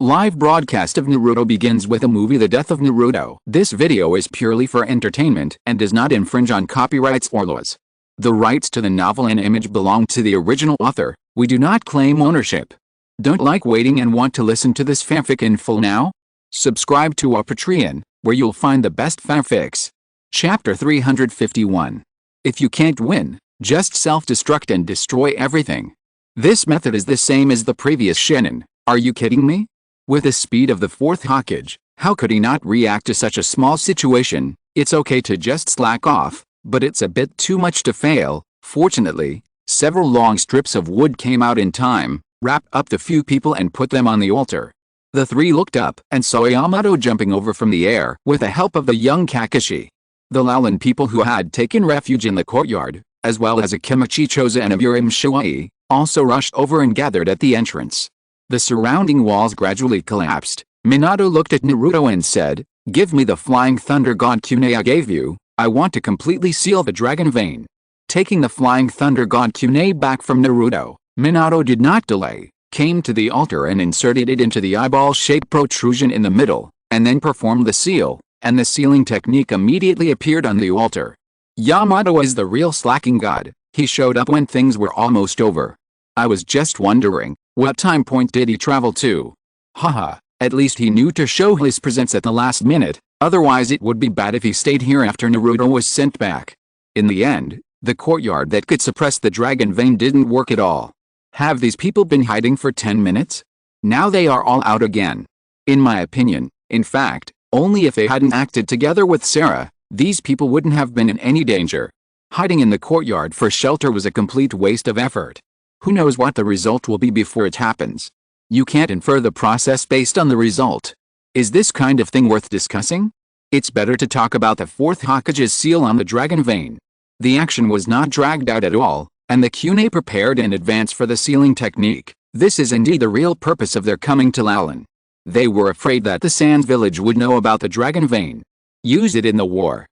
Live broadcast of Naruto begins with the movie The Death of Naruto. This video is purely for entertainment and does not infringe on copyrights or laws. The rights to the novel and image belong to the original author. We do not claim ownership. Don't like waiting and want to listen to this fanfic in full now? Subscribe to our Patreon, where you'll find the best fanfics. Chapter 351. If you can't win, just self-destruct and destroy everything. This method is the same as the previous Shinin. Are you kidding me? With the speed of the fourth Hokage, how could he not react to such a small situation? It's okay to just slack off, but it's a bit too much to fail. Fortunately, several long strips of wood came out in time, wrapped up the few people and put them on the altar. The three looked up and saw Yamato jumping over from the air with the help of the young Kakashi. The Laulan people who had taken refuge in the courtyard, as well as Akimichi Choza and Aburim Shuai, also rushed over and gathered at the entrance. The surrounding walls gradually collapsed. Minato looked at Naruto and said, "Give me the flying thunder god Kunai I gave you. I want to completely seal the dragon vein." Taking the flying thunder god Kunai back from Naruto, Minato did not delay, came to the altar and inserted it into the eyeball-shaped protrusion in the middle, and then performed the seal, and the sealing technique immediately appeared on the altar. Yamato is the real slacking god. He showed up when things were almost over. I was just wondering, what time point did he travel to? Haha, at least he knew to show his presence at the last minute, otherwise it would be bad if he stayed here after Naruto was sent back. In the end, the courtyard that could suppress the dragon vein didn't work at all. Have these people been hiding for 10 minutes? Now they are all out again. In my opinion, in fact, only if they hadn't acted together with Sarah, these people wouldn't have been in any danger. Hiding in the courtyard for shelter was a complete waste of effort. Who knows what the result will be before it happens? You can't infer the process based on the result. Is this kind of thing worth discussing? It's better to talk about the fourth Hokage's seal on the dragon vein. The action was not dragged out at all, and the Kunai prepared in advance for the sealing technique. This is indeed the real purpose of their coming to Laulan. They were afraid that the Sands village would know about the dragon vein. Use it in the war.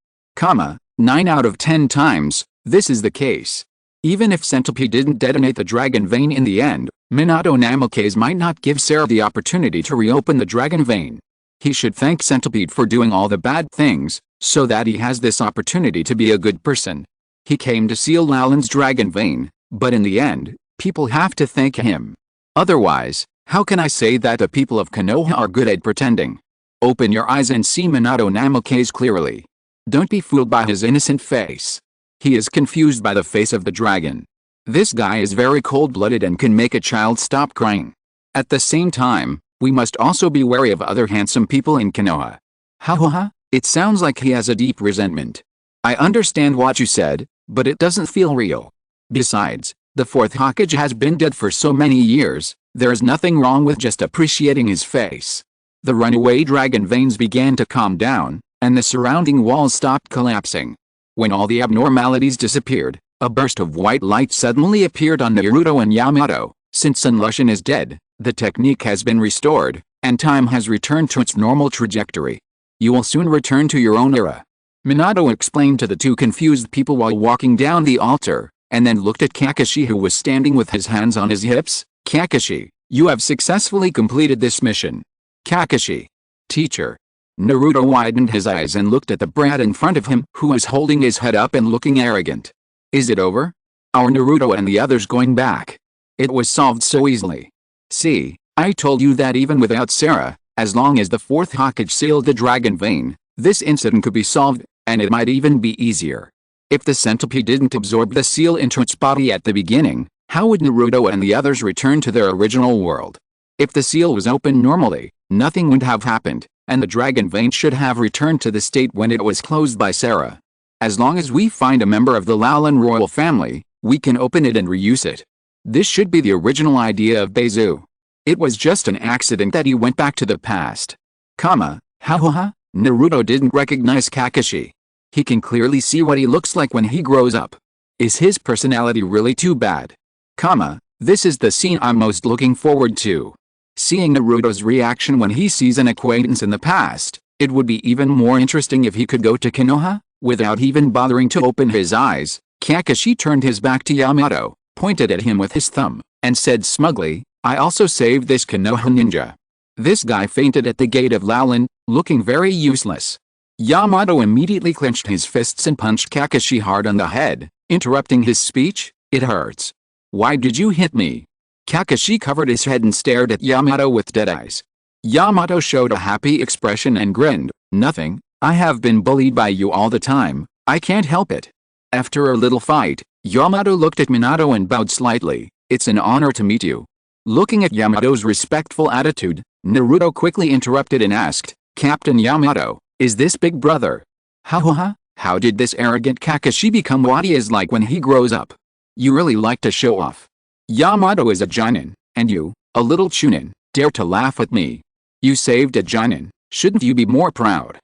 9 out of 10 times, this is the case. Even if Centipede didn't detonate the dragon vein in the end, Minato Namikaze might not give Sarah the opportunity to reopen the dragon vein. He should thank Centipede for doing all the bad things, so that he has this opportunity to be a good person. He came to seal Laulan's dragon vein, but in the end, people have to thank him. Otherwise, how can I say that the people of Konoha are good at pretending? Open your eyes and see Minato Namikaze clearly. Don't be fooled by his innocent face. He is confused by the face of the dragon. This guy is very cold-blooded and can make a child stop crying. At the same time, we must also be wary of other handsome people in Konoha. Ha, it sounds like he has a deep resentment. I understand what you said, but it doesn't feel real. Besides, the fourth Hokage has been dead for so many years, there is nothing wrong with just appreciating his face. The runaway dragon veins began to calm down, and the surrounding walls stopped collapsing. When all the abnormalities disappeared, a burst of white light suddenly appeared on Naruto and Yamato. Since Sun Lushan is dead, the technique has been restored, and time has returned to its normal trajectory. You will soon return to your own era. Minato explained to the two confused people while walking down the altar, and then looked at Kakashi who was standing with his hands on his hips. Kakashi, you have successfully completed this mission. Kakashi. Teacher. Naruto widened his eyes and looked at the brat in front of him who was holding his head up and looking arrogant. Is it over? Are Naruto and the others going back? It was solved so easily. See, I told you that even without Sarah, as long as the fourth Hokage sealed the dragon vein, this incident could be solved, and it might even be easier. If the centipede didn't absorb the seal into its body at the beginning, how would Naruto and the others return to their original world? If the seal was open normally, nothing would have happened, and the dragon vein should have returned to the state when it was closed by Sarah. As long as we find a member of the Laulan royal family, we can open it and reuse it. This should be the original idea of Beizu. It was just an accident that he went back to the past. Naruto didn't recognize Kakashi. He can clearly see what he looks like when he grows up. Is his personality really too bad? This is the scene I'm most looking forward to. Seeing Naruto's reaction when he sees an acquaintance in the past, it would be even more interesting if he could go to Konoha, without even bothering to open his eyes. Kakashi turned his back to Yamato, pointed at him with his thumb, and said smugly, I also saved this Konoha ninja. This guy fainted at the gate of Laolin, looking very useless. Yamato immediately clenched his fists and punched Kakashi hard on the head, interrupting his speech. It hurts. Why did you hit me? Kakashi covered his head and stared at Yamato with dead eyes. Yamato showed a happy expression and grinned. Nothing, I have been bullied by you all the time, I can't help it. After a little fight, Yamato looked at Minato and bowed slightly. It's an honor to meet you. Looking at Yamato's respectful attitude, Naruto quickly interrupted and asked, Captain Yamato, is this big brother? How did this arrogant Kakashi become what he is like when he grows up? You really like to show off. Yamato is a jonin, and you, a little chunin, dare to laugh at me. You saved a jonin, shouldn't you be more proud?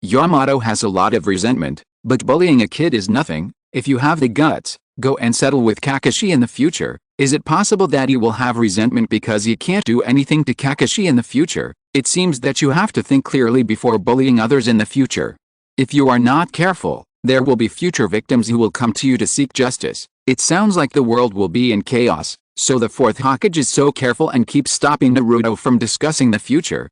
Yamato has a lot of resentment, but bullying a kid is nothing. If you have the guts, go and settle with Kakashi in the future. Is it possible that he will have resentment because he can't do anything to Kakashi in the future? It seems that you have to think clearly before bullying others in the future. If you are not careful, there will be future victims who will come to you to seek justice. It sounds like the world will be in chaos, so the fourth Hokage is so careful and keeps stopping Naruto from discussing the future.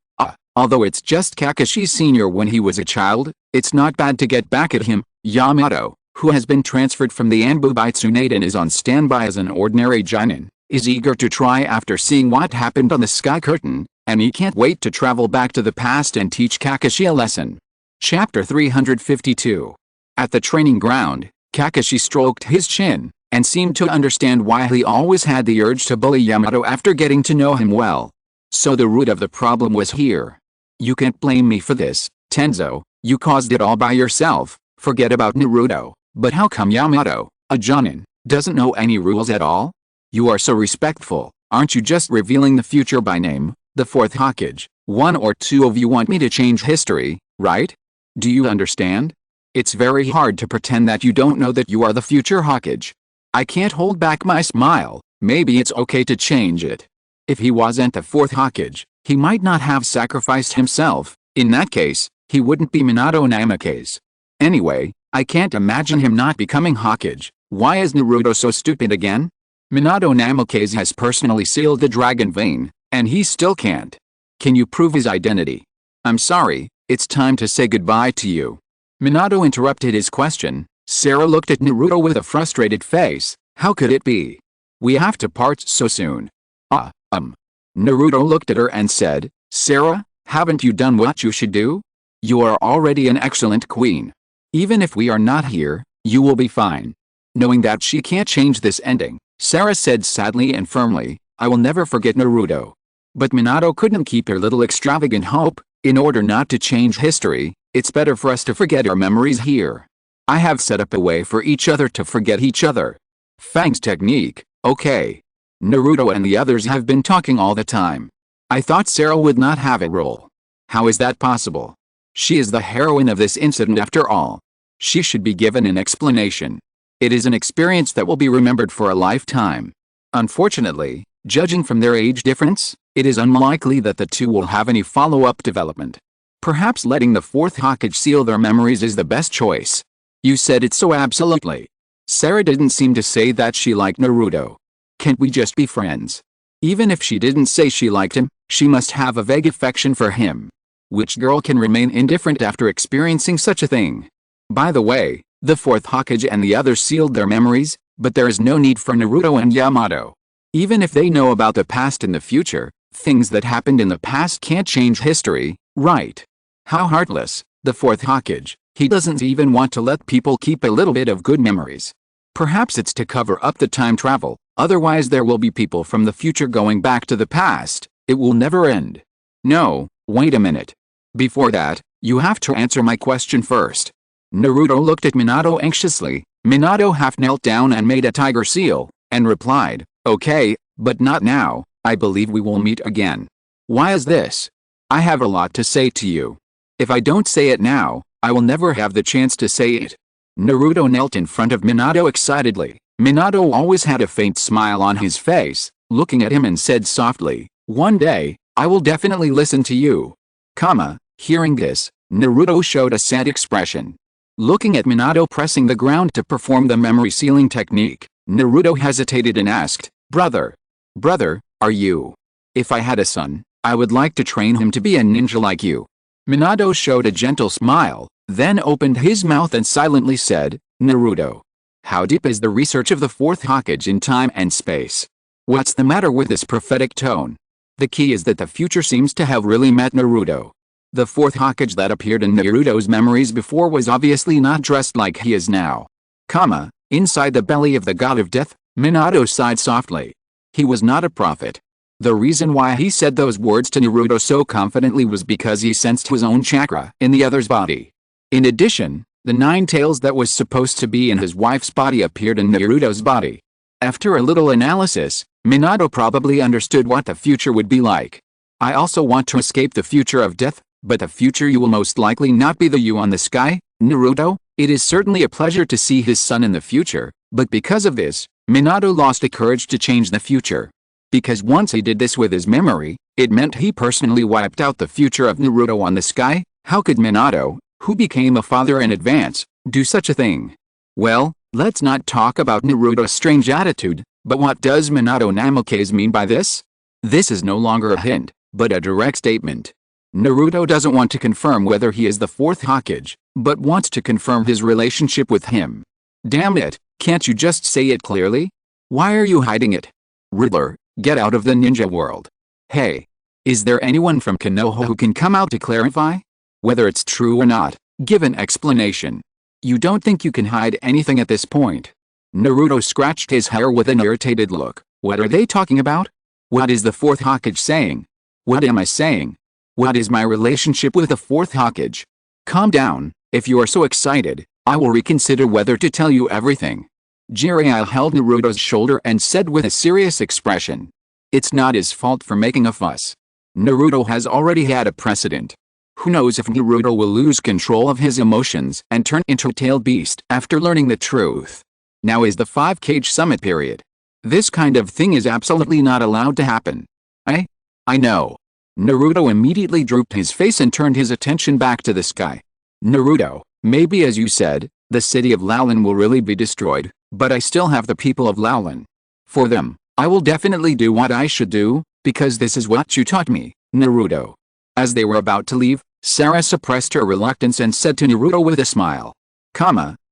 Although it's just Kakashi Sr. when he was a child, it's not bad to get back at him. Yamato, who has been transferred from the Anbu by Tsunade and is on standby as an ordinary jonin, is eager to try after seeing what happened on the Sky Curtain, and he can't wait to travel back to the past and teach Kakashi a lesson. Chapter 352. At the training ground, Kakashi stroked his chin, and seemed to understand why he always had the urge to bully Yamato after getting to know him well. So the root of the problem was here. You can't blame me for this, Tenzo, you caused it all by yourself, forget about Naruto. But how come Yamato, a jonin, doesn't know any rules at all? You are so respectful, aren't you just revealing the future by name, the fourth Hokage? One or two of you want me to change history, right? Do you understand? It's very hard to pretend that you don't know that you are the future Hokage. I can't hold back my smile. Maybe it's okay to change it. If he wasn't the fourth Hokage, he might not have sacrificed himself. In that case, he wouldn't be Minato Namikaze. Anyway, I can't imagine him not becoming Hokage. Why is Naruto so stupid again? Minato Namikaze has personally sealed the dragon vein, and he still can't. Can you prove his identity? I'm sorry, it's time to say goodbye to you. Minato interrupted his question. Sarah looked at Naruto with a frustrated face. How could it be? We have to part so soon. Naruto looked at her and said, Sarah, haven't you done what you should do? You are already an excellent queen. Even if we are not here, you will be fine. Knowing that she can't change this ending, Sarah said sadly and firmly, I will never forget Naruto. But Minato couldn't keep her little extravagant hope. In order not to change history, it's better for us to forget our memories here. I have set up a way for each other to forget each other. Fang's technique, okay. Naruto and the others have been talking all the time. I thought Sarah would not have a role. How is that possible? She is the heroine of this incident after all. She should be given an explanation. It is an experience that will be remembered for a lifetime. Unfortunately, judging from their age difference, it is unlikely that the two will have any follow-up development. Perhaps letting the fourth Hokage seal their memories is the best choice. You said it so absolutely. Sarah didn't seem to say that she liked Naruto. Can't we just be friends? Even if she didn't say she liked him, she must have a vague affection for him. Which girl can remain indifferent after experiencing such a thing? By the way, the fourth Hokage and the others sealed their memories, but there is no need for Naruto and Yamato. Even if they know about the past and the future, things that happened in the past can't change history, right? How heartless, the fourth Hokage. He doesn't even want to let people keep a little bit of good memories. Perhaps it's to cover up the time travel, otherwise there will be people from the future going back to the past. It will never end. No, wait a minute. Before that, you have to answer my question first. Naruto looked at Minato anxiously. Minato half knelt down and made a tiger seal, and replied, okay, but not now. I believe we will meet again. Why is this? I have a lot to say to you. If I don't say it now, I will never have the chance to say it. Naruto knelt in front of Minato excitedly. Minato always had a faint smile on his face, looking at him and said softly, one day, I will definitely listen to you. Hearing this, Naruto showed a sad expression. Looking at Minato pressing the ground to perform the memory sealing technique, Naruto hesitated and asked, Brother, are you? If I had a son, I would like to train him to be a ninja like you. Minato showed a gentle smile, then opened his mouth and silently said, Naruto. How deep is the research of the fourth Hokage in time and space? What's the matter with this prophetic tone? The key is that the future seems to have really met Naruto. The fourth Hokage that appeared in Naruto's memories before was obviously not dressed like he is now. Inside the belly of the god of death, Minato sighed softly. He was not a prophet. The reason why he said those words to Naruto so confidently was because he sensed his own chakra in the other's body. In addition, the 9 tails that was supposed to be in his wife's body appeared in Naruto's body. After a little analysis, Minato probably understood what the future would be like. I also want to escape the future of death, but the future you will most likely not be the you on the sky, Naruto. It is certainly a pleasure to see his son in the future, but because of this, Minato lost the courage to change the future. Because once he did this with his memory, it meant he personally wiped out the future of Naruto on the sky. How could Minato, who became a father in advance, do such a thing? Well, let's not talk about Naruto's strange attitude, but what does Minato Namikaze mean by this? This is no longer a hint, but a direct statement. Naruto doesn't want to confirm whether he is the fourth Hokage, but wants to confirm his relationship with him. Damn it, can't you just say it clearly? Why are you hiding it? Riddler, get out of the ninja world. Hey. Is there anyone from Konoha who can come out to clarify? Whether it's true or not, give an explanation. You don't think you can hide anything at this point? Naruto scratched his hair with an irritated look. What are they talking about? What is the fourth Hokage saying? What am I saying? What is my relationship with the fourth Hokage? Calm down. If you are so excited, I will reconsider whether to tell you everything. Jiraiya held Naruto's shoulder and said with a serious expression. It's not his fault for making a fuss. Naruto has already had a precedent. Who knows if Naruto will lose control of his emotions and turn into a tailed beast after learning the truth. Now is the 5-cage summit period. This kind of thing is absolutely not allowed to happen. I know. Naruto immediately drooped his face and turned his attention back to the sky. Naruto, maybe as you said, the city of Laolin will really be destroyed, but I still have the people of Laolin. For them, I will definitely do what I should do, because this is what you taught me, Naruto. As they were about to leave, Sarah suppressed her reluctance and said to Naruto with a smile.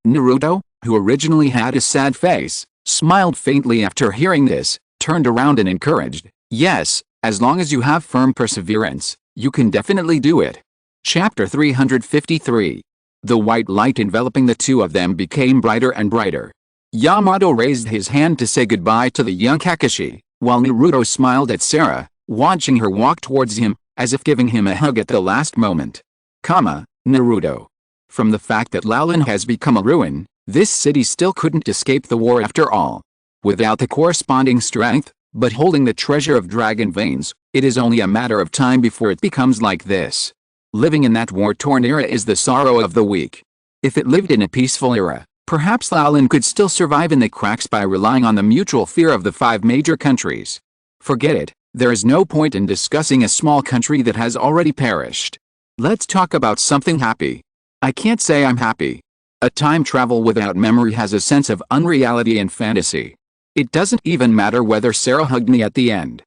Naruto, who originally had a sad face, smiled faintly after hearing this, turned around and encouraged, yes, as long as you have firm perseverance, you can definitely do it. Chapter 353. The white light enveloping the two of them became brighter and brighter. Yamato raised his hand to say goodbye to the young Kakashi, while Naruto smiled at Sarah, watching her walk towards him, as if giving him a hug at the last moment. Naruto. From the fact that Laolin has become a ruin, this city still couldn't escape the war after all. Without the corresponding strength, but holding the treasure of dragon veins, it is only a matter of time before it becomes like this. Living in that war-torn era is the sorrow of the weak. If it lived in a peaceful era, perhaps Laolin could still survive in the cracks by relying on the mutual fear of the 5 major countries. Forget it, there is no point in discussing a small country that has already perished. Let's talk about something happy. I can't say I'm happy. A time travel without memory has a sense of unreality and fantasy. It doesn't even matter whether Sarah hugged me at the end.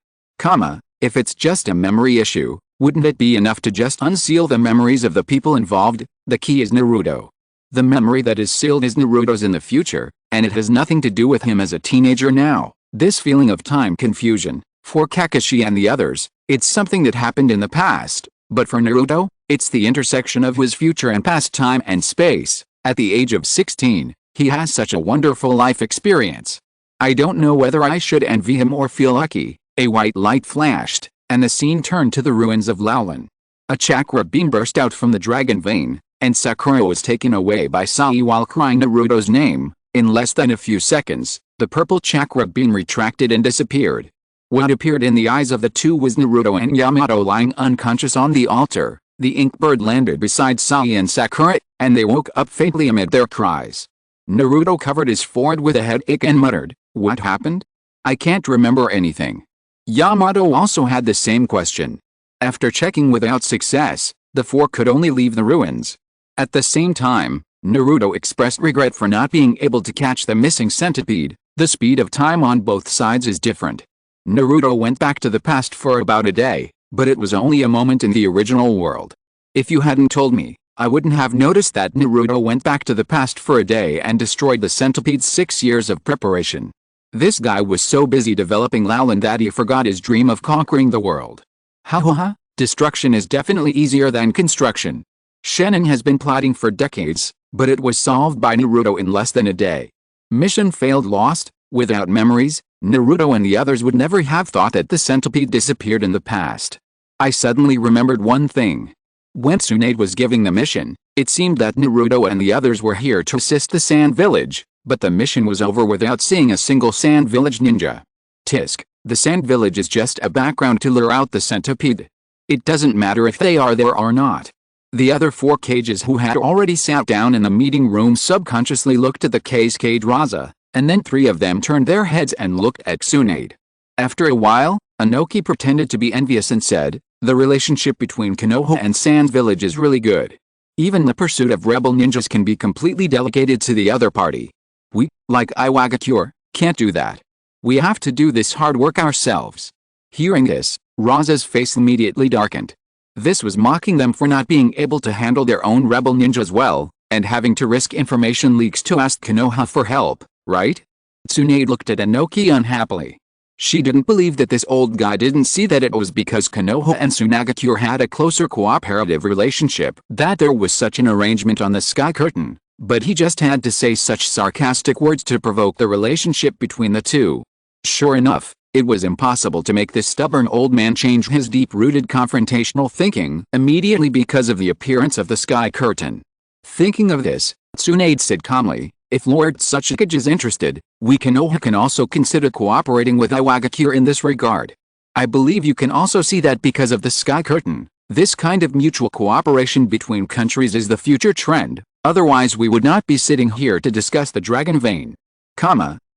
If it's just a memory issue, wouldn't it be enough to just unseal the memories of the people involved? The key is Naruto. The memory that is sealed is Naruto's in the future, and it has nothing to do with him as a teenager now. This feeling of time confusion, for Kakashi and the others, it's something that happened in the past, but for Naruto, it's the intersection of his future and past time and space. At the age of 16, he has such a wonderful life experience. I don't know whether I should envy him or feel lucky. A white light flashed, and the scene turned to the ruins of Laolin. A chakra beam burst out from the dragon vein, and Sakura was taken away by Sai while crying Naruto's name. In less than a few seconds, the purple chakra beam retracted and disappeared. What appeared in the eyes of the two was Naruto and Yamato lying unconscious on the altar. The ink bird landed beside Sai and Sakura, and they woke up faintly amid their cries. Naruto covered his forehead with a headache and muttered, "What happened? I can't remember anything." Yamato also had the same question. After checking without success, the 4 could only leave the ruins. At the same time, Naruto expressed regret for not being able to catch the missing centipede. The speed of time on both sides is different. Naruto went back to the past for about a day, But it was only a moment in the original world. If you hadn't told me, I wouldn't have noticed that Naruto went back to the past for a day and destroyed the centipede's 6 years of preparation. This guy was so busy developing Lalin that he forgot his dream of conquering the world. Ha. Destruction is definitely easier than construction. Shannon has been plotting for decades, but it was solved by Naruto in less than a day. Mission failed, lost. Without memories, Naruto and the others would never have thought that the centipede disappeared in the past. I suddenly remembered one thing. When Tsunade was giving the mission, it seemed that Naruto and the others were here to assist the Sand Village, but the mission was over without seeing a single Sand Village ninja. Tisk, the Sand Village is just a background to lure out the centipede. It doesn't matter if they are there or not. The other 4 cages who had already sat down in the meeting room subconsciously looked at the cage Raza, and then 3 of them turned their heads and looked at Tsunade. After a while, Inoki pretended to be envious and said, "The relationship between Konoha and Sand Village is really good. Even the pursuit of rebel ninjas can be completely delegated to the other party. We, like Iwagakure, can't do that. We have to do this hard work ourselves." Hearing this, Raza's face immediately darkened. This was mocking them for not being able to handle their own rebel ninjas well, and having to risk information leaks to ask Konoha for help, right? Tsunade looked at Inoki unhappily. She didn't believe that this old guy didn't see that it was because Konoha and Tsunagakure had a closer cooperative relationship that there was such an arrangement on the Sky Curtain, but he just had to say such sarcastic words to provoke the relationship between the two. Sure enough, it was impossible to make this stubborn old man change his deep-rooted confrontational thinking immediately because of the appearance of the Sky Curtain. Thinking of this, Tsunade said calmly, "If Lord Tsuchikage is interested, we Konoha can also consider cooperating with Iwagakure in this regard. I believe you can also see that because of the Sky Curtain, this kind of mutual cooperation between countries is the future trend, otherwise we would not be sitting here to discuss the Dragon Vein."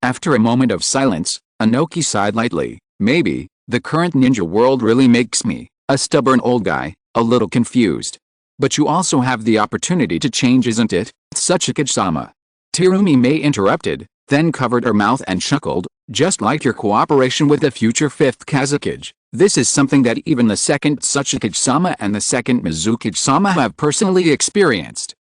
After a moment of silence, Inoki sighed lightly. "Maybe, the current ninja world really makes me, a stubborn old guy, a little confused. But you also have the opportunity to change, isn't it, Tsuchikage-sama?" Terumi May interrupted, then covered her mouth and chuckled, "Just like your cooperation with the future 5th Kazekage, this is something that even the 2nd Tsuchikage-sama and the 2nd Mizukage-sama have personally experienced.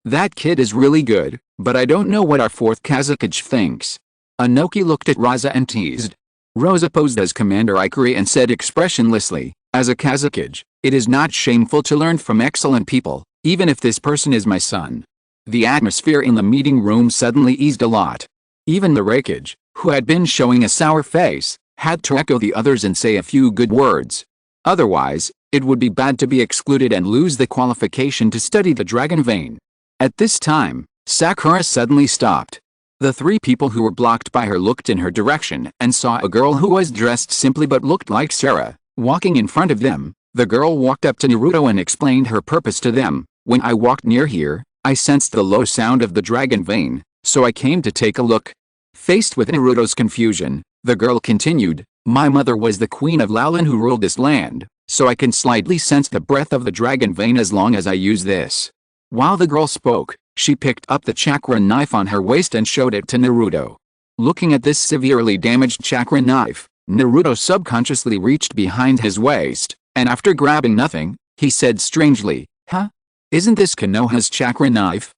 That kid is really good, but I don't know what our 4th Kazekage thinks." Inoki looked at Raza and teased. Rosa posed as Commander Ikari and said expressionlessly, "As a Kazekage, it is not shameful to learn from excellent people, even if this person is my son." The atmosphere in the meeting room suddenly eased a lot. Even the Raikage, who had been showing a sour face, had to echo the others and say a few good words. Otherwise, it would be bad to be excluded and lose the qualification to study the Dragon Vein. At this time, Sakura suddenly stopped. The 3 people who were blocked by her looked in her direction and saw a girl who was dressed simply but looked like Sarah, walking in front of them. The girl walked up to Naruto and explained her purpose to them. "When I walked near here, I sensed the low sound of the Dragon Vein, so I came to take a look." Faced with Naruto's confusion, the girl continued, "My mother was the queen of Lalin who ruled this land, so I can slightly sense the breath of the Dragon Vein as long as I use this." While the girl spoke, she picked up the chakra knife on her waist and showed it to Naruto. Looking at this severely damaged chakra knife, Naruto subconsciously reached behind his waist, and after grabbing nothing, he said strangely, "Huh? Isn't this Konoha's chakra knife?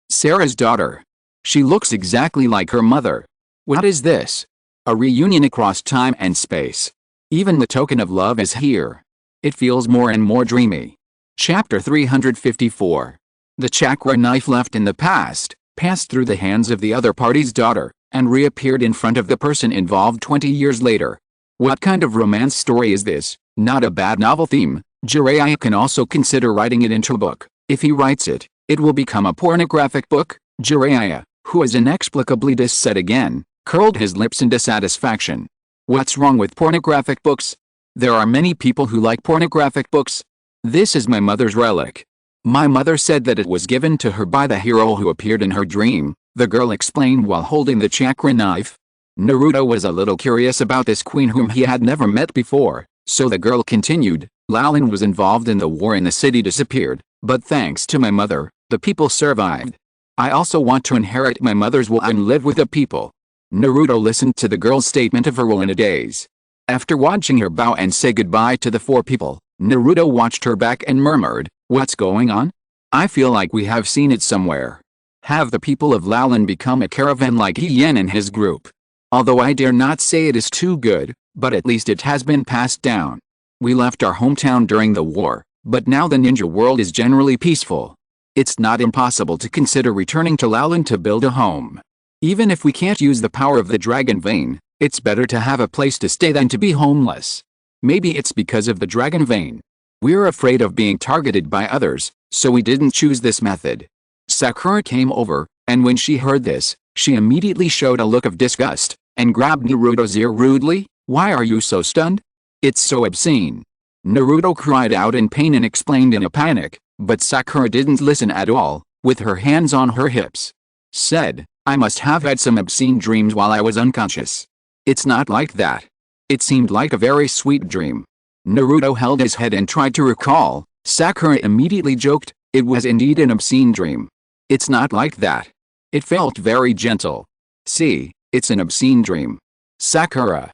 Sarah's daughter. She looks exactly like her mother. What is this? A reunion across time and space. Even the token of love is here. It feels more and more dreamy." Chapter 354. The chakra knife left in the past, passed through the hands of the other party's daughter, and reappeared in front of the person involved 20 years later. What kind of romance story is this? Not a bad novel theme. Jiraiya can also consider writing it into a book. If he writes it, it will become a pornographic book. Jiraiya, who was inexplicably said again, curled his lips in dissatisfaction. What's wrong with pornographic books? There are many people who like pornographic books. This is my mother's relic. My mother said that it was given to her by the hero who appeared in her dream, the girl explained while holding the chakra knife. Naruto was a little curious about this queen whom he had never met before, so the girl continued, "Lalin was involved in the war and the city disappeared, but thanks to my mother, the people survived. I also want to inherit my mother's will and live with the people." Naruto listened to the girl's statement of her will in a daze. After watching her bow and say goodbye to the four people, Naruto watched her back and murmured, "What's going on? I feel like we have seen it somewhere. Have the people of Laolin become a caravan like Hien and his group? Although I dare not say it is too good, but at least it has been passed down. We left our hometown during the war, but now the ninja world is generally peaceful. It's not impossible to consider returning to Laolin to build a home. Even if we can't use the power of the dragon vein, it's better to have a place to stay than to be homeless. Maybe it's because of the dragon vein. We're afraid of being targeted by others, so we didn't choose this method." Sakura came over, and when she heard this, she immediately showed a look of disgust, and grabbed Naruto's ear rudely. "Why are you so stunned? It's so obscene." Naruto cried out in pain and explained in a panic, but Sakura didn't listen at all, with her hands on her hips. Said, "I must have had some obscene dreams while I was unconscious. It's not like that. It seemed like a very sweet dream." Naruto held his head and tried to recall. Sakura immediately joked, "It was indeed an obscene dream. It's not like that. It felt very gentle. See, it's an obscene dream." Sakura.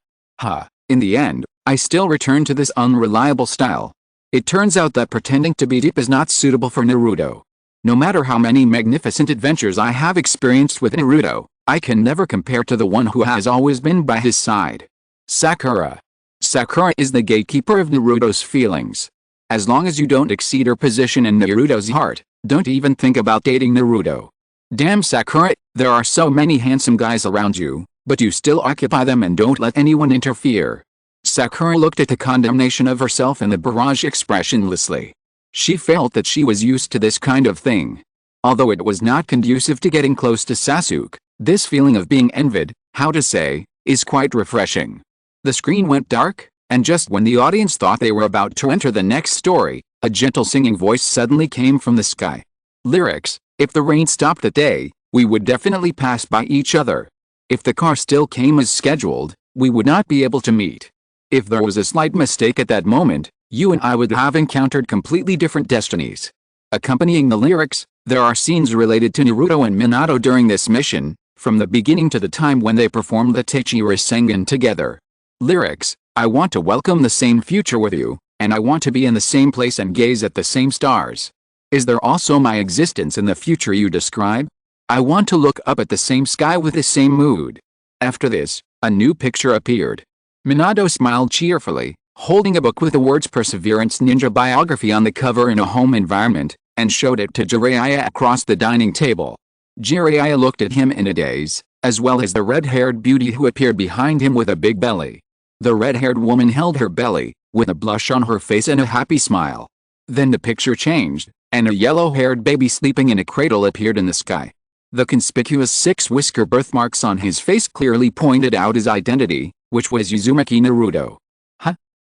In the end, I still return to this unreliable style. It turns out that pretending to be deep is not suitable for Naruto. No matter how many magnificent adventures I have experienced with Naruto, I can never compare to the one who has always been by his side. Sakura. Sakura is the gatekeeper of Naruto's feelings. As long as you don't exceed her position in Naruto's heart, don't even think about dating Naruto. Damn Sakura, there are so many handsome guys around you, but you still occupy them and don't let anyone interfere. Sakura looked at the condemnation of herself in the barrage expressionlessly. She felt that she was used to this kind of thing. Although it was not conducive to getting close to Sasuke, this feeling of being envied, how to say, is quite refreshing. The screen went dark, and just when the audience thought they were about to enter the next story, a gentle singing voice suddenly came from the sky. Lyrics: "If the rain stopped today, we would definitely pass by each other. If the car still came as scheduled, we would not be able to meet. If there was a slight mistake at that moment, you and I would have encountered completely different destinies." Accompanying the lyrics, there are scenes related to Naruto and Minato during this mission, from the beginning to the time when they performed the Teichi Rasengan together. Lyrics: "I want to welcome the same future with you, and I want to be in the same place and gaze at the same stars. Is there also my existence in the future you describe? I want to look up at the same sky with the same mood." After this, a new picture appeared. Minato smiled cheerfully, holding a book with the words Perseverance Ninja Biography on the cover in a home environment, and showed it to Jiraiya across the dining table. Jiraiya looked at him in a daze, as well as the red-haired beauty who appeared behind him with a big belly. The red-haired woman held her belly, with a blush on her face and a happy smile. Then the picture changed, and a yellow-haired baby sleeping in a cradle appeared in the sky. The conspicuous six-whisker birthmarks on his face clearly pointed out his identity, which was Uzumaki Naruto.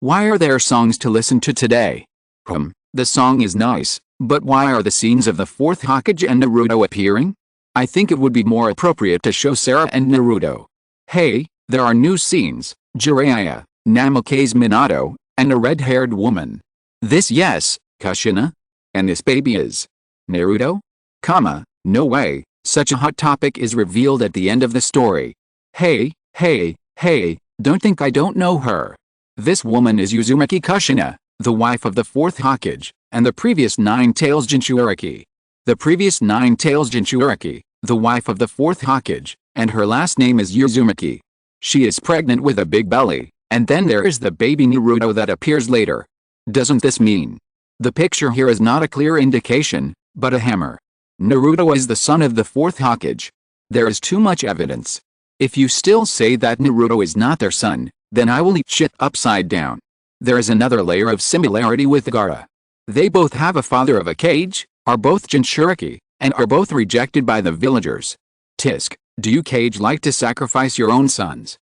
Why are there songs to listen to today? The song is nice, but why are the scenes of the fourth Hokage and Naruto appearing? I think it would be more appropriate to show Sarah and Naruto. Hey, there are new scenes, Jiraiya, Namake's Minato, and a red-haired woman. This yes, Kushina? And this baby is Naruto? No way, such a hot topic is revealed at the end of the story. Hey, don't think I don't know her. This woman is Uzumaki Kushina, the wife of the fourth Hokage, and the previous Nine-Tails Jinchuriki. The previous Nine-Tails Jinchuriki, the wife of the fourth Hokage, and her last name is Uzumaki. She is pregnant with a big belly, and then there is the baby Naruto that appears later. Doesn't this mean? The picture here is not a clear indication, but a hammer. Naruto is the son of the fourth Hokage. There is too much evidence. If you still say that Naruto is not their son, then I will eat shit upside down. There is another layer of similarity with Gaara. They both have a father of a Kage, are both Jinchuriki, and are both rejected by the villagers. Tisk, do you Kage like to sacrifice your own sons?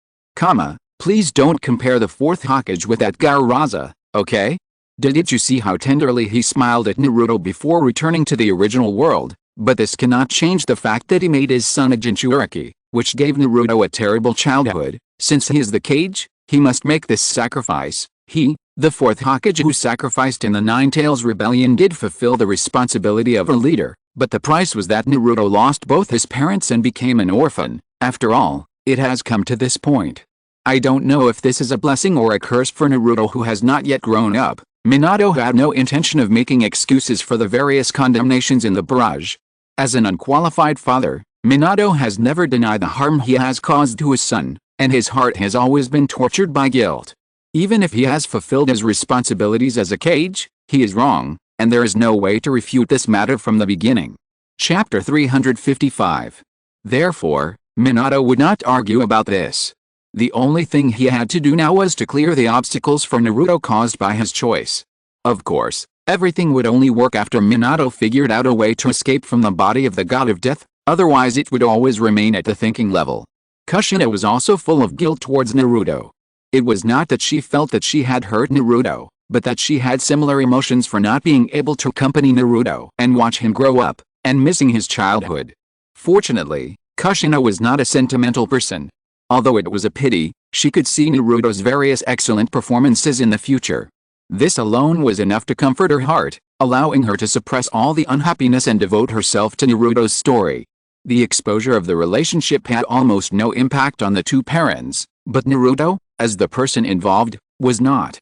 Please don't compare the fourth Hokage with that Gaaraza, okay? Did you see how tenderly he smiled at Naruto before returning to the original world? But this cannot change the fact that he made his son a Jinchuriki, which gave Naruto a terrible childhood. Since he is the Kage, he must make this sacrifice. He, the fourth Hokage who sacrificed in the Nine-Tails Rebellion, did fulfill the responsibility of a leader, but the price was that Naruto lost both his parents and became an orphan. After all, it has come to this point. I don't know if this is a blessing or a curse for Naruto, who has not yet grown up. Minato had no intention of making excuses for the various condemnations in the barrage. As an unqualified father, Minato has never denied the harm he has caused to his son, and his heart has always been tortured by guilt. Even if he has fulfilled his responsibilities as a Kage, he is wrong, and there is no way to refute this matter from the beginning. Chapter 355. Therefore, Minato would not argue about this. The only thing he had to do now was to clear the obstacles for Naruto caused by his choice. Of course, everything would only work after Minato figured out a way to escape from the body of the god of death, otherwise it would always remain at the thinking level. Kushina was also full of guilt towards Naruto. It was not that she felt that she had hurt Naruto, but that she had similar emotions for not being able to accompany Naruto and watch him grow up, and missing his childhood. Fortunately, Kushina was not a sentimental person. Although it was a pity, she could see Naruto's various excellent performances in the future. This alone was enough to comfort her heart, allowing her to suppress all the unhappiness and devote herself to Naruto's story. The exposure of the relationship had almost no impact on the two parents, but Naruto, as the person involved, was not.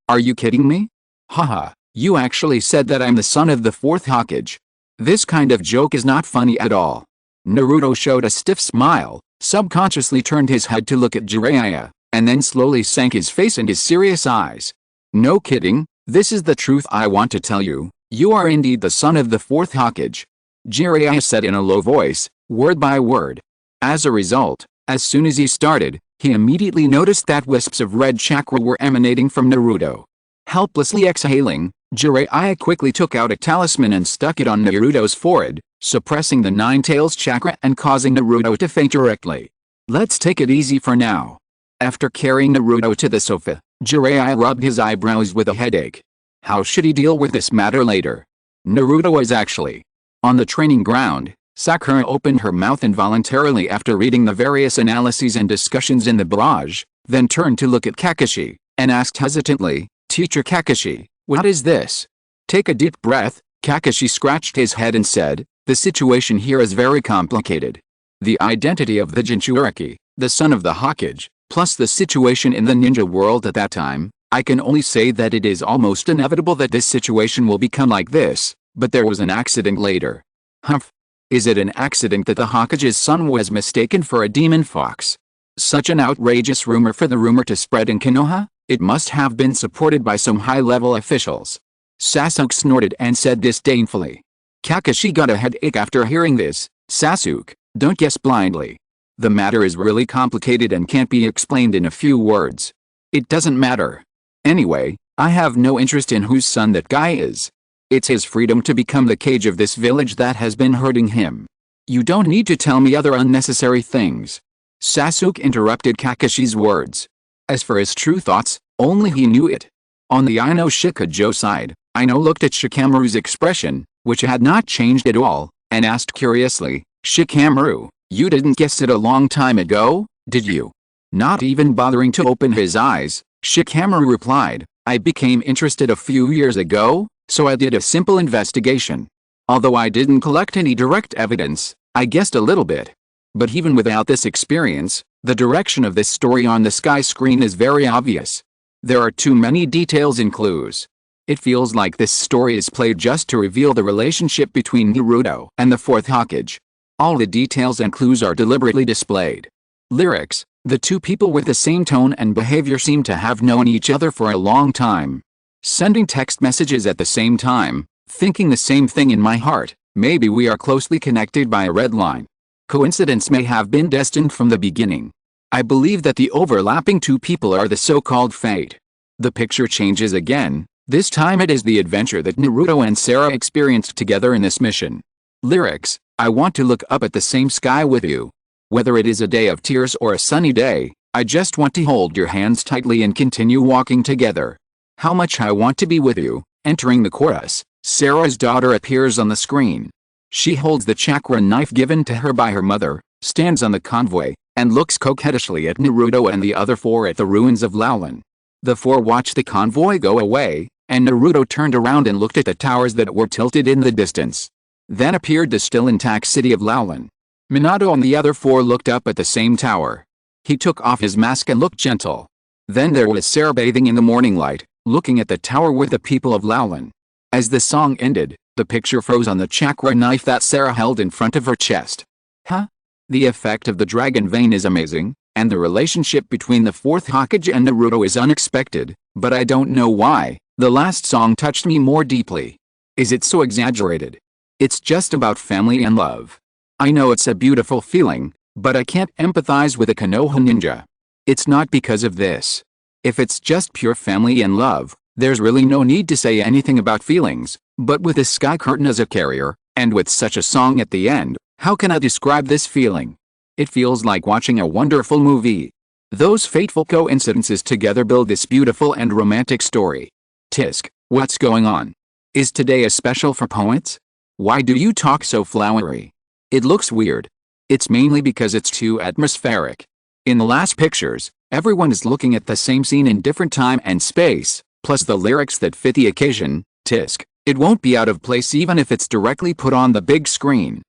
Are you kidding me? Haha, you actually said that I'm the son of the fourth Hokage. This kind of joke is not funny at all. Naruto showed a stiff smile, subconsciously turned his head to look at Jiraiya, and then slowly sank his face in his serious eyes. No kidding, this is the truth I want to tell you. You are indeed the son of the fourth Hokage. Jiraiya said in a low voice, word by word. As a result, as soon as he started, he immediately noticed that wisps of red chakra were emanating from Naruto. Helplessly exhaling, Jiraiya quickly took out a talisman and stuck it on Naruto's forehead, suppressing the Nine Tails chakra and causing Naruto to faint directly. Let's take it easy for now. After carrying Naruto to the sofa, Jiraiya rubbed his eyebrows with a headache. How should he deal with this matter later? Naruto was actually on the training ground. Sakura opened her mouth involuntarily after reading the various analyses and discussions in the barrage, then turned to look at Kakashi, and asked hesitantly, Teacher Kakashi, what is this? Take a deep breath. Kakashi scratched his head and said, the situation here is very complicated. The identity of the Jinchuriki, the son of the Hokage, plus the situation in the ninja world at that time, I can only say that it is almost inevitable that this situation will become like this, but there was an accident later. Humph. Is it an accident that the Hokage's son was mistaken for a demon fox? Such an outrageous rumor for the rumor to spread in Konoha? It must have been supported by some high-level officials. Sasuke snorted and said disdainfully. Kakashi got a headache after hearing this. Sasuke, don't guess blindly. The matter is really complicated and can't be explained in a few words. It doesn't matter. Anyway, I have no interest in whose son that guy is. It's his freedom to become the Kage of this village that has been hurting him. You don't need to tell me other unnecessary things. Sasuke interrupted Kakashi's words. As for his true thoughts, only he knew it. On the Ino Shikajo side, Ino looked at Shikamaru's expression, which had not changed at all, and asked curiously, Shikamaru, you didn't guess it a long time ago, did you? Not even bothering to open his eyes, Shikamaru replied, I became interested a few years ago, so I did a simple investigation. Although I didn't collect any direct evidence, I guessed a little bit. But even without this experience, the direction of this story on the sky screen is very obvious. There are too many details and clues. It feels like this story is played just to reveal the relationship between Naruto and the fourth Hokage. All the details and clues are deliberately displayed. Lyrics: the two people with the same tone and behavior seem to have known each other for a long time. Sending text messages at the same time, thinking the same thing in my heart, maybe we are closely connected by a red line. Coincidence may have been destined from the beginning. I believe that the overlapping two people are the so-called fate. The picture changes again. This time it is the adventure that Naruto and Sarah experienced together in this mission. Lyrics: I want to look up at the same sky with you. Whether it is a day of tears or a sunny day, I just want to hold your hands tightly and continue walking together. How much I want to be with you. Entering the chorus, Sarah's daughter appears on the screen. She holds the chakra knife given to her by her mother, stands on the convoy, and looks coquettishly at Naruto and the other four at the ruins of Laolan. The four watched the convoy go away, and Naruto turned around and looked at the towers that were tilted in the distance. Then appeared the still intact city of Laolan. Minato and the other four looked up at the same tower. He took off his mask and looked gentle. Then there was Sarah bathing in the morning light, looking at the tower with the people of Laulan. As the song ended, the picture froze on the chakra knife that Sarah held in front of her chest. Huh? The effect of the dragon vein is amazing, and the relationship between the fourth Hokage and Naruto is unexpected, but I don't know why. The last song touched me more deeply. Is it so exaggerated? It's just about family and love. I know it's a beautiful feeling, but I can't empathize with a Konoha ninja. It's not because of this. If it's just pure family and love, there's really no need to say anything about feelings, but with the sky curtain as a carrier, and with such a song at the end, how can I describe this feeling? It feels like watching a wonderful movie. Those fateful coincidences together build this beautiful and romantic story. Tisk, what's going on? Is today a special for poets? Why do you talk so flowery? It looks weird. It's mainly because it's too atmospheric. In the last pictures, everyone is looking at the same scene in different time and space, plus the lyrics that fit the occasion. Tisk, it won't be out of place even if it's directly put on the big screen.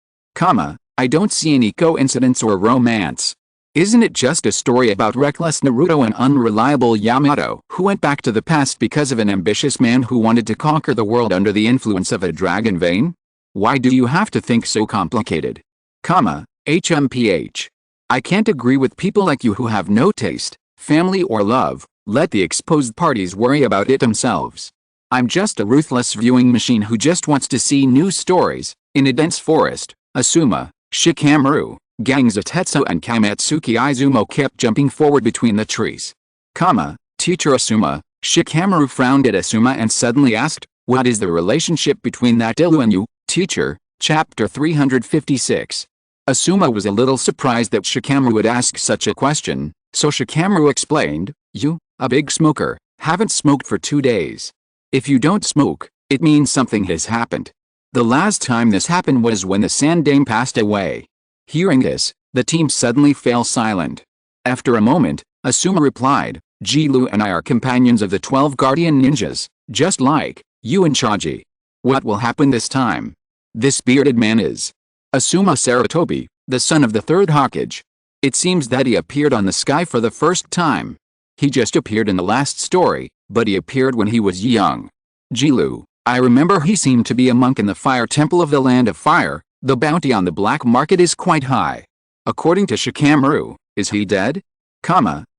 I don't see any coincidence or romance. Isn't it just a story about reckless Naruto and unreliable Yamato who went back to the past because of an ambitious man who wanted to conquer the world under the influence of a dragon vein? Why do you have to think so complicated? HMPH. I can't agree with people like you who have no taste, family or love. Let the exposed parties worry about it themselves. I'm just a ruthless viewing machine who just wants to see new stories. In a dense forest, Asuma, Shikamaru, gangs Tetsu and Kamatsuki Izumo kept jumping forward between the trees. Teacher Asuma, Shikamaru frowned at Asuma and suddenly asked, what is the relationship between that Ilu and you, teacher? Chapter 356. Asuma was a little surprised that Shikamaru would ask such a question, so Shikamaru explained, you, a big smoker, haven't smoked for 2 days. If you don't smoke, it means something has happened. The last time this happened was when the Sand Dame passed away. Hearing this, the team suddenly fell silent. After a moment, Asuma replied, Jilu and I are companions of the 12 Guardian Ninjas, just like you and Chaji. What will happen this time? This bearded man is Asuma Saratobi, the son of the third Hokage. It seems that he appeared on the sky for the first time. He just appeared in the last story, but he appeared when he was young. Jilu, I remember he seemed to be a monk in the fire temple of the land of fire. The bounty on the black market is quite high. According to Shikamaru, is he dead?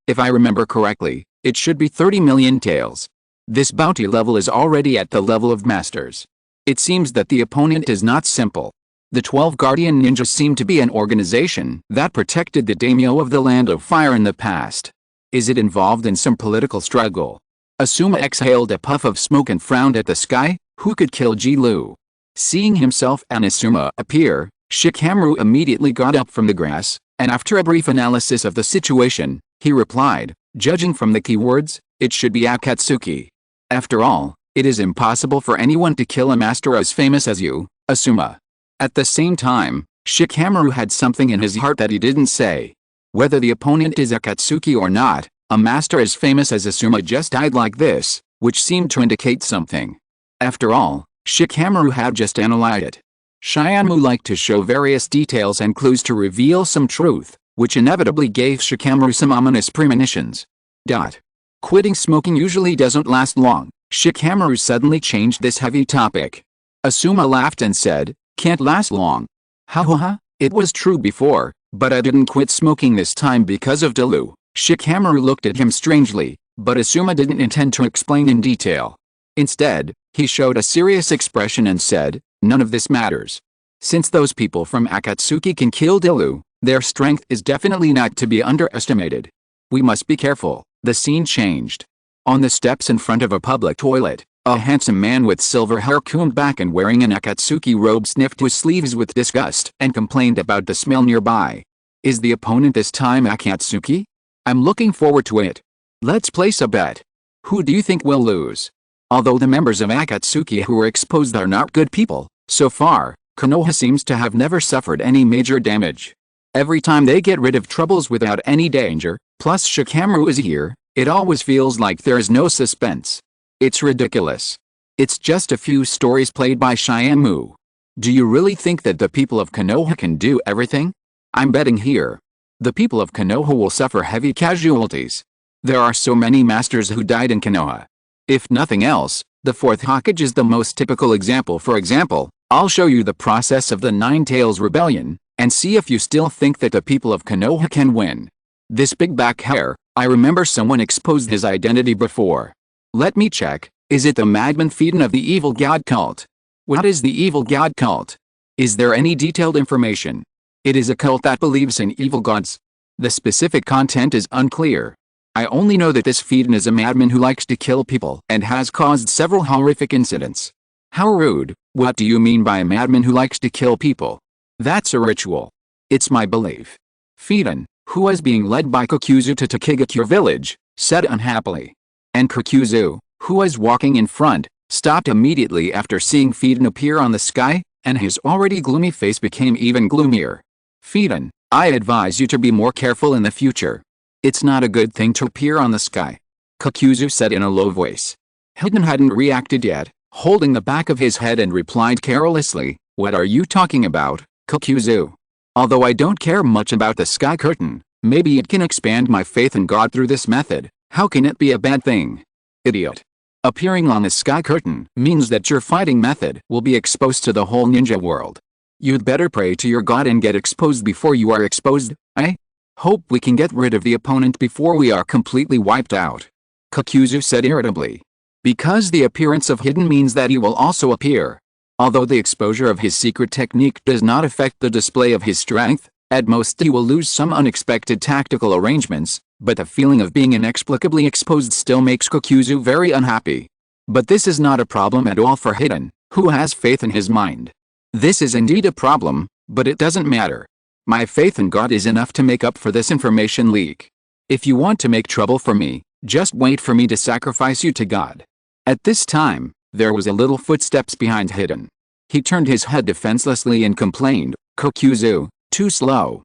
If I remember correctly, it should be 30 million taels. This bounty level is already at the level of masters. It seems that the opponent is not simple. The 12 Guardian Ninjas seem to be an organization that protected the daimyo of the land of fire in the past. Is it involved in some political struggle? Asuma exhaled a puff of smoke and frowned at the sky. Who could kill Jilu? Seeing himself and Asuma appear, Shikamaru immediately got up from the grass, and after a brief analysis of the situation, he replied, judging from the keywords, it should be Akatsuki. After all, it is impossible for anyone to kill a master as famous as you, Asuma. At the same time, Shikamaru had something in his heart that he didn't say. Whether the opponent is Akatsuki or not, a master as famous as Asuma just died like this, which seemed to indicate something. After all, Shikamaru had just analyzed it. Shianmu liked to show various details and clues to reveal some truth, which inevitably gave Shikamaru some ominous premonitions. Quitting smoking usually doesn't last long. Shikamaru suddenly changed this heavy topic. Asuma laughed and said, can't last long. It was true before, but I didn't quit smoking this time because of Dilu. Shikamaru looked at him strangely, but Asuma didn't intend to explain in detail. Instead, he showed a serious expression and said, none of this matters. Since those people from Akatsuki can kill Dilu, their strength is definitely not to be underestimated. We must be careful. The scene changed. On the steps in front of a public toilet, a handsome man with silver hair combed back and wearing an Akatsuki robe sniffed his sleeves with disgust and complained about the smell nearby. Is the opponent this time Akatsuki? I'm looking forward to it. Let's place a bet. Who do you think will lose? Although the members of Akatsuki who were exposed are not good people, so far, Konoha seems to have never suffered any major damage. Every time they get rid of troubles without any danger, plus Shikamaru is here, it always feels like there is no suspense. It's ridiculous. It's just a few stories played by Shianmu. Do you really think that the people of Konoha can do everything? I'm betting here. The people of Konoha will suffer heavy casualties. There are so many masters who died in Konoha. If nothing else, the fourth Hokage is the most typical example. For example, I'll show you the process of the Nine Tails Rebellion, and see if you still think that the people of Konoha can win. This big back hair, I remember someone exposed his identity before. Let me check, is it the madman Fiden of the evil god cult? What is the evil god cult? Is there any detailed information? It is a cult that believes in evil gods. The specific content is unclear. I only know that this Fiden is a madman who likes to kill people and has caused several horrific incidents. How rude. What do you mean by a madman who likes to kill people? That's a ritual. It's my belief. Fiden, who was being led by Kokuzu to Takigakure village, said unhappily. And Kokuzu, who was walking in front, stopped immediately after seeing Fiden appear on the sky, and his already gloomy face became even gloomier. Fiden, I advise you to be more careful in the future. It's not a good thing to appear on the sky. Kokuzu said in a low voice. Hiden hadn't reacted yet, holding the back of his head, and replied carelessly, "What are you talking about, Kokuzu? Although I don't care much about the sky curtain, maybe it can expand my faith in God through this method. How can it be a bad thing? Idiot. Appearing on the sky curtain means that your fighting method will be exposed to the whole ninja world. You'd better pray to your God and get exposed before you are exposed, eh? Hope we can get rid of the opponent before we are completely wiped out," Kokuzu said irritably. Because the appearance of Hiden means that he will also appear. Although the exposure of his secret technique does not affect the display of his strength, at most he will lose some unexpected tactical arrangements, but the feeling of being inexplicably exposed still makes Kokuzu very unhappy. But this is not a problem at all for Hiden, who has faith in his mind. This is indeed a problem, but it doesn't matter. My faith in God is enough to make up for this information leak. If you want to make trouble for me, just wait for me to sacrifice you to God. At this time, there was a little footsteps behind Hiden. He turned his head defenselessly and complained, "Kokuzu, too slow."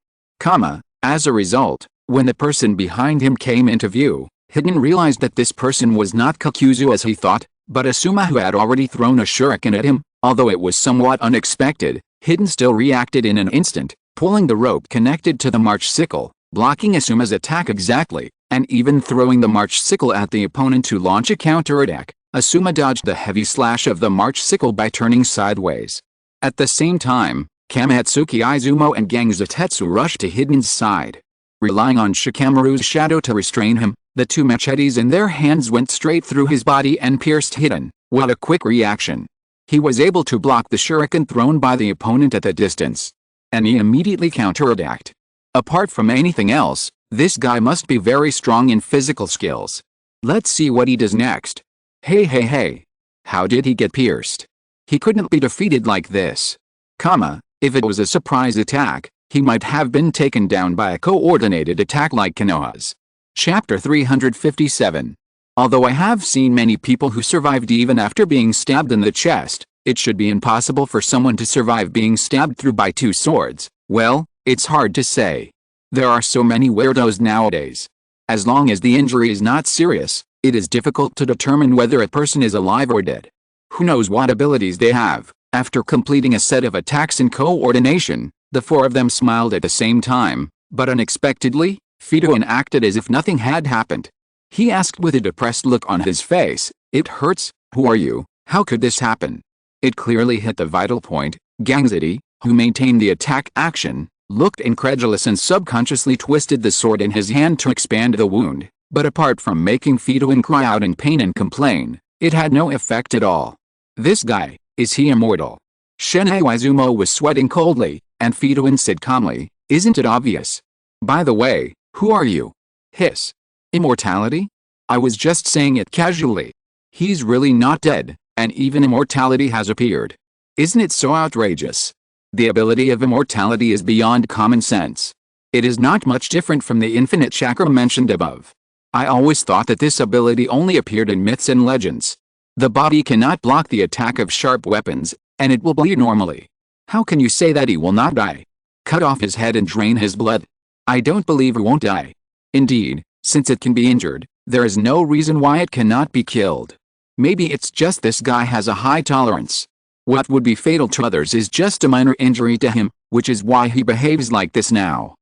As a result, when the person behind him came into view, Hiden realized that this person was not Kokuzu as he thought, but Asuma, who had already thrown a shuriken at him. Although it was somewhat unexpected, Hiden still reacted in an instant, pulling the rope connected to the March sickle, blocking Asuma's attack exactly, and even throwing the March sickle at the opponent to launch a counterattack. Asuma dodged the heavy slash of the March sickle by turning sideways. At the same time, Kamatsuki Izumo and Gang Zatetsu rushed to Hiden's side. Relying on Shikamaru's shadow to restrain him, the two machetes in their hands went straight through his body and pierced Hiden. What a quick reaction! He was able to block the shuriken thrown by the opponent at the distance. And he immediately counterattacked. Apart from anything else, this guy must be very strong in physical skills. Let's see what he does next. Hey. How did he get pierced? He couldn't be defeated like this. If it was a surprise attack, he might have been taken down by a coordinated attack like Konoha's. Chapter 357. Although I have seen many people who survived even after being stabbed in the chest, it should be impossible for someone to survive being stabbed through by two swords. Well, it's hard to say. There are so many weirdos nowadays. As long as the injury is not serious, it is difficult to determine whether a person is alive or dead. Who knows what abilities they have? After completing a set of attacks in coordination, the four of them smiled at the same time, but unexpectedly, Fiden acted as if nothing had happened. He asked with a depressed look on his face, "It hurts? Who are you? How could this happen?" It clearly hit the vital point. Gangzity, who maintained the attack action, looked incredulous and subconsciously twisted the sword in his hand to expand the wound, but apart from making Fiden cry out in pain and complain, it had no effect at all. This guy, is he immortal? Shinhei Izumo was sweating coldly, and Fiden said calmly, "Isn't it obvious? By the way, who are you?" Hiss. Immortality? I was just saying it casually. He's really not dead, and even immortality has appeared. Isn't it so outrageous? The ability of immortality is beyond common sense. It is not much different from the infinite chakra mentioned above. I always thought that this ability only appeared in myths and legends. The body cannot block the attack of sharp weapons, and it will bleed normally. How can you say that he will not die? Cut off his head and drain his blood. I don't believe he won't die. Indeed, since it can be injured, there is no reason why it cannot be killed. Maybe it's just this guy has a high tolerance. What would be fatal to others is just a minor injury to him, which is why he behaves like this now.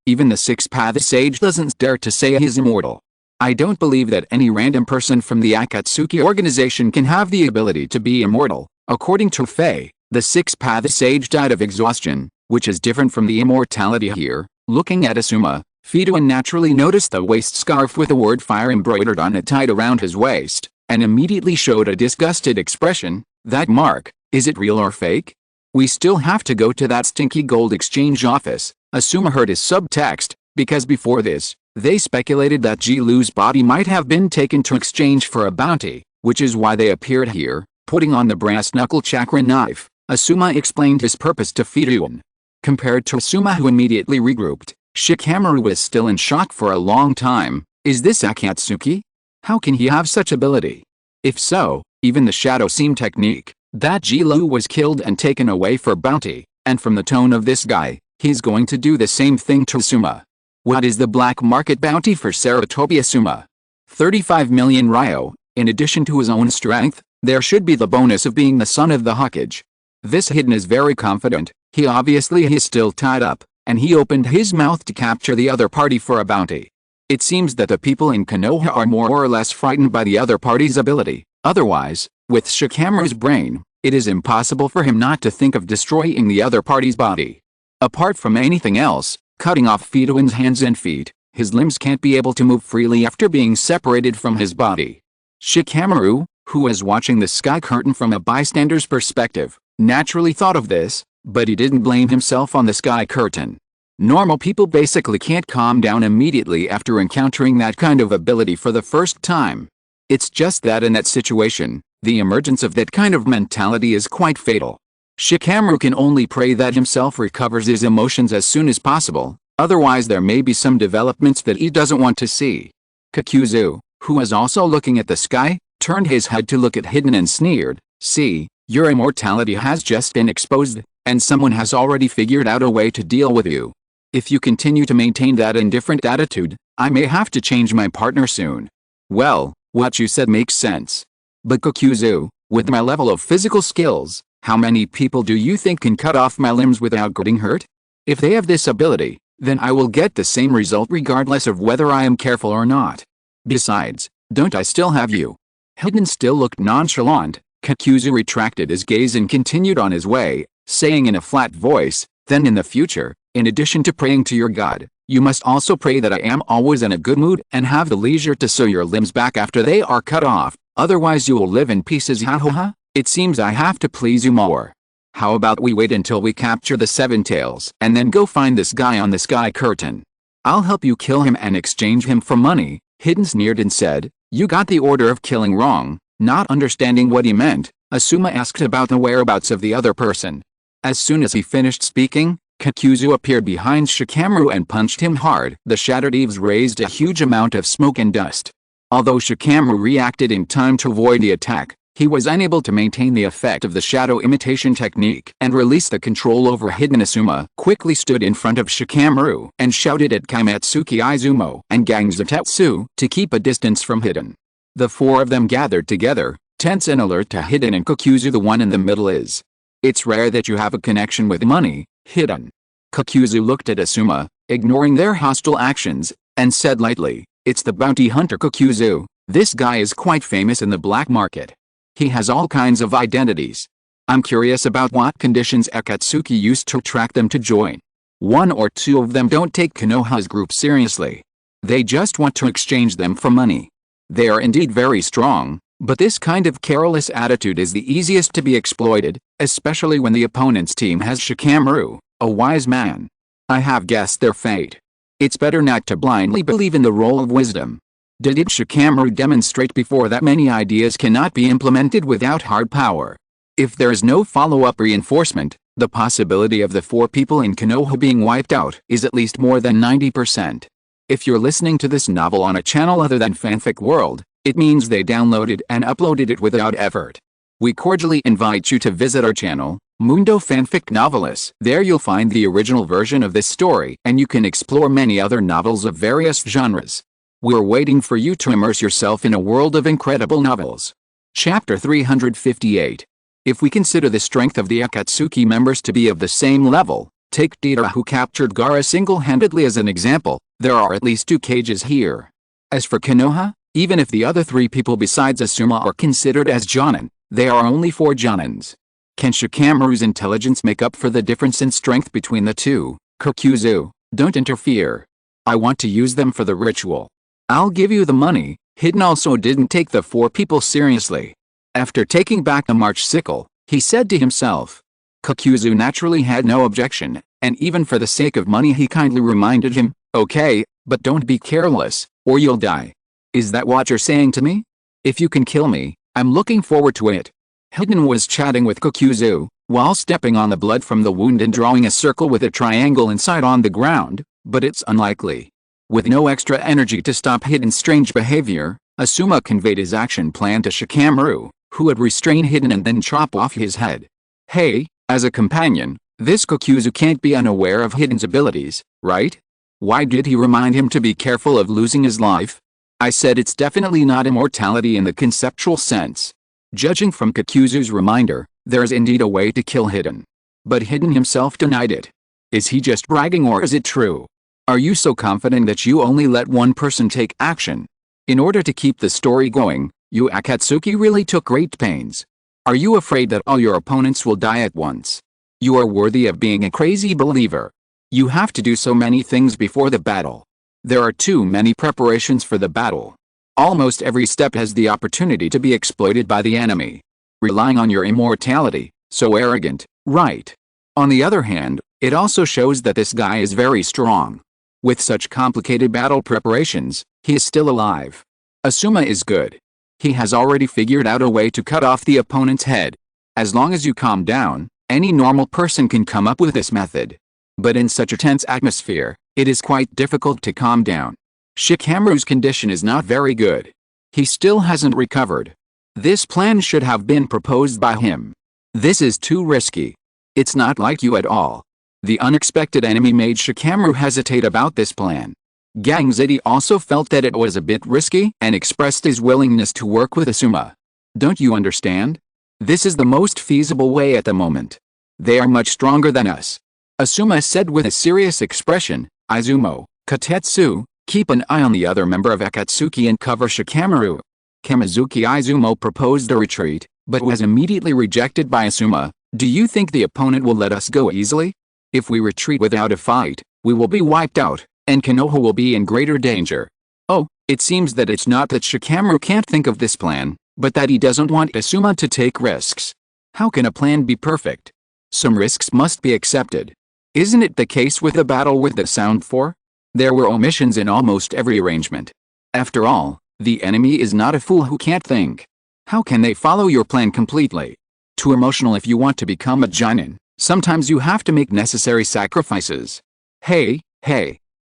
Even the sixth sage doesn't dare to say he's immortal. I don't believe that any random person from the Akatsuki organization can have the ability to be immortal. According to Faye, the sixth sage died of exhaustion, which is different from the immortality here. Looking at Asuma, Fidouin naturally noticed the waist scarf with the word fire embroidered on it tied around his waist, and immediately showed a disgusted expression. That mark, is it real or fake? We still have to go to that stinky gold exchange office, Asuma heard his subtext, because before this, they speculated that Jilu's body might have been taken to exchange for a bounty, which is why they appeared here. Putting on the brass knuckle chakra knife, Asuma explained his purpose to Fidouin. Compared to Asuma, who immediately regrouped, Shikamaru was still in shock for a long time. Is this Akatsuki? How can he have such ability? If so, even the shadow seam technique, that Jilu was killed and taken away for bounty, and from the tone of this guy, he's going to do the same thing to Asuma. What is the black market bounty for Sarutobi Asuma? 35 million ryo. In addition to his own strength, there should be the bonus of being the son of the Hokage. This Hidden is very confident. He obviously is still tied up, and he opened his mouth to capture the other party for a bounty. It seems that the people in Konoha are more or less frightened by the other party's ability. Otherwise, with Shikamaru's brain, it is impossible for him not to think of destroying the other party's body. Apart from anything else, cutting off Fidouin's hands and feet, his limbs can't be able to move freely after being separated from his body. Shikamaru, who was watching the sky curtain from a bystander's perspective, naturally thought of this, but he didn't blame himself on the sky curtain. Normal people basically can't calm down immediately after encountering that kind of ability for the first time. It's just that in that situation, the emergence of that kind of mentality is quite fatal. Shikamaru can only pray that himself recovers his emotions as soon as possible, otherwise there may be some developments that he doesn't want to see. Kakuzu, who was also looking at the sky, turned his head to look at Hidden and sneered, "See, your immortality has just been exposed, and someone has already figured out a way to deal with you. If you continue to maintain that indifferent attitude, I may have to change my partner soon." Well, what you said makes sense. But Kakuzu, with my level of physical skills, how many people do you think can cut off my limbs without getting hurt? If they have this ability, then I will get the same result regardless of whether I am careful or not. Besides, don't I still have you? Hidden still looked nonchalant. Kakuzu retracted his gaze and continued on his way, saying in a flat voice, "Then in the future, in addition to praying to your god, you must also pray that I am always in a good mood and have the leisure to sew your limbs back after they are cut off, otherwise you will live in pieces." Ha. It seems I have to please you more. How about we wait until we capture the Seven Tails and then go find this guy on the sky curtain? I'll help you kill him and exchange him for money. Hidden sneered and said, "You got the order of killing wrong." Not understanding what he meant, Asuma asked about the whereabouts of the other person. As soon as he finished speaking, Kakuzu appeared behind Shikamaru and punched him hard. The shattered eaves raised a huge amount of smoke and dust. Although Shikamaru reacted in time to avoid the attack, he was unable to maintain the effect of the shadow imitation technique and release the control over Hidden. Asuma quickly stood in front of Shikamaru and shouted at Kaimatsuki Izumo and Gang Zatetsu to keep a distance from Hidden. The four of them gathered together, tense and alert to Hidden and Kakuzu. The one in the middle is. It's rare that you have a connection with money, Hidden. Kakuzu looked at Asuma, ignoring their hostile actions, and said lightly, "It's the bounty hunter Kakuzu. This guy is quite famous in the black market. He has all kinds of identities. I'm curious about what conditions Akatsuki used to attract them to join. One or two of them don't take Konoha's group seriously. They just want to exchange them for money. They are indeed very strong, but this kind of careless attitude is the easiest to be exploited, especially when the opponent's team has Shikamaru, a wise man. I have guessed their fate. It's better not to blindly believe in the role of wisdom. Did Shikamaru demonstrate before that many ideas cannot be implemented without hard power? If there is no follow-up reinforcement, the possibility of the four people in Konoha being wiped out is at least more than 90%. If you're listening to this novel on a channel other than Fanfic World, it means they downloaded and uploaded it without effort. We cordially invite you to visit our channel, Mundo Fanfic Novelists. There you'll find the original version of this story and you can explore many other novels of various genres. We're waiting for you to immerse yourself in a world of incredible novels. Chapter 358. If we consider the strength of the Akatsuki members to be of the same level, Take Deidara who captured Gaara single-handedly as an example. There are at least 2 cages here. As for Konoha, even if the other 3 people besides Asuma are considered as Jonin, there are only 4 Jonins. Can Shikamaru's intelligence make up for the difference in strength between the two? Kokuzu, don't interfere. I want to use them for the ritual. I'll give you the money. Hidden also didn't take the 4 people seriously. After taking back the March sickle, he said to himself. Kokuzu naturally had no objection, and even for the sake of money he kindly reminded him, okay, but don't be careless, or you'll die. Is that what you're saying to me? If you can kill me, I'm looking forward to it. Hidden was chatting with Kokuzu, while stepping on the blood from the wound and drawing a circle with a triangle inside on the ground, but it's unlikely. With no extra energy to stop Hidden's strange behavior, Asuma conveyed his action plan to Shikamaru, who would restrain Hidden and then chop off his head. Hey, as a companion, this Kokuzu can't be unaware of Hidden's abilities, right? Why did he remind him to be careful of losing his life? I said it's definitely not immortality in the conceptual sense. Judging from Kokuzu's reminder, there is indeed a way to kill Hidden. But Hidden himself denied it. Is he just bragging or is it true? Are you so confident that you only let one person take action? In order to keep the story going, you Akatsuki really took great pains. Are you afraid that all your opponents will die at once? You are worthy of being a crazy believer. You have to do so many things before the battle. There are too many preparations for the battle. Almost every step has the opportunity to be exploited by the enemy. Relying on your immortality, so arrogant, right? On the other hand, it also shows that this guy is very strong. With such complicated battle preparations, he is still alive. Asuma is good. He has already figured out a way to cut off the opponent's head. As long as you calm down, any normal person can come up with this method. But in such a tense atmosphere, it is quite difficult to calm down. Shikamaru's condition is not very good. He still hasn't recovered. This plan should have been proposed by him. This is too risky. It's not like you at all. The unexpected enemy made Shikamaru hesitate about this plan. Gang Ziti also felt that it was a bit risky and expressed his willingness to work with Asuma. Don't you understand? This is the most feasible way at the moment. They are much stronger than us. Asuma said with a serious expression. Izumo, Katetsu, keep an eye on the other member of Akatsuki and cover Shikamaru. Kamizuki Izumo proposed a retreat, but was immediately rejected by Asuma. Do you think the opponent will let us go easily? If we retreat without a fight, we will be wiped out, and Konoha will be in greater danger. Oh, it seems that it's not that Shikamaru can't think of this plan, but that he doesn't want Asuma to take risks. How can a plan be perfect? Some risks must be accepted. Isn't it the case with the battle with the Sound 4? There were omissions in almost every arrangement. After all, the enemy is not a fool who can't think. How can they follow your plan completely? Too emotional if you want to become a Jonin. Sometimes you have to make necessary sacrifices. Hey,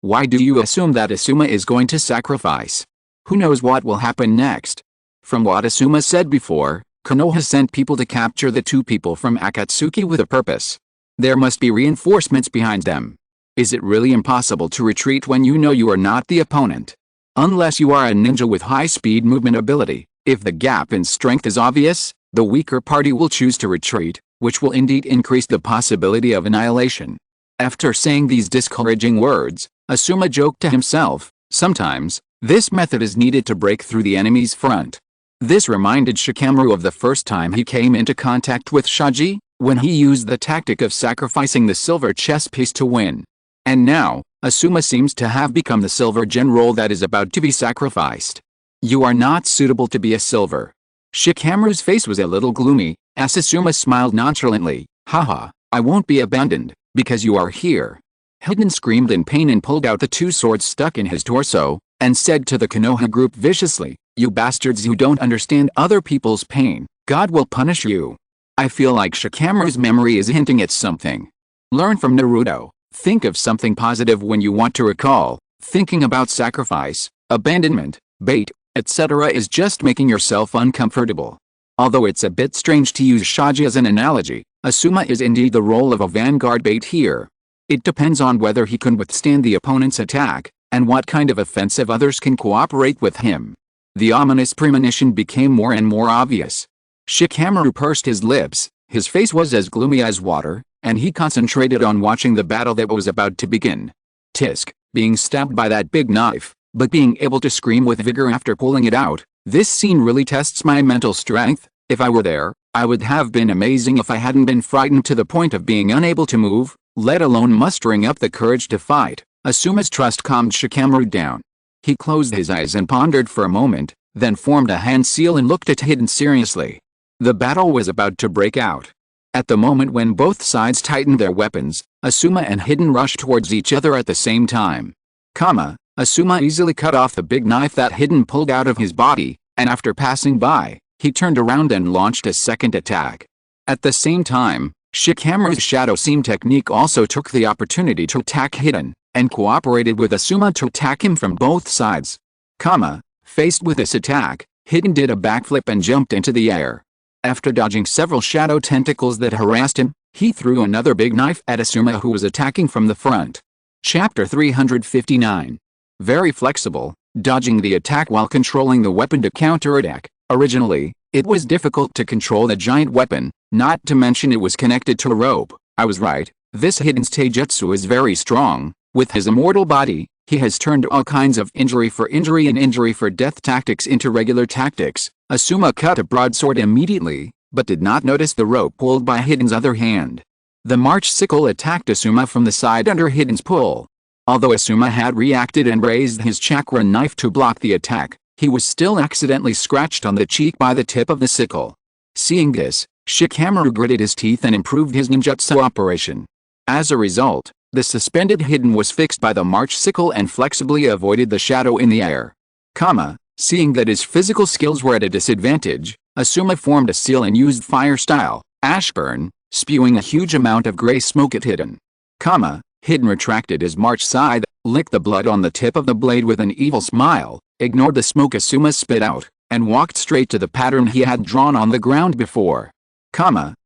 why do you assume that Asuma is going to sacrifice? Who knows what will happen next? From what Asuma said before, Konoha sent people to capture the 2 people from Akatsuki with a purpose. There must be reinforcements behind them. Is it really impossible to retreat when you know you are not the opponent? Unless you are a ninja with high-speed movement ability, if the gap in strength is obvious, the weaker party will choose to retreat, which will indeed increase the possibility of annihilation. After saying these discouraging words, Asuma joked to himself, sometimes, this method is needed to break through the enemy's front. This reminded Shikamaru of the first time he came into contact with Shaji, when he used the tactic of sacrificing the silver chess piece to win. And now, Asuma seems to have become the silver general that is about to be sacrificed. You are not suitable to be a silver. Shikamaru's face was a little gloomy, as Asuma smiled nonchalantly. Haha, I won't be abandoned, because you are here. Hidden screamed in pain and pulled out the 2 swords stuck in his torso, and said to the Konoha group viciously, you bastards, you don't understand other people's pain. God will punish you. I feel like Shikamaru's memory is hinting at something. Learn from Naruto. Think of something positive when you want to recall. Thinking about sacrifice, abandonment, bait, etc. is just making yourself uncomfortable. Although it's a bit strange to use Shaji as an analogy, Asuma is indeed the role of a vanguard bait here. It depends on whether he can withstand the opponent's attack, and what kind of offensive others can cooperate with him. The ominous premonition became more and more obvious. Shikamaru pursed his lips, His face was as gloomy as water, and he concentrated on watching the battle that was about to begin. Tisk, being stabbed by that big knife, but being able to scream with vigor after pulling it out. This scene really tests my mental strength. If I were there, I would have been amazing if I hadn't been frightened to the point of being unable to move, let alone mustering up the courage to fight. Asuma's trust calmed Shikamaru down. He closed his eyes and pondered for a moment, then formed a hand seal and looked at Hiden seriously. The battle was about to break out. At the moment when both sides tightened their weapons, Asuma and Hiden rushed towards each other at the same time. Asuma easily cut off the big knife that Hiden pulled out of his body, and after passing by, he turned around and launched a second attack. At the same time, Shikamaru's Shadow Seam technique also took the opportunity to attack Hiden, and cooperated with Asuma to attack him from both sides. Faced with this attack, Hiden did a backflip and jumped into the air. After dodging several shadow tentacles that harassed him, he threw another big knife at Asuma, who was attacking from the front. Chapter 359. Very flexible, dodging the attack while controlling the weapon to counterattack. Originally, it was difficult to control the giant weapon, not to mention it was connected to a rope. I was right, this Hiden's taijutsu is very strong. With his immortal body, he has turned all kinds of injury for injury and injury for death tactics into regular tactics. Asuma cut a broadsword immediately, but did not notice the rope pulled by Hiden's other hand. The March sickle attacked Asuma from the side under Hiden's pull. Although Asuma had reacted and raised his chakra knife to block the attack, he was still accidentally scratched on the cheek by the tip of the sickle. Seeing this, Shikamaru gritted his teeth and improved his ninjutsu operation. As a result, the suspended Hiden was fixed by the March sickle and flexibly avoided the shadow in the air. Seeing that his physical skills were at a disadvantage, Asuma formed a seal and used fire style, Ashburn, spewing a huge amount of gray smoke at Hiden. Hiden retracted his March side, licked the blood on the tip of the blade with an evil smile, ignored the smoke Asuma spit out, and walked straight to the pattern he had drawn on the ground before.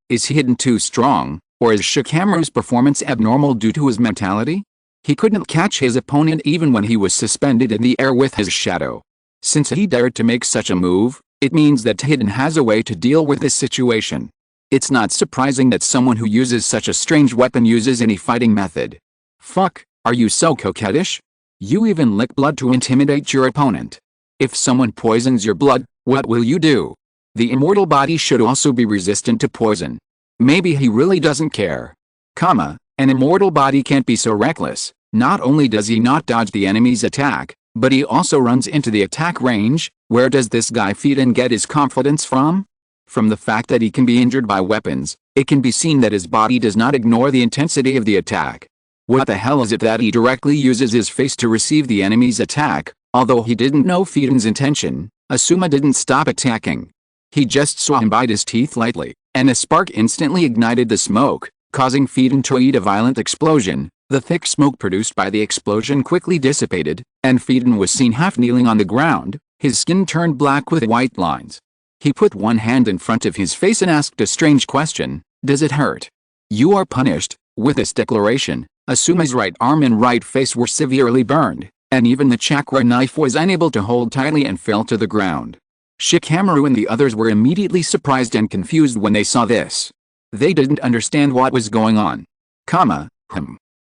Is Hiden too strong, or is Shikamaru's performance abnormal due to his mentality? He couldn't catch his opponent even when he was suspended in the air with his shadow. Since he dared to make such a move, it means that Hiden has a way to deal with this situation. It's not surprising that someone who uses such a strange weapon uses any fighting method. Fuck, are you so coquettish? You even lick blood to intimidate your opponent. If someone poisons your blood, what will you do? The immortal body should also be resistant to poison. Maybe he really doesn't care. An immortal body can't be so reckless. Not only does he not dodge the enemy's attack, but he also runs into the attack range. Where does this guy feed and get his confidence from? From the fact that he can be injured by weapons, it can be seen that his body does not ignore the intensity of the attack. What the hell is it that he directly uses his face to receive the enemy's attack? Although he didn't know Hiden's intention, Asuma didn't stop attacking. He just saw him bite his teeth lightly, and a spark instantly ignited the smoke, causing Hiden to eat a violent explosion. The thick smoke produced by the explosion quickly dissipated, and Hiden was seen half kneeling on the ground, his skin turned black with white lines. He put one hand in front of his face and asked a strange question, "Does it hurt?" "You are punished." With this declaration, Asuma's right arm and right face were severely burned, and even the chakra knife was unable to hold tightly and fell to the ground. Shikamaru and the others were immediately surprised and confused when they saw this. They didn't understand what was going on.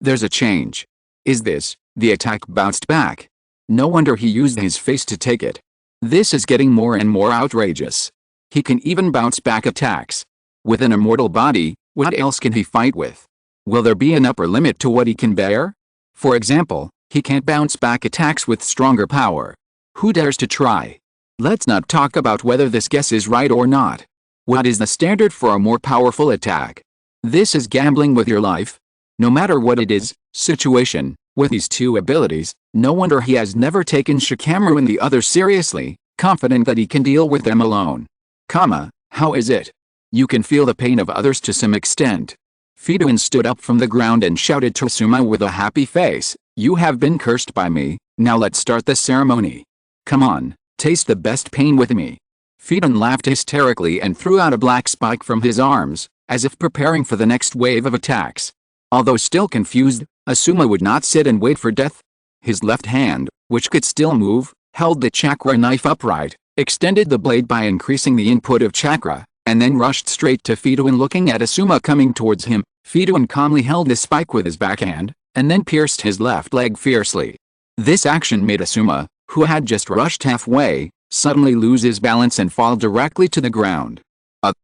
There's a change. Is this? The attack bounced back. No wonder he used his face to take it. This is getting more and more outrageous. He can even bounce back attacks. With an immortal body, what else can he fight with? Will there be an upper limit to what he can bear? For example, he can't bounce back attacks with stronger power. Who dares to try? Let's not talk about whether this guess is right or not. What is the standard for a more powerful attack? This is gambling with your life. No matter what it is, situation, with these two abilities, no wonder he has never taken Shikamaru and the others seriously, confident that he can deal with them alone. How is it? You can feel the pain of others to some extent. Hiden stood up from the ground and shouted to Asuma with a happy face, "You have been cursed by me, now let's start the ceremony. Come on, taste the best pain with me." Hiden laughed hysterically and threw out a black spike from his arms, as if preparing for the next wave of attacks. Although still confused, Asuma would not sit and wait for death. His left hand, which could still move, held the chakra knife upright, extended the blade by increasing the input of chakra, and then rushed straight to Fituin looking at Asuma coming towards him. Fituin calmly held the spike with his backhand, and then pierced his left leg fiercely. This action made Asuma, who had just rushed halfway, suddenly lose his balance and fall directly to the ground.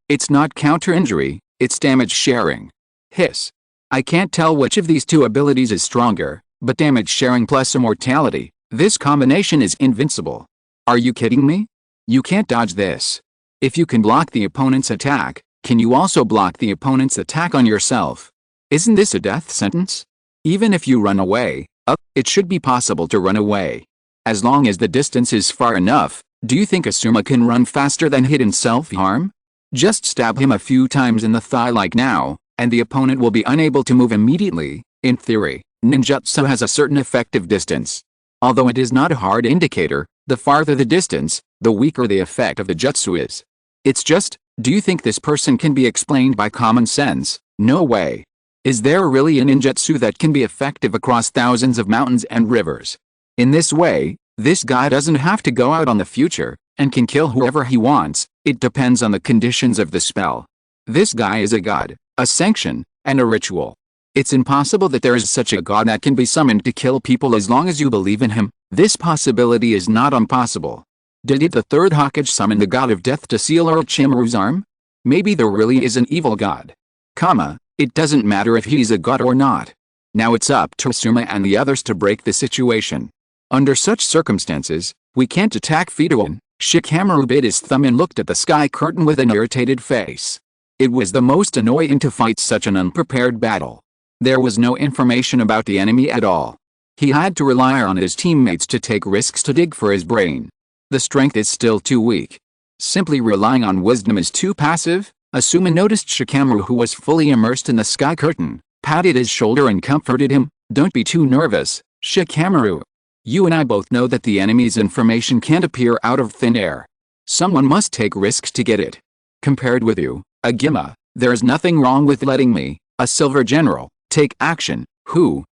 It's not counter-injury, it's damage sharing. Hiss. I can't tell which of these two abilities is stronger, but damage sharing plus immortality, this combination is invincible. Are you kidding me? You can't dodge this. If you can block the opponent's attack, can you also block the opponent's attack on yourself? Isn't this a death sentence? Even if you run away, it should be possible to run away. As long as the distance is far enough, do you think Asuma can run faster than hidden self-harm? Just stab him a few times in the thigh like now, and the opponent will be unable to move immediately. In theory, ninjutsu has a certain effective distance. Although it is not a hard indicator, the farther the distance, the weaker the effect of the jutsu is. It's just, do you think this person can be explained by common sense? No way. Is there really a ninjutsu that can be effective across thousands of mountains and rivers? In this way, this guy doesn't have to go out on the future, and can kill whoever he wants. It depends on the conditions of the spell. This guy is a god, a sanction, and a ritual. It's impossible that there is such a god that can be summoned to kill people as long as you believe in him. This possibility is not impossible. Did it the third Hokage summon the god of death to seal Orochimaru's arm? Maybe there really is an evil god. It doesn't matter if he's a god or not. Now it's up to Asuma and the others to break the situation. Under such circumstances, we can't attack Fituin. Shikamaru bit his thumb and looked at the sky curtain with an irritated face. It was the most annoying to fight such an unprepared battle. There was no information about the enemy at all. He had to rely on his teammates to take risks to dig for his brain. The strength is still too weak. Simply relying on wisdom is too passive. Asuma noticed Shikamaru, who was fully immersed in the sky curtain, patted his shoulder and comforted him. Don't be too nervous, Shikamaru. You and I both know that the enemy's information can't appear out of thin air. Someone must take risks to get it. Compared with you, Agima, there's nothing wrong with letting me, a silver general, take action.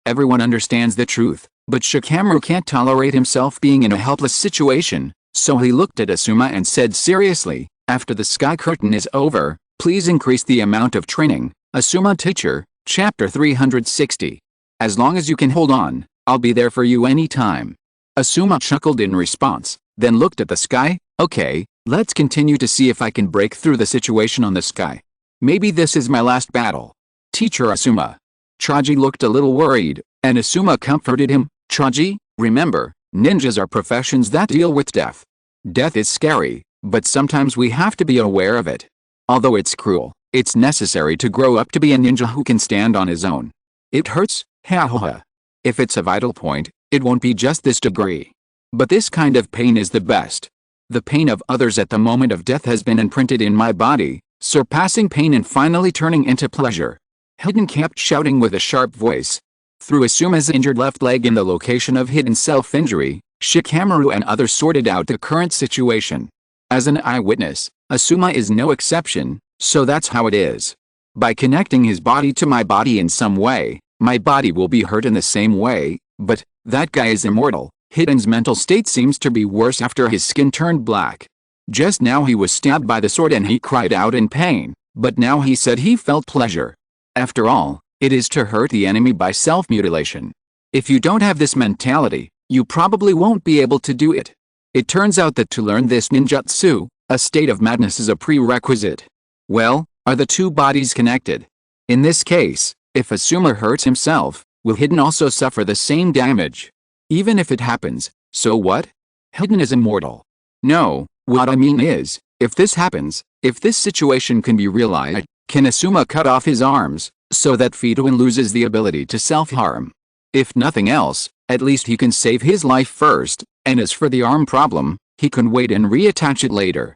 Everyone understands the truth, but Shikamaru can't tolerate himself being in a helpless situation, so he looked at Asuma and said seriously, after the sky curtain is over, please increase the amount of training. Asuma teacher, chapter 360. As long as you can hold on, I'll be there for you anytime. Asuma chuckled in response, then looked at the sky. Okay, let's continue to see if I can break through the situation on the sky. Maybe this is my last battle. Teacher Asuma. Choji looked a little worried, and Asuma comforted him. Choji, remember, ninjas are professions that deal with death. Death is scary, but sometimes we have to be aware of it. Although it's cruel, it's necessary to grow up to be a ninja who can stand on his own. It hurts, ha. If it's a vital point, it won't be just this degree. But this kind of pain is the best. The pain of others at the moment of death has been imprinted in my body, surpassing pain and finally turning into pleasure. Hidden kept shouting with a sharp voice. Through Asuma's injured left leg in the location of hidden self-injury, Shikamaru and others sorted out the current situation. As an eyewitness, Asuma is no exception, so that's how it is. By connecting his body to my body in some way, my body will be hurt in the same way, but that guy is immortal. Hidden's mental state seems to be worse after his skin turned black. Just now he was stabbed by the sword and he cried out in pain, but now he said he felt pleasure. After all, it is to hurt the enemy by self-mutilation. If you don't have this mentality, you probably won't be able to do it. It turns out that to learn this ninjutsu, a state of madness is a prerequisite. Well, are the two bodies connected? In this case, if Asuma hurts himself, will Hidden also suffer the same damage? Even if it happens, so what? Hidden is immortal. No, what I mean is, if this happens, if this situation can be realized, can Asuma cut off his arms, so that Fituin loses the ability to self-harm? If nothing else, at least he can save his life first, and as for the arm problem, he can wait and reattach it later.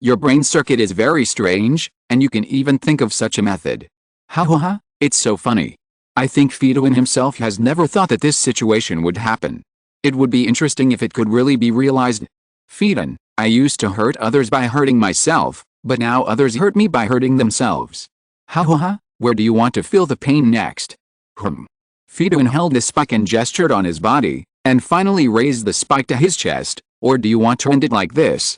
Your brain circuit is very strange, and you can even think of such a method. Ha, it's so funny. I think Fituin himself has never thought that this situation would happen. It would be interesting if it could really be realized. Fituin, I used to hurt others by hurting myself, but now others hurt me by hurting themselves. Ha, where do you want to feel the pain next? Fituin held the spike and gestured on his body, and finally raised the spike to his chest. Or do you want to end it like this?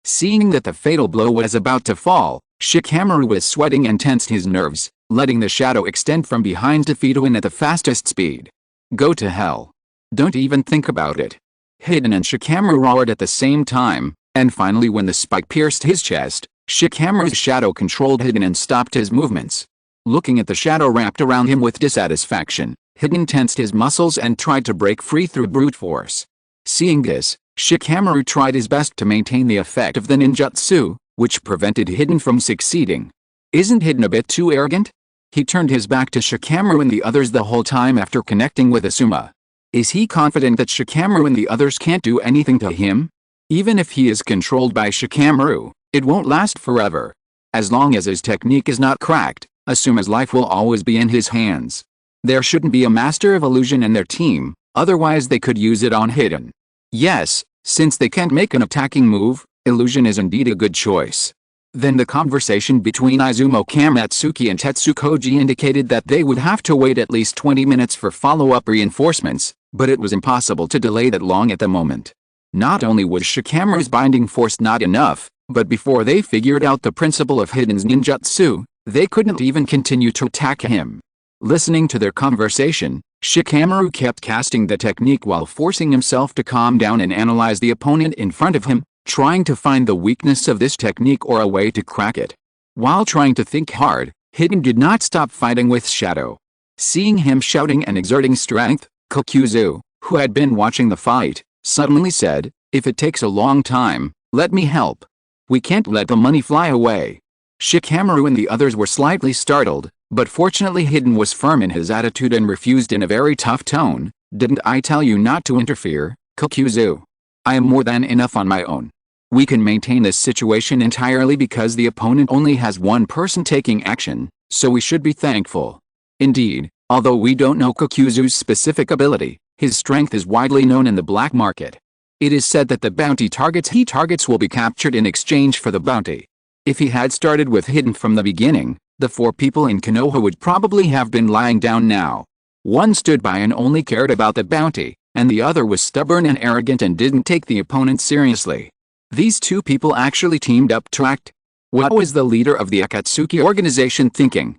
Seeing that the fatal blow was about to fall, Shikamaru was sweating and tensed his nerves, letting the shadow extend from behind to feed Hiden at the fastest speed. Go to hell. Don't even think about it. Hiden and Shikamaru roared at the same time, and finally when the spike pierced his chest, Shikamaru's shadow controlled Hiden and stopped his movements. Looking at the shadow wrapped around him with dissatisfaction, Hiden tensed his muscles and tried to break free through brute force. Seeing this, Shikamaru tried his best to maintain the effect of the ninjutsu, which prevented Hiden from succeeding. Isn't Hiden a bit too arrogant? He turned his back to Shikamaru and the others the whole time after connecting with Asuma. Is he confident that Shikamaru and the others can't do anything to him? Even if he is controlled by Shikamaru, it won't last forever. As long as his technique is not cracked, Asuma's life will always be in his hands. There shouldn't be a master of illusion in their team, otherwise they could use it on Hiden. Yes, since they can't make an attacking move, illusion is indeed a good choice. Then the conversation between Izumo Kamatsuki and Tetsukoji indicated that they would have to wait at least 20 minutes for follow-up reinforcements, but it was impossible to delay that long at the moment. Not only was Shikamaru's binding force not enough, but before they figured out the principle of Hiden's ninjutsu, they couldn't even continue to attack him. Listening to their conversation, Shikamaru kept casting the technique while forcing himself to calm down and analyze the opponent in front of him, trying to find the weakness of this technique or a way to crack it. While trying to think hard, Hiden did not stop fighting with Shadow. Seeing him shouting and exerting strength, Kokuzu, who had been watching the fight, suddenly said, "If it takes a long time, let me help. We can't let the money fly away." Shikamaru and the others were slightly startled, but fortunately Hiden was firm in his attitude and refused in a very tough tone, "Didn't I tell you not to interfere, Kokuzu? I am more than enough on my own. We can maintain this situation entirely because the opponent only has one person taking action, so we should be thankful." Indeed, although we don't know Kokuzu's specific ability, his strength is widely known in the black market. It is said that the bounty targets he targets will be captured in exchange for the bounty. If he had started with Hiden from the beginning, the 4 people in Konoha would probably have been lying down now. One stood by and only cared about the bounty, and the other was stubborn and arrogant and didn't take the opponent seriously. These 2 people actually teamed up to act. What was the leader of the Akatsuki organization thinking?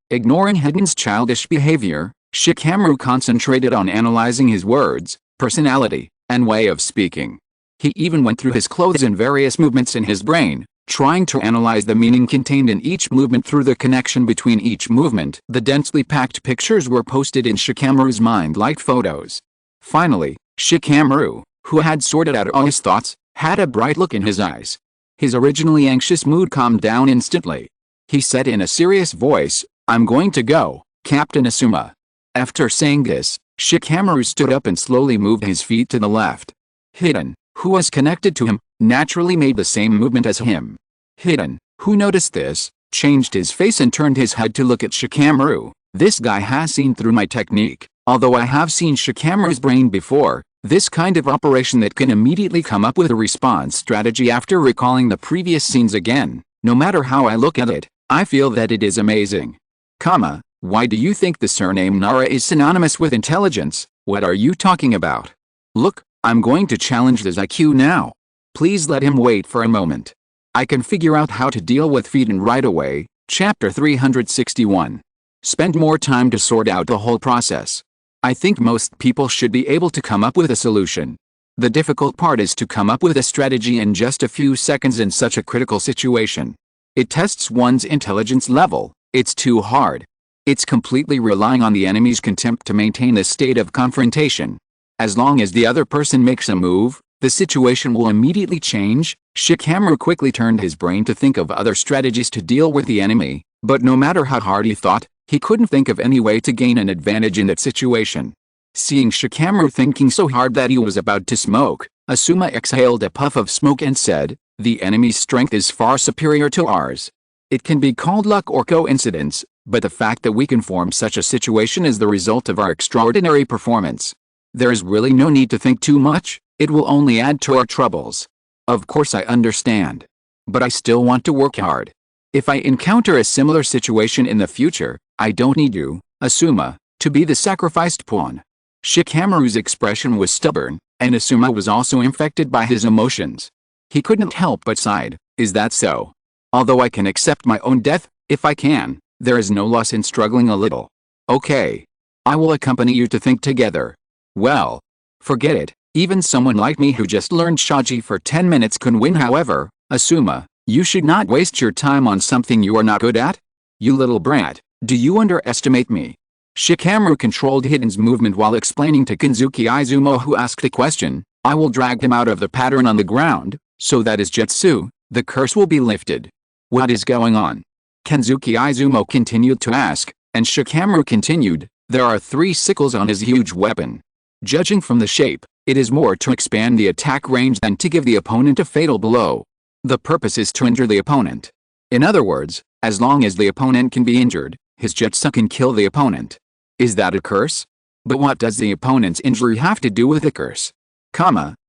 Ignoring Hiden's childish behavior, Shikamaru concentrated on analyzing his words, personality, and way of speaking. He even went through his clothes and various movements in his brain, trying to analyze the meaning contained in each movement through the connection between each movement. The densely packed pictures were posted in Shikamaru's mind like photos. Finally, Shikamaru, who had sorted out all his thoughts, had a bright look in his eyes. His originally anxious mood calmed down instantly. He said in a serious voice, "I'm going to go, Captain Asuma." After saying this, Shikamaru stood up and slowly moved his feet to the left. Hiden, who was connected to him, naturally made the same movement as him. Hiden, who noticed this, changed his face and turned his head to look at Shikamaru. This guy has seen through my technique. Although I have seen Shikamaru's brain before, this kind of operation that can immediately come up with a response strategy after recalling the previous scenes again, no matter how I look at it, I feel that it is amazing. Why do you think the surname Nara is synonymous with intelligence? What are you talking about? Look, I'm going to challenge his IQ now. Please let him wait for a moment. I can figure out how to deal with Hiden right away. Chapter 361. Spend more time to sort out the whole process. I think most people should be able to come up with a solution. The difficult part is to come up with a strategy in just a few seconds in such a critical situation. It tests one's intelligence level. It's too hard. It's completely relying on the enemy's contempt to maintain a state of confrontation. As long as the other person makes a move, the situation will immediately change. Shikamaru quickly turned his brain to think of other strategies to deal with the enemy, but no matter how hard he thought, he couldn't think of any way to gain an advantage in that situation. Seeing Shikamaru thinking so hard that he was about to smoke, Asuma exhaled a puff of smoke and said, "The enemy's strength is far superior to ours. It can be called luck or coincidence, but the fact that we can form such a situation is the result of our extraordinary performance. There is really no need to think too much, it will only add to our troubles. Of course I understand. But I still want to work hard. If I encounter a similar situation in the future, I don't need you, Asuma, to be the sacrificed pawn." Shikamaru's expression was stubborn, and Asuma was also infected by his emotions. He couldn't help but sighed. Is that so? Although I can accept my own death, if I can, there is no loss in struggling a little. Okay. I will accompany you to think together. Well, forget it. Even someone like me who just learned Shaji for 10 minutes can win. However, Asuma, you should not waste your time on something you are not good at. You little brat, do you underestimate me? Shikamaru controlled Hiden's movement while explaining to Kensuke Izumo, who asked a question. I will drag him out of the pattern on the ground, so that his jutsu, the curse, will be lifted. What is going on? Kensuke Izumo continued to ask, and Shikamaru continued, there are 3 sickles on his huge weapon. Judging from the shape, it is more to expand the attack range than to give the opponent a fatal blow. The purpose is to injure the opponent. In other words, as long as the opponent can be injured, his jutsu can kill the opponent. Is that a curse? But what does the opponent's injury have to do with the curse?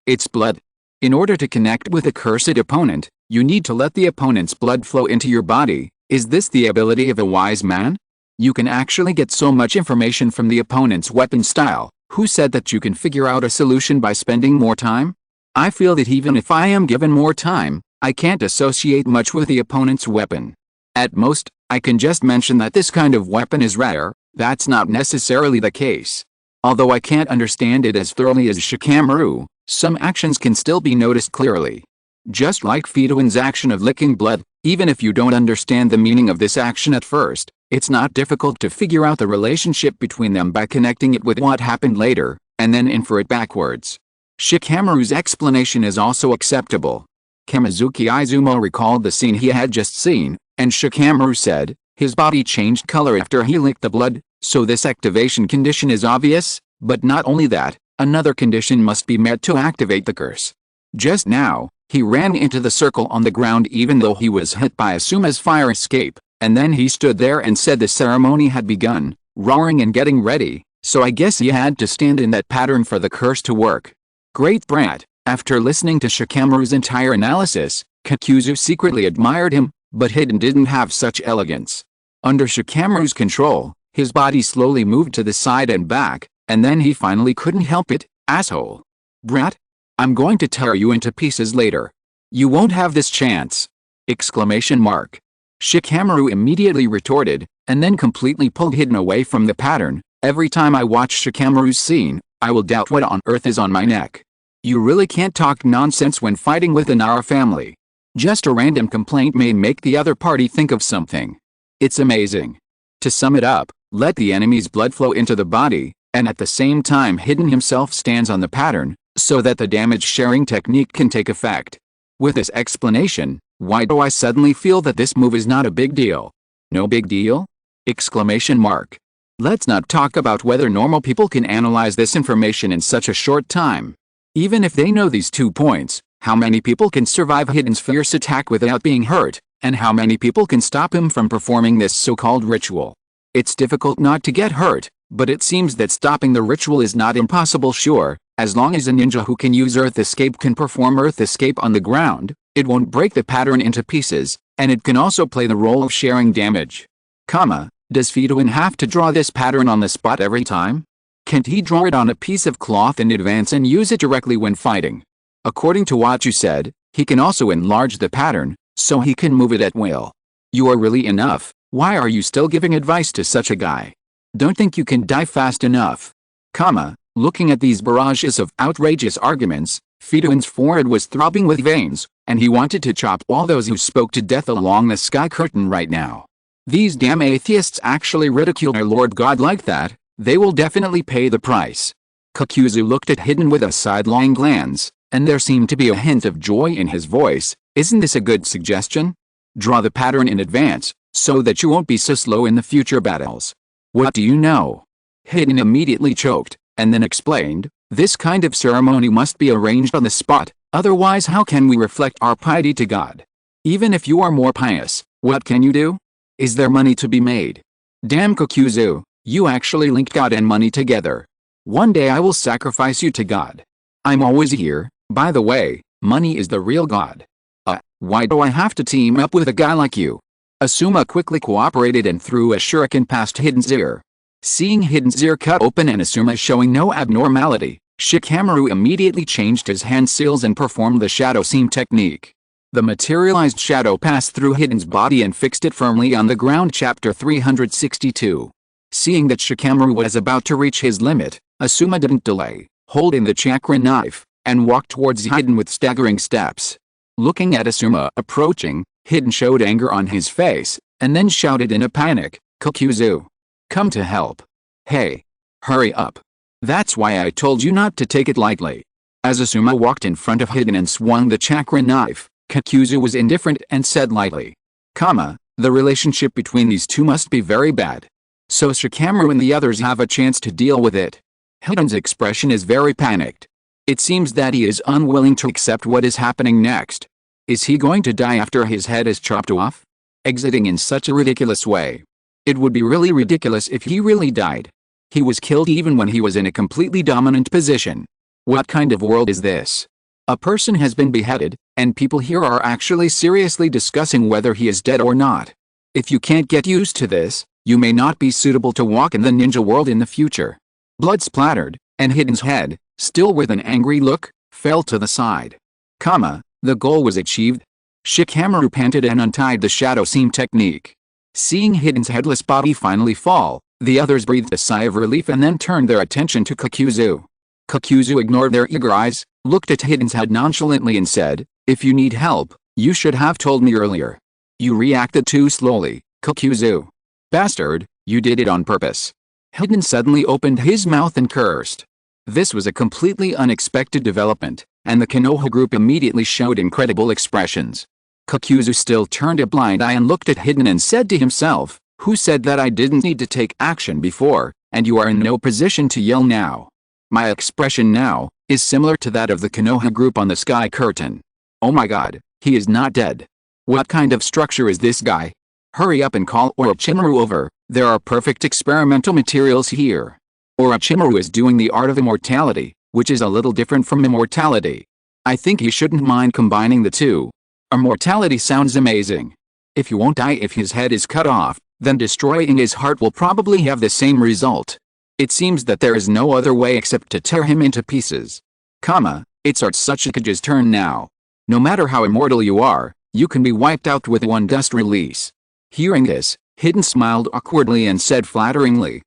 It's blood. In order to connect with a cursed opponent, you need to let the opponent's blood flow into your body. Is this the ability of a wise man? You can actually get so much information from the opponent's weapon style. Who said that you can figure out a solution by spending more time? I feel that even if I am given more time, I can't associate much with the opponent's weapon. At most, I can just mention that this kind of weapon is rare. That's not necessarily the case. Although I can't understand it as thoroughly as Shikamaru, some actions can still be noticed clearly. Just like Fidouin's action of licking blood, even if you don't understand the meaning of this action at first, it's not difficult to figure out the relationship between them by connecting it with what happened later, and then infer it backwards. Shikamaru's explanation is also acceptable. Kensuke Izumo recalled the scene he had just seen, and Shikamaru said, his body changed color after he licked the blood, so this activation condition is obvious, but not only that, another condition must be met to activate the curse. Just now, he ran into the circle on the ground even though he was hit by Asuma's fire escape, and then he stood there and said the ceremony had begun, roaring and getting ready, so I guess he had to stand in that pattern for the curse to work. Great brat. After listening to Shikamaru's entire analysis, Kakuzu secretly admired him, but Hiden didn't have such elegance. Under Shikamaru's control, his body slowly moved to the side and back, and then he finally couldn't help it. Asshole. Brat? I'm going to tear you into pieces later. You won't have this chance! Exclamation mark. Shikamaru immediately retorted, and then completely pulled Hiden away from the pattern. Every time I watch Shikamaru's scene, I will doubt what on earth is on my neck. You really can't talk nonsense when fighting with the Nara family. Just a random complaint may make the other party think of something. It's amazing. To sum it up, let the enemy's blood flow into the body, and at the same time Hiden himself stands on the pattern, so that the damage sharing technique can take effect. With this explanation, why do I suddenly feel that this move is not a big deal? No big deal? Exclamation mark. Let's not talk about whether normal people can analyze this information in such a short time. Even if they know these 2 points, how many people can survive Hiden's fierce attack without being hurt, and how many people can stop him from performing this so-called ritual? It's difficult not to get hurt, but it seems that stopping the ritual is not impossible. Sure, as long as a ninja who can use Earth Escape can perform Earth Escape on the ground, it won't break the pattern into pieces, and it can also play the role of sharing damage. Does Fidouin have to draw this pattern on the spot every time? Can't he draw it on a piece of cloth in advance and use it directly when fighting? According to what you said, he can also enlarge the pattern, so he can move it at will. You are really enough. Why are you still giving advice to such a guy? Don't think you can die fast enough. Looking at these barrages of outrageous arguments, Fidouin's forehead was throbbing with veins, and he wanted to chop all those who spoke to death along the sky curtain right now. These damn atheists actually ridicule our Lord God like that. They will definitely pay the price. Kakuzu looked at Hiden with a sidelong glance, and there seemed to be a hint of joy in his voice. Isn't this a good suggestion? Draw the pattern in advance, so that you won't be so slow in the future battles. What do you know? Hiden immediately choked, and then explained, this kind of ceremony must be arranged on the spot, otherwise how can we reflect our piety to God? Even if you are more pious, what can you do? Is there money to be made? Damn Kakuzu. You actually linked God and money together. One day I will sacrifice you to God. I'm always here. By the way, money is the real God. Why do I have to team up with a guy like you? Asuma quickly cooperated and threw a shuriken past Hiden's ear. Seeing Hiden's ear cut open and Asuma showing no abnormality, Shikamaru immediately changed his hand seals and performed the shadow seam technique. The materialized shadow passed through Hiden's body and fixed it firmly on the ground. Chapter 362. Seeing that Shikamaru was about to reach his limit, Asuma didn't delay, holding the chakra knife, and walked towards Hiden with staggering steps. Looking at Asuma approaching, Hiden showed anger on his face, and then shouted in a panic, "Kokuzu! Come to help! Hey! Hurry up! That's why I told you not to take it lightly." As Asuma walked in front of Hiden and swung the chakra knife, Kokuzu was indifferent and said lightly, "The relationship between these two must be very bad. So Shikamaru and the others have a chance to deal with it." Hiden's expression is very panicked. It seems that he is unwilling to accept what is happening next. Is he going to die after his head is chopped off? Exiting in such a ridiculous way. It would be really ridiculous if he really died. He was killed even when he was in a completely dominant position. What kind of world is this? A person has been beheaded, and people here are actually seriously discussing whether he is dead or not. If you can't get used to this, you may not be suitable to walk in the ninja world in the future. Blood splattered, and Hiden's head, still with an angry look, fell to the side. The goal was achieved. Shikamaru panted and untied the shadow seam technique. Seeing Hiden's headless body finally fall, the others breathed a sigh of relief and then turned their attention to Kokuzu. Kokuzu ignored their eager eyes, looked at Hiden's head nonchalantly and said, "If you need help, you should have told me earlier. You reacted too slowly, Kokuzu. Bastard, you did it on purpose." Hiden suddenly opened his mouth and cursed. This was a completely unexpected development, and the Konoha group immediately showed incredible expressions. Kokuzu still turned a blind eye and looked at Hiden and said to himself, "Who said that I didn't need to take action before, and you are in no position to yell now?" My expression now is similar to that of the Konoha group on the sky curtain. Oh my god, he is not dead. What kind of structure is this guy? Hurry up and call Orochimaru over, there are perfect experimental materials here. Orochimaru is doing the art of immortality, which is a little different from immortality. I think he shouldn't mind combining the two. Immortality sounds amazing. If he won't die if his head is cut off, then destroying his heart will probably have the same result. It seems that there is no other way except to tear him into pieces. It's Artsutsukage's turn now. No matter how immortal you are, you can be wiped out with one dust release. Hearing this, Hiden smiled awkwardly and said flatteringly,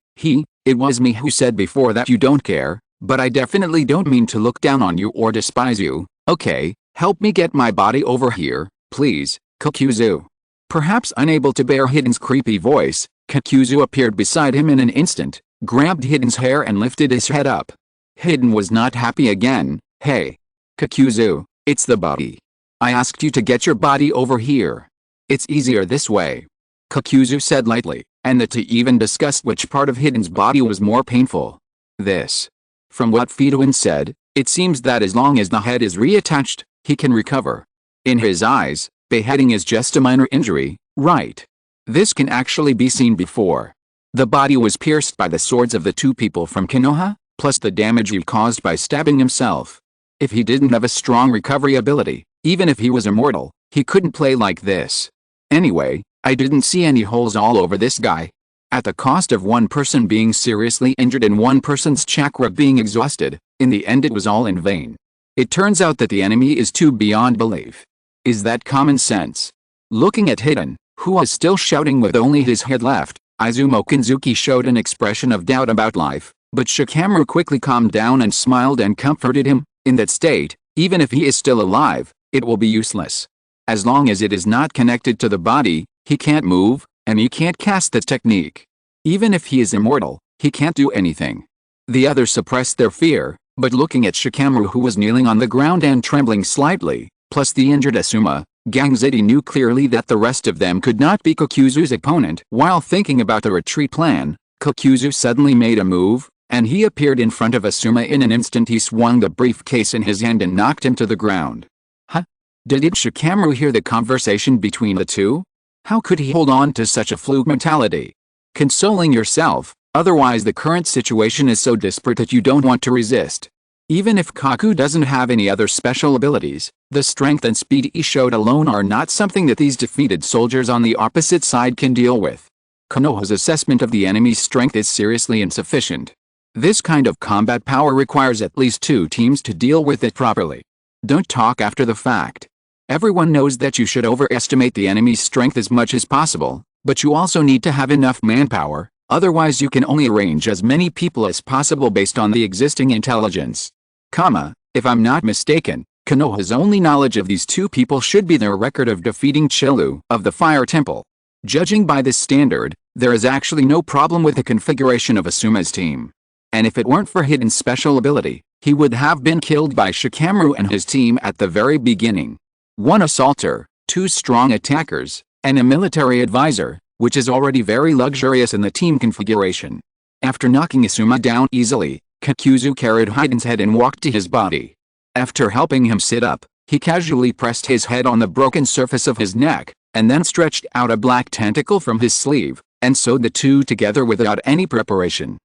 "It was me who said before that you don't care, but I definitely don't mean to look down on you or despise you. Okay, help me get my body over here, please, Kokuzu." Perhaps unable to bear Hiden's creepy voice, Kokuzu appeared beside him in an instant, grabbed Hiden's hair and lifted his head up. Hiden was not happy again. "Hey, Kokuzu, it's the body. I asked you to get your body over here. It's easier this way," Kokuzu said lightly, and the two even discussed which part of Hiden's body was more painful. This. From what Fedouin said, it seems that as long as the head is reattached, he can recover. In his eyes, beheading is just a minor injury, right? This can actually be seen before. The body was pierced by the swords of the two people from Konoha, plus the damage he caused by stabbing himself. If he didn't have a strong recovery ability, even if he was immortal, he couldn't play like this. Anyway, I didn't see any holes all over this guy. At the cost of one person being seriously injured and one person's chakra being exhausted, in the end it was all in vain. It turns out that the enemy is too beyond belief. Is that common sense? Looking at Hiden, who was still shouting with only his head left, Izumo Kanzuki showed an expression of doubt about life, but Shikamaru quickly calmed down and smiled and comforted him. In that state, even if he is still alive, it will be useless. As long as it is not connected to the body, he can't move, and he can't cast the technique. Even if he is immortal, he can't do anything. The others suppressed their fear, but looking at Shikamaru who was kneeling on the ground and trembling slightly, plus the injured Asuma, Gangzedi knew clearly that the rest of them could not be Kokuzu's opponent. While thinking about the retreat plan, Kokuzu suddenly made a move, and he appeared in front of Asuma. In an instant he swung the briefcase in his hand and knocked him to the ground. Did Shikamaru hear the conversation between the two? How could he hold on to such a fluke mentality? Consoling yourself, otherwise the current situation is so desperate that you don't want to resist. Even if Kaku doesn't have any other special abilities, the strength and speed he showed alone are not something that these defeated soldiers on the opposite side can deal with. Konoha's assessment of the enemy's strength is seriously insufficient. This kind of combat power requires at least 2 teams to deal with it properly. Don't talk after the fact. Everyone knows that you should overestimate the enemy's strength as much as possible, but you also need to have enough manpower, otherwise you can only arrange as many people as possible based on the existing intelligence. If I'm not mistaken, Konoha's only knowledge of these 2 people should be their record of defeating Chilu of the Fire Temple. Judging by this standard, there is actually no problem with the configuration of Asuma's team. And if it weren't for Hiden's special ability, he would have been killed by Shikamaru and his team at the very beginning. 1 assaulter, 2 strong attackers, and a military advisor, which is already very luxurious in the team configuration. After knocking Asuma down easily, Kakuzu carried Hiden's head and walked to his body. After helping him sit up, he casually pressed his head on the broken surface of his neck, and then stretched out a black tentacle from his sleeve, and sewed the 2 together without any preparation.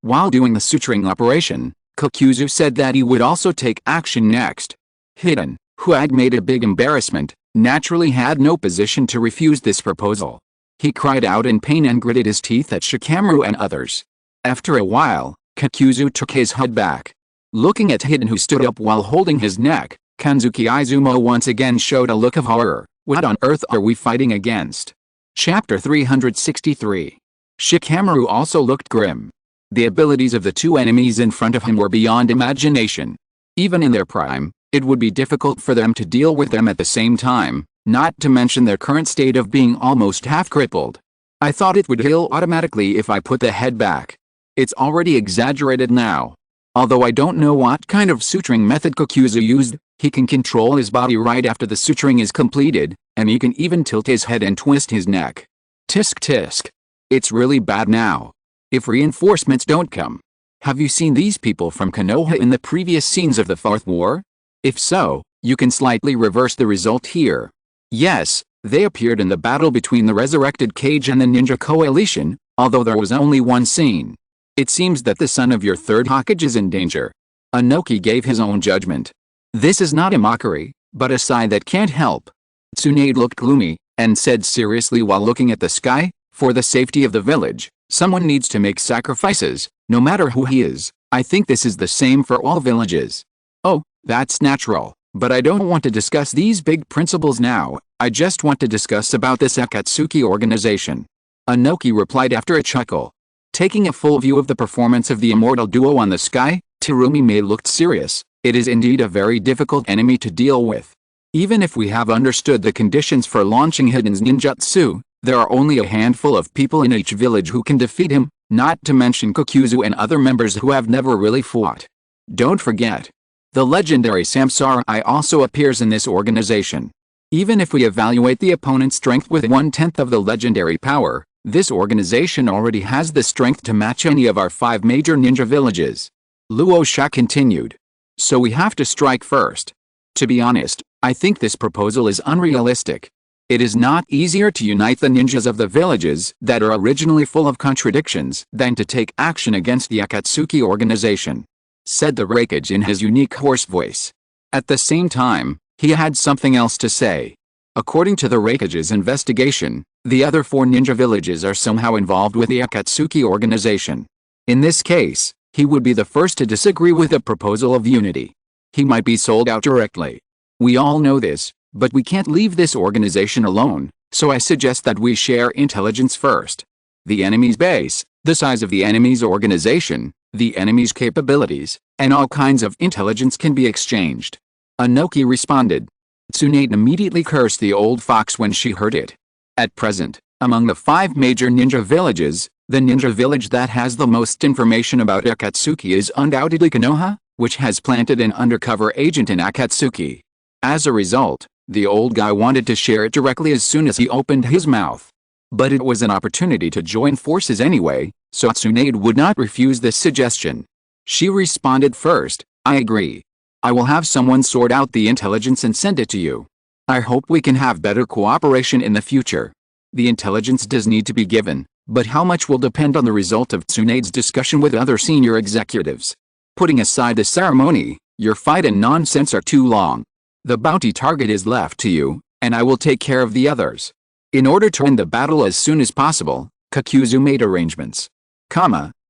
While doing the suturing operation, Kakuzu said that he would also take action next. Hiden, who had made a big embarrassment, naturally had no position to refuse this proposal. He cried out in pain and gritted his teeth at Shikamaru and others. After a while, Kakuzu took his head back. Looking at Hiden, who stood up while holding his neck, Kanzuki Izumo once again showed a look of horror. What on earth are we fighting against? Chapter 363. Shikamaru also looked grim. The abilities of the 2 enemies in front of him were beyond imagination. Even in their prime, it would be difficult for them to deal with them at the same time, not to mention their current state of being almost half-crippled. I thought it would heal automatically if I put the head back. It's already exaggerated now. Although I don't know what kind of suturing method Kakuzu used, he can control his body right after the suturing is completed, and he can even tilt his head and twist his neck. Tisk tisk. It's really bad now. If reinforcements don't come. Have you seen these people from Konoha in the previous scenes of the Fourth War? If so, you can slightly reverse the result here. Yes, they appeared in the battle between the Resurrected Cage and the Ninja Coalition, although there was only 1 scene. It seems that the son of your 3rd Hokage is in danger. Anoki gave his own judgment. This is not a mockery, but a sigh that can't help. Tsunade looked gloomy, and said seriously while looking at the sky, for the safety of the village, someone needs to make sacrifices, no matter who he is. I think this is the same for all villages. Oh, that's natural, but I don't want to discuss these big principles now, I just want to discuss about this Akatsuki organization. Anoki replied after a chuckle. Taking a full view of the performance of the immortal duo on the sky, Terumi looked serious. It is indeed a very difficult enemy to deal with. Even if we have understood the conditions for launching Hiden's ninjutsu, there are only a handful of people in each village who can defeat him, not to mention Kakuzu and other members who have never really fought. Don't forget. The legendary Samsara also appears in this organization. Even if we evaluate the opponent's strength with 1/10 of the legendary power, this organization already has the strength to match any of our 5 major ninja villages. Luo Sha continued. So we have to strike first. To be honest, I think this proposal is unrealistic. It is not easier to unite the ninjas of the villages that are originally full of contradictions than to take action against the Akatsuki organization, said the Raikage in his unique hoarse voice. At the same time, he had something else to say. According to the Raikage's investigation, the other 4 ninja villages are somehow involved with the Akatsuki organization. In this case, he would be the first to disagree with the proposal of unity. He might be sold out directly. We all know this, but we can't leave this organization alone, so I suggest that we share intelligence first. The enemy's base, the size of the enemy's organization, the enemy's capabilities, and all kinds of intelligence can be exchanged. Anoki responded. Tsunade immediately cursed the old fox when she heard it. At present, among the 5 major ninja villages, the ninja village that has the most information about Akatsuki is undoubtedly Konoha, which has planted an undercover agent in Akatsuki. As a result, the old guy wanted to share it directly as soon as he opened his mouth. But it was an opportunity to join forces anyway, so Tsunade would not refuse this suggestion. She responded first, I agree. I will have someone sort out the intelligence and send it to you. I hope we can have better cooperation in the future. The intelligence does need to be given, but how much will depend on the result of Tsunade's discussion with other senior executives. Putting aside the ceremony, your fight and nonsense are too long. The bounty target is left to you, and I will take care of the others. In order to end the battle as soon as possible, Kakuzu made arrangements.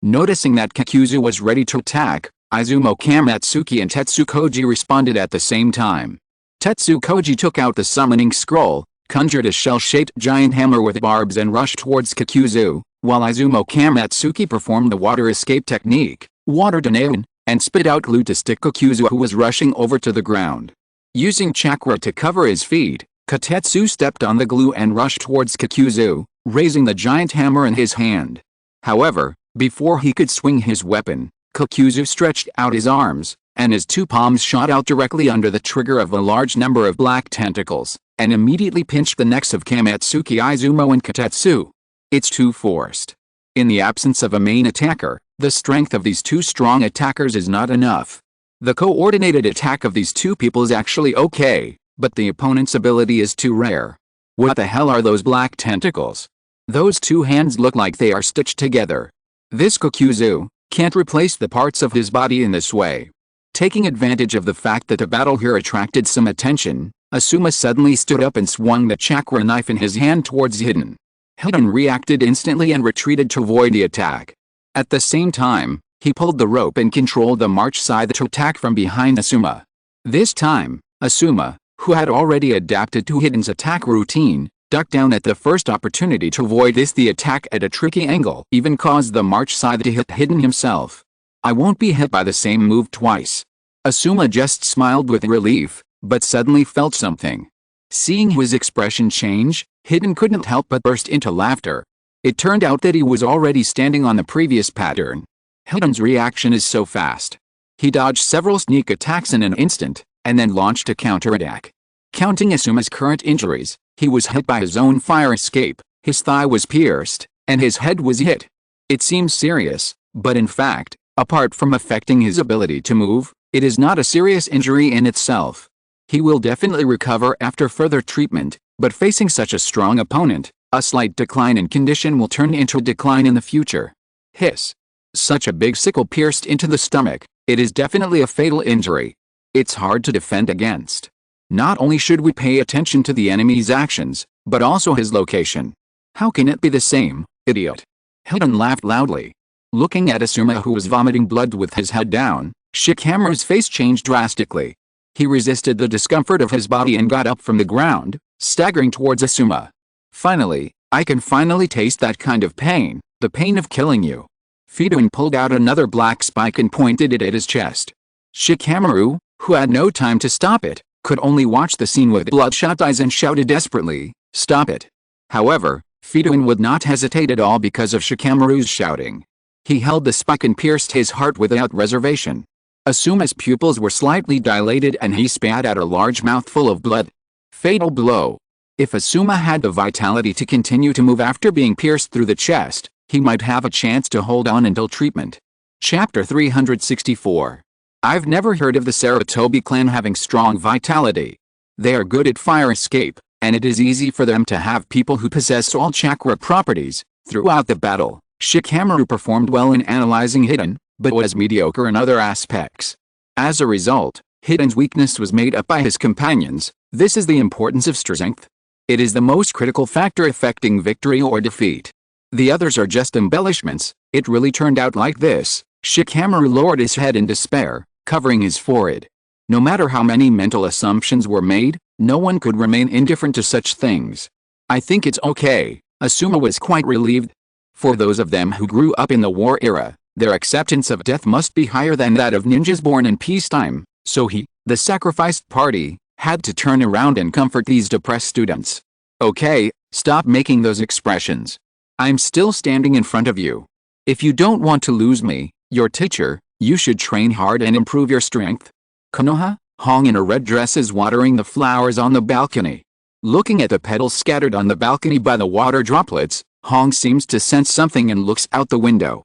Noticing that Kakuzu was ready to attack, Izumo Kamatsuki and Tetsukoji responded at the same time. Tetsukoji took out the summoning scroll, conjured a shell-shaped giant hammer with barbs and rushed towards Kakuzu, while Izumo Kamatsuki performed the water escape technique, water Daneon, and spit out glue to stick Kakuzu, who was rushing over to the ground. Using chakra to cover his feet, Katetsu stepped on the glue and rushed towards Kakuzu, raising the giant hammer in his hand. However, before he could swing his weapon, Kakuzu stretched out his arms, and his two palms shot out directly under the trigger of a large number of black tentacles, and immediately pinched the necks of Kamatsuki, Izumo, and Katetsu. It's too forced. In the absence of a main attacker, the strength of these two strong attackers is not enough. The coordinated attack of these two people is actually okay, but the opponent's ability is too rare. What the hell are those black tentacles? Those two hands look like they are stitched together. This Kakuzu can't replace the parts of his body in this way. Taking advantage of the fact that the battle here attracted some attention, Asuma suddenly stood up and swung the chakra knife in his hand towards Hidden. Hidden reacted instantly and retreated to avoid the attack. At the same time, he pulled the rope and controlled the March scythe to attack from behind Asuma. This time, Asuma, who had already adapted to Hidden's attack routine, ducked down at the first opportunity to avoid this. The attack at a tricky angle even caused the March scythe to hit Hidden himself. I won't be hit by the same move twice. Asuma just smiled with relief, but suddenly felt something. Seeing his expression change, Hidden couldn't help but burst into laughter. It turned out that he was already standing on the previous pattern. Hidden's reaction is so fast. He dodged several sneak attacks in an instant, and then launched a counterattack. Counting Asuma's current injuries, he was hit by his own fire escape, his thigh was pierced, and his head was hit. It seems serious, but in fact, apart from affecting his ability to move, it is not a serious injury in itself. He will definitely recover after further treatment, but facing such a strong opponent, a slight decline in condition will turn into a decline in the future. Hiss. Such a big sickle pierced into the stomach, it is definitely a fatal injury. It's hard to defend against. Not only should we pay attention to the enemy's actions, but also his location. How can it be the same, idiot? Hidden laughed loudly. Looking at Asuma, who was vomiting blood with his head down, Shikamaru's face changed drastically. He resisted the discomfort of his body and got up from the ground, staggering towards Asuma. Finally, I can finally taste that kind of pain, the pain of killing you. Fidouin pulled out another black spike and pointed it at his chest. Shikamaru, who had no time to stop it, could only watch the scene with bloodshot eyes and shouted desperately, "Stop it!" However, Fidouin would not hesitate at all because of Shikamaru's shouting. He held the spike and pierced his heart without reservation. Asuma's pupils were slightly dilated and he spat out a large mouthful of blood. Fatal blow. If Asuma had the vitality to continue to move after being pierced through the chest, he might have a chance to hold on until treatment. Chapter 364. I've never heard of the Sarutobi clan having strong vitality. They are good at fire escape, and it is easy for them to have people who possess all chakra properties. Throughout the battle, Shikamaru performed well in analyzing Hidden, but was mediocre in other aspects. As a result, Hidden's weakness was made up by his companions. This is the importance of strength. It is the most critical factor affecting victory or defeat. The others are just embellishments. It really turned out like this. Shikamaru lowered his head in despair, covering his forehead. No matter how many mental assumptions were made, no one could remain indifferent to such things. I think it's okay. Asuma was quite relieved. For those of them who grew up in the war era, their acceptance of death must be higher than that of ninjas born in peacetime, so he, the sacrificed party, had to turn around and comfort these depressed students. Okay, stop making those expressions. I'm still standing in front of you. If you don't want to lose me, your teacher, you should train hard and improve your strength. Konoha, Hong in a red dress is watering the flowers on the balcony. Looking at the petals scattered on the balcony by the water droplets, Hong seems to sense something and looks out the window.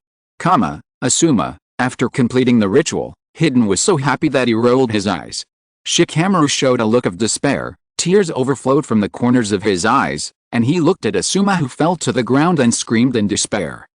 Asuma, after completing the ritual, Hidden was so happy that he rolled his eyes. Shikamaru showed a look of despair, tears overflowed from the corners of his eyes, and he looked at Asuma, who fell to the ground and screamed in despair.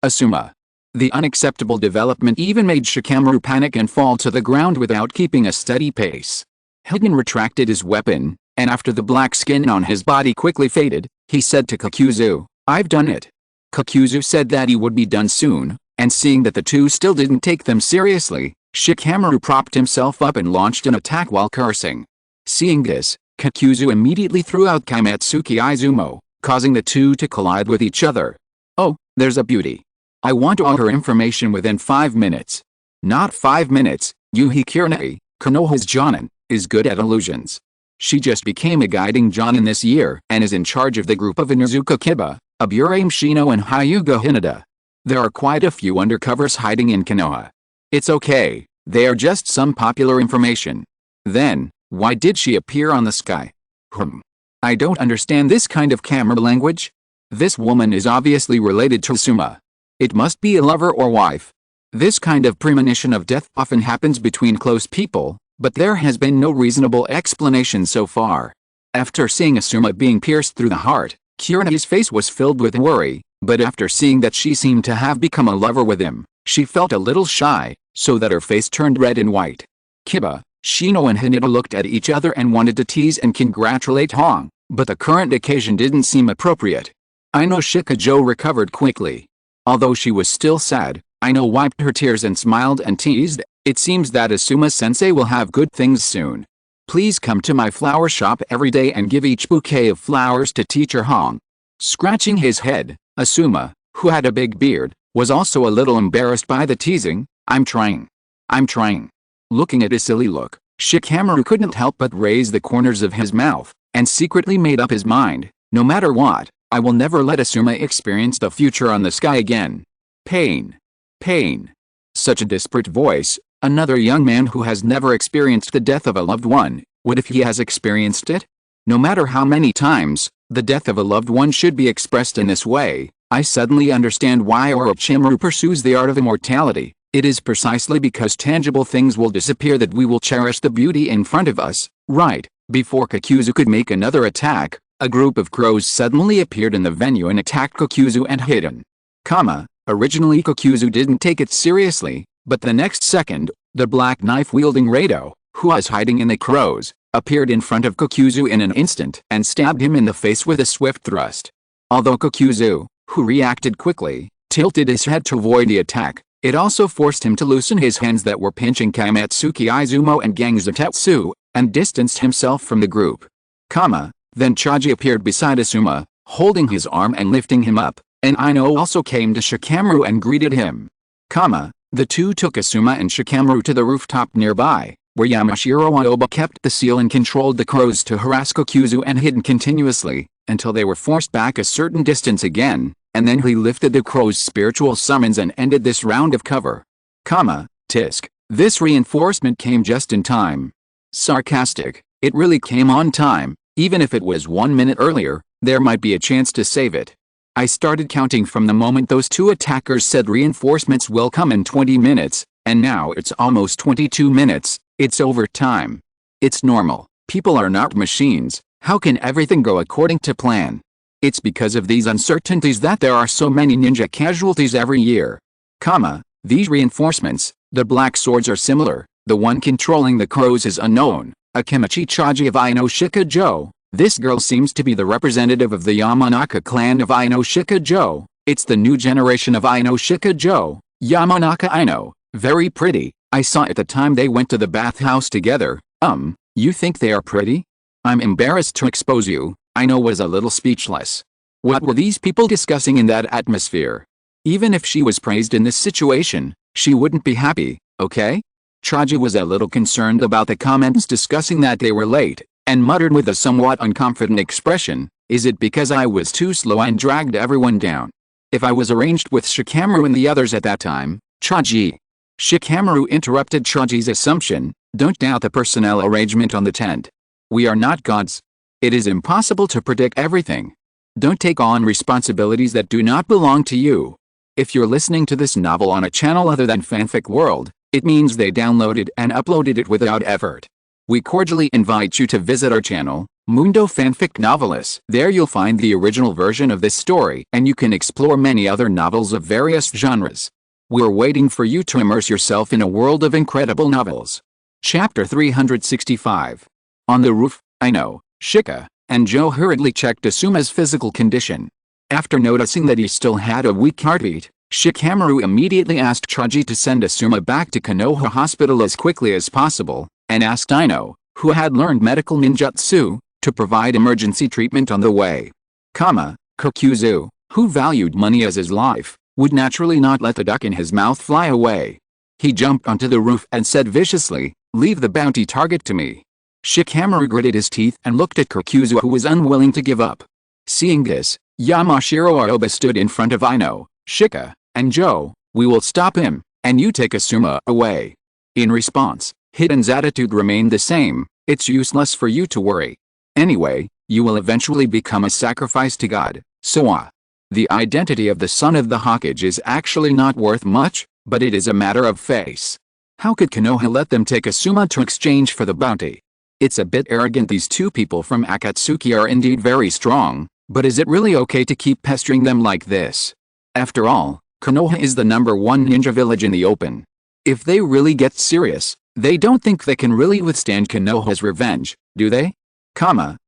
Asuma. The unacceptable development even made Shikamaru panic and fall to the ground without keeping a steady pace. Hidden retracted his weapon, and after the black skin on his body quickly faded, he said to Kakuzu, "I've done it." Kakuzu said that he would be done soon, and seeing that the two still didn't take them seriously, Shikamaru propped himself up and launched an attack while cursing. Seeing this, Kakuzu immediately threw out Kaimatsuki Izumo, causing the two to collide with each other. Oh, there's a beauty. I want all her information within 5 minutes. Not 5 minutes, Yuhi Kirnei, Konoha's Jonin, is good at illusions. She just became a guiding Jonin this year and is in charge of the group of Inuzuka Kiba, Aburame Shino and Hyuga Hinata. There are quite a few undercovers hiding in Konoha. It's okay, they are just some popular information. Then, why did she appear on the sky? I don't understand this kind of camera language. This woman is obviously related to Suma. It must be a lover or wife. This kind of premonition of death often happens between close people, but there has been no reasonable explanation so far. After seeing Asuma being pierced through the heart, Kirinai's face was filled with worry, but after seeing that she seemed to have become a lover with him, she felt a little shy, so that her face turned red and white. Kiba, Shino and Hinata looked at each other and wanted to tease and congratulate Hong, but the current occasion didn't seem appropriate. Ino Shikajo recovered quickly. Although she was still sad, Ino wiped her tears and smiled and teased, "It seems that Asuma-sensei will have good things soon. Please come to my flower shop every day and give each bouquet of flowers to teacher Hong." Scratching his head, Asuma, who had a big beard, was also a little embarrassed by the teasing. I'm trying. Looking at his silly look, Shikamaru couldn't help but raise the corners of his mouth, and secretly made up his mind, no matter what, I will never let Asuma experience the future on the sky again. Pain. Such a disparate voice, another young man who has never experienced the death of a loved one, what if he has experienced it? No matter how many times, the death of a loved one should be expressed in this way. I suddenly understand why Orochimaru pursues the art of immortality. It is precisely because tangible things will disappear that we will cherish the beauty in front of us. Right, before Kakuzu could make another attack, a group of crows suddenly appeared in the venue and attacked Kakuzu and Hiden. Originally Kakuzu didn't take it seriously, but the next second, the black knife-wielding Rado, who was hiding in the crows, appeared in front of Kakuzu in an instant and stabbed him in the face with a swift thrust. Although Kakuzu, who reacted quickly, tilted his head to avoid the attack, it also forced him to loosen his hands that were pinching Kaimatsuki Izumo and Gangzatetsu, and distanced himself from the group. Then Chaji appeared beside Asuma, holding his arm and lifting him up, and Ino also came to Shikamaru and greeted him. The two took Asuma and Shikamaru to the rooftop nearby, where Yamashiro Aoba kept the seal and controlled the crows to harass Kakuzu and Hiden continuously, until they were forced back a certain distance again, and then he lifted the crow's spiritual summons and ended this round of cover. Tisk. This reinforcement came just in time. Sarcastic, it really came on time. Even if it was 1 minute earlier, there might be a chance to save it. I started counting from the moment those two attackers said reinforcements will come in 20 minutes, and now it's almost 22 minutes, it's overtime. It's normal, people are not machines, how can everything go according to plan? It's because of these uncertainties that there are so many ninja casualties every year. These reinforcements, the black swords are similar, the one controlling the crows is unknown, Akimichi Chaji of Ino Shikajo. This girl seems to be the representative of the Yamanaka clan of Ino Shikajo. It's the new generation of Ino Shikajo, Yamanaka Ino, very pretty. I saw at the time they went to the bathhouse together. You think they are pretty? I'm embarrassed to expose you. Ino was a little speechless. What were these people discussing in that atmosphere? Even if she was praised in this situation, she wouldn't be happy, okay? Chaji was a little concerned about the comments discussing that they were late, and muttered with a somewhat unconfident expression, is it because I was too slow and dragged everyone down? If I was arranged with Shikamaru and the others at that time, Chaji. Shikamaru interrupted Chaji's assumption, don't doubt the personnel arrangement on the tent. We are not gods. It is impossible to predict everything. Don't take on responsibilities that do not belong to you. If you're listening to this novel on a channel other than Fanfic World, it means they downloaded and uploaded it without effort. We cordially invite you to visit our channel, Mundo Fanfic Novelists. There you'll find the original version of this story and you can explore many other novels of various genres. We're waiting for you to immerse yourself in a world of incredible novels. Chapter 365. On the roof, Ino, Shika, and Joe hurriedly checked Asuma's physical condition. After noticing that he still had a weak heartbeat, Shikamaru immediately asked Choji to send Asuma back to Konoha Hospital as quickly as possible, and asked Ino, who had learned medical ninjutsu, to provide emergency treatment on the way. Kakuzu, who valued money as his life, would naturally not let the duck in his mouth fly away. He jumped onto the roof and said viciously, "Leave the bounty target to me." Shikamaru gritted his teeth and looked at Kakuzu, who was unwilling to give up. Seeing this, Yamashiro Aoba stood in front of Ino, Shika, and Joe. "We will stop him, and you take Asuma away." In response, Hiden's attitude remained the same. "It's useless for you to worry. Anyway, you will eventually become a sacrifice to God, so the identity of the son of the Hokage is actually not worth much, but it is a matter of face. How could Konoha let them take Asuma to exchange for the bounty? It's a bit arrogant. These two people from Akatsuki are indeed very strong, but is it really okay to keep pestering them like this? After all, Konoha is the #1 ninja village in the open. If they really get serious, they don't think they can really withstand Konoha's revenge, do they?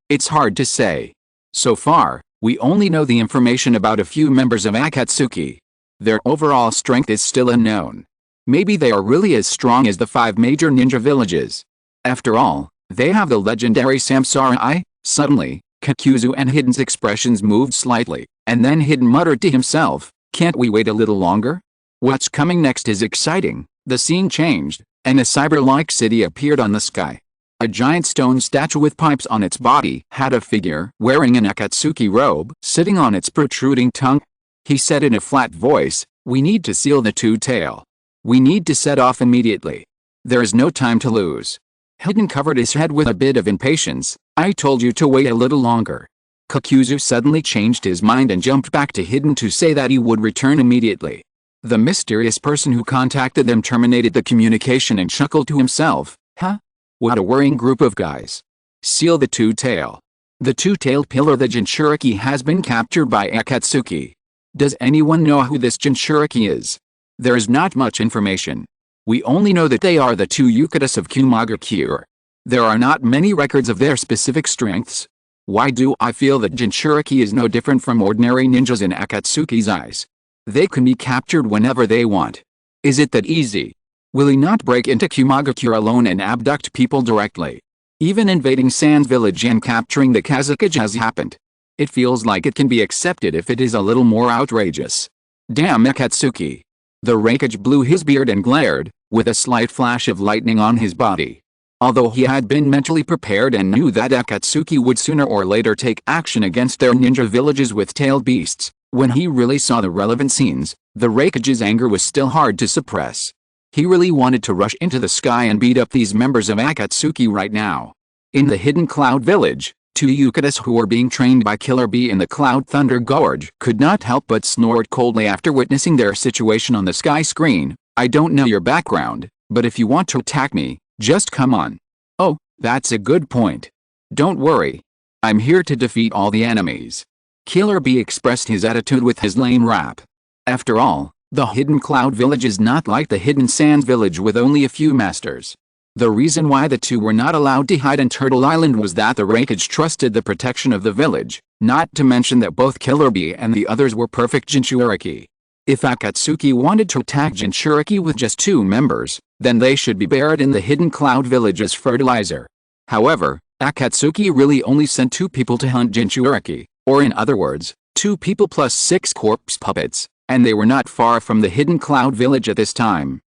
It's hard to say. So far, we only know the information about a few members of Akatsuki. Their overall strength is still unknown. Maybe they are really as strong as the 5 major ninja villages. After all, they have the legendary Samsara. Suddenly, Kakuzu and Hiden's expressions moved slightly, and then Hiden muttered to himself, "Can't we wait a little longer?" What's coming next is exciting. The scene changed, and a cyber-like city appeared on the sky. A giant stone statue with pipes on its body had a figure wearing an Akatsuki robe sitting on its protruding tongue. He said in a flat voice, "We need to seal the two-tail. We need to set off immediately. There is no time to lose." Hiden covered his head with a bit of impatience. "I told you to wait a little longer." Kakuzu suddenly changed his mind and jumped back to Hiden to say that he would return immediately. The mysterious person who contacted them terminated the communication and chuckled to himself, "Huh? What a worrying group of guys. Seal the two-tail." The two-tailed pillar, the Jinchuriki, has been captured by Akatsuki. Does anyone know who this Jinchuriki is? There is not much information. We only know that they are the 2 Yukatas of Kumagakure. There are not many records of their specific strengths. Why do I feel that Jinchuriki is no different from ordinary ninjas in Akatsuki's eyes? They can be captured whenever they want. Is it that easy? Will he not break into Kumagakure alone and abduct people directly? Even invading Sans village and capturing the Kazakage has happened. It feels like it can be accepted if it is a little more outrageous. Damn Akatsuki. The Raikage blew his beard and glared, with a slight flash of lightning on his body. Although he had been mentally prepared and knew that Akatsuki would sooner or later take action against their ninja villages with tailed beasts, when he really saw the relevant scenes, the Raikage's anger was still hard to suppress. He really wanted to rush into the sky and beat up these members of Akatsuki right now. In the hidden Cloud Village, 2 Yukatas who were being trained by Killer Bee in the Cloud Thunder Gorge could not help but snort coldly after witnessing their situation on the sky screen. "I don't know your background, but if you want to attack me, just come on." "Oh, that's a good point. Don't worry. I'm here to defeat all the enemies." Killer Bee expressed his attitude with his lame rap. After all, the Hidden Cloud Village is not like the Hidden Sands Village with only a few masters. The reason why the 2 were not allowed to hide in Turtle Island was that the Raikage trusted the protection of the village, not to mention that both Killer Bee and the others were perfect Jinchuriki. If Akatsuki wanted to attack Jinchuriki with just 2 members, then they should be buried in the Hidden Cloud Village as fertilizer. However, Akatsuki really only sent 2 people to hunt Jinchuriki, or in other words, 2 people plus 6 corpse puppets, and they were not far from the Hidden Cloud Village at this time.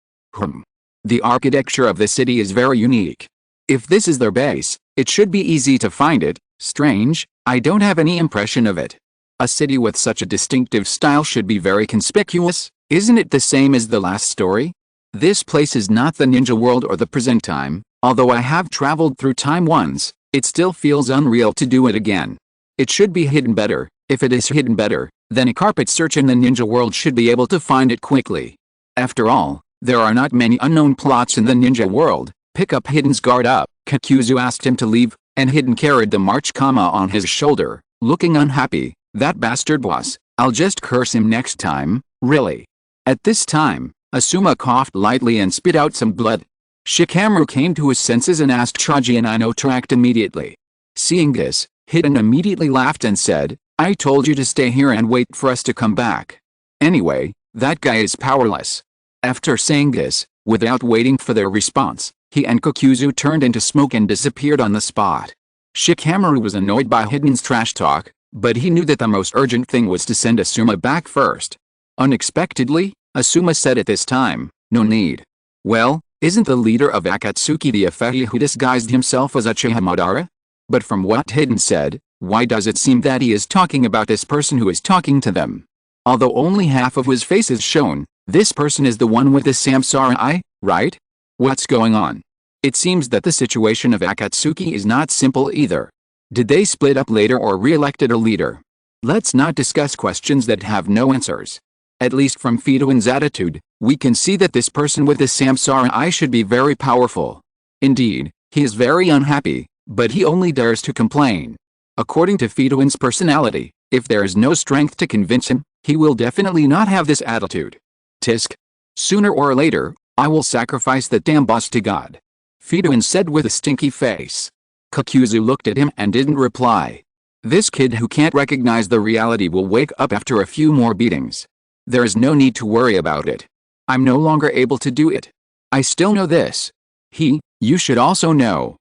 The architecture of the city is very unique. If this is their base, it should be easy to find it. Strange, I don't have any impression of it. A city with such a distinctive style should be very conspicuous, isn't it the same as the last story? This place is not the ninja world or the present time, although I have traveled through time once, it still feels unreal to do it again. It should be hidden better. If it is hidden better, then a carpet search in the ninja world should be able to find it quickly. After all, there are not many unknown plots in the ninja world. Pick up Hiden's guard up. Kakuzu asked him to leave, and Hiden carried the march on his shoulder, looking unhappy. "That bastard boss, I'll just curse him next time, really." At this time, Asuma coughed lightly and spit out some blood. Shikamaru came to his senses and asked Choji and Ino to act immediately. Seeing this, Hiden immediately laughed and said, I told you to stay here and wait for us to come back. Anyway, that guy is powerless. After saying this, without waiting for their response, he and Kokuzu turned into smoke and disappeared on the spot. Shikamaru was annoyed by Hiden's trash talk, but he knew that the most urgent thing was to send Asuma back first. Unexpectedly, Asuma said at this time, "No need." Well, isn't the leader of Akatsuki the Ifehi who disguised himself as Uchiha Madara? But from what Hiden said, why does it seem that he is talking about this person who is talking to them? Although only half of his face is shown, this person is the one with the samsara eye, right? What's going on? It seems that the situation of Akatsuki is not simple either. Did they split up later or re-elected a leader? Let's not discuss questions that have no answers. At least from Fidouin's attitude, we can see that this person with the samsara eye should be very powerful. Indeed, he is very unhappy, but he only dares to complain. According to Fidouin's personality, if there is no strength to convince him, he will definitely not have this attitude. Tisk. Sooner or later, I will sacrifice that damn boss to God. Fidouin said with a stinky face. Kokuzu looked at him and didn't reply. This kid who can't recognize the reality will wake up after a few more beatings. There is no need to worry about it. I'm no longer able to do it. I still know this. You should also know.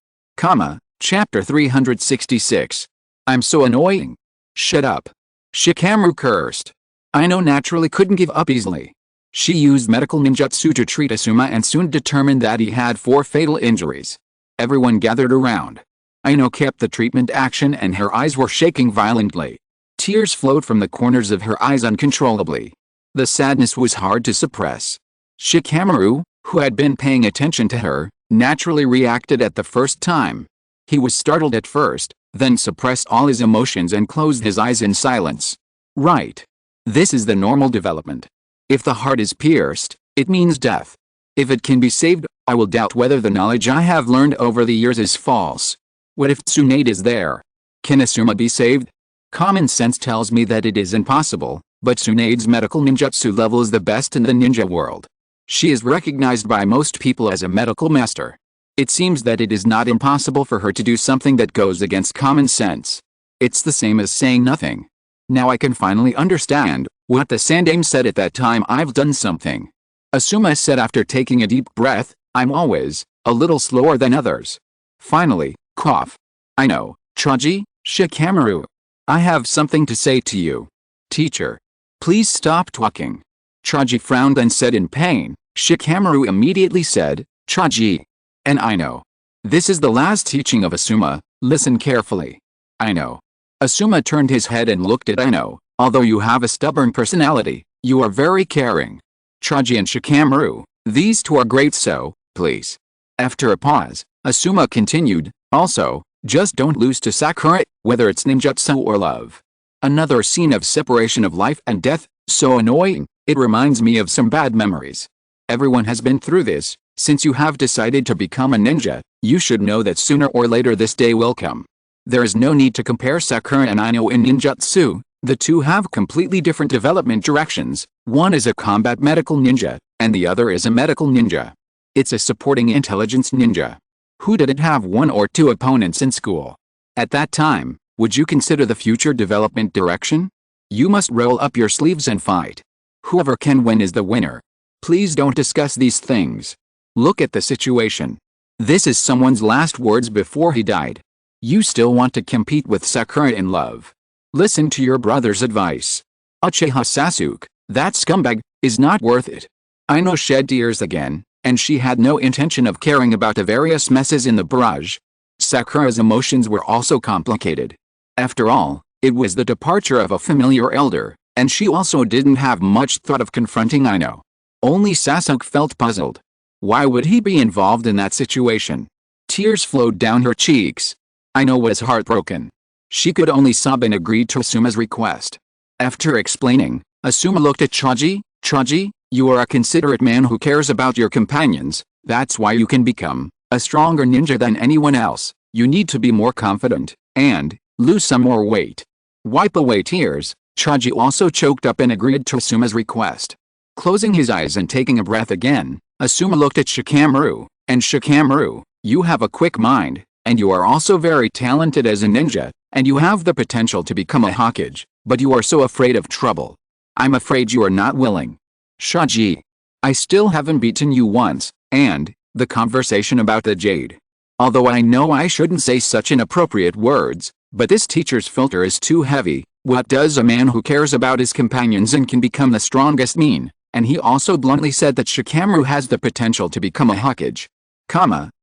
Chapter 366. I'm so annoying. Shut up. Shikamaru cursed. Aino naturally couldn't give up easily. She used medical ninjutsu to treat Asuma and soon determined that he had 4 fatal injuries. Everyone gathered around. Aino kept the treatment action and her eyes were shaking violently. Tears flowed from the corners of her eyes uncontrollably. The sadness was hard to suppress. Shikamaru, who had been paying attention to her, naturally reacted at the first time. He was startled at first, then suppressed all his emotions and closed his eyes in silence. Right. This is the normal development. If the heart is pierced, it means death. If it can be saved, I will doubt whether the knowledge I have learned over the years is false. What if Tsunade is there? Can Asuma be saved? Common sense tells me that it is impossible, but Tsunade's medical ninjutsu level is the best in the ninja world. She is recognized by most people as a medical master. It seems that it is not impossible for her to do something that goes against common sense. It's the same as saying nothing. Now I can finally understand what the Sandaime said at that time. I've done something. Asuma said after taking a deep breath, I'm always a little slower than others. Finally, cough. I know, Choji, Shikamaru. I have something to say to you. Teacher. Please stop talking. Choji frowned and said in pain. Shikamaru immediately said, Choji. And I know. This is the last teaching of Asuma, listen carefully. I know. Asuma turned his head and looked at Aino. Although you have a stubborn personality, you are very caring. Choji and Shikamaru, these two are great, so, please. After a pause, Asuma continued, also, just don't lose to Sakura, whether it's ninjutsu or love. Another scene of separation of life and death, so annoying, it reminds me of some bad memories. Everyone has been through this. Since you have decided to become a ninja, you should know that sooner or later this day will come. There is no need to compare Sakura and Aino in ninjutsu. The two have completely different development directions. One is a combat medical ninja, and the other is a medical ninja. It's a supporting intelligence ninja. Who didn't have 1 or 2 opponents in school? At that time, would you consider the future development direction? You must roll up your sleeves and fight. Whoever can win is the winner. Please don't discuss these things. Look at the situation. This is someone's last words before he died. You still want to compete with Sakura in love. Listen to your brother's advice. Uchiha Sasuke, that scumbag, is not worth it. Aino shed tears again, and she had no intention of caring about the various messes in the barrage. Sakura's emotions were also complicated. After all, it was the departure of a familiar elder, and she also didn't have much thought of confronting Aino. Only Sasuke felt puzzled. Why would he be involved in that situation? Tears flowed down her cheeks. Aino was heartbroken. She could only sob and agreed to Asuma's request. After explaining, Asuma looked at Choji. Choji, you are a considerate man who cares about your companions. That's why you can become a stronger ninja than anyone else. You need to be more confident, and lose some more weight. Wipe away tears, Choji also choked up and agreed to Asuma's request. Closing his eyes and taking a breath again, Asuma looked at Shikamaru, and Shikamaru, you have a quick mind, and you are also very talented as a ninja. and you have the potential to become a Hokage, but you are so afraid of trouble. I'm afraid you are not willing. Shaji. I still haven't beaten you once, and the conversation about the jade. Although I know I shouldn't say such inappropriate words, but this teacher's filter is too heavy. What does a man who cares about his companions and can become the strongest mean? And he also bluntly said that Shikamaru has the potential to become a Hokage.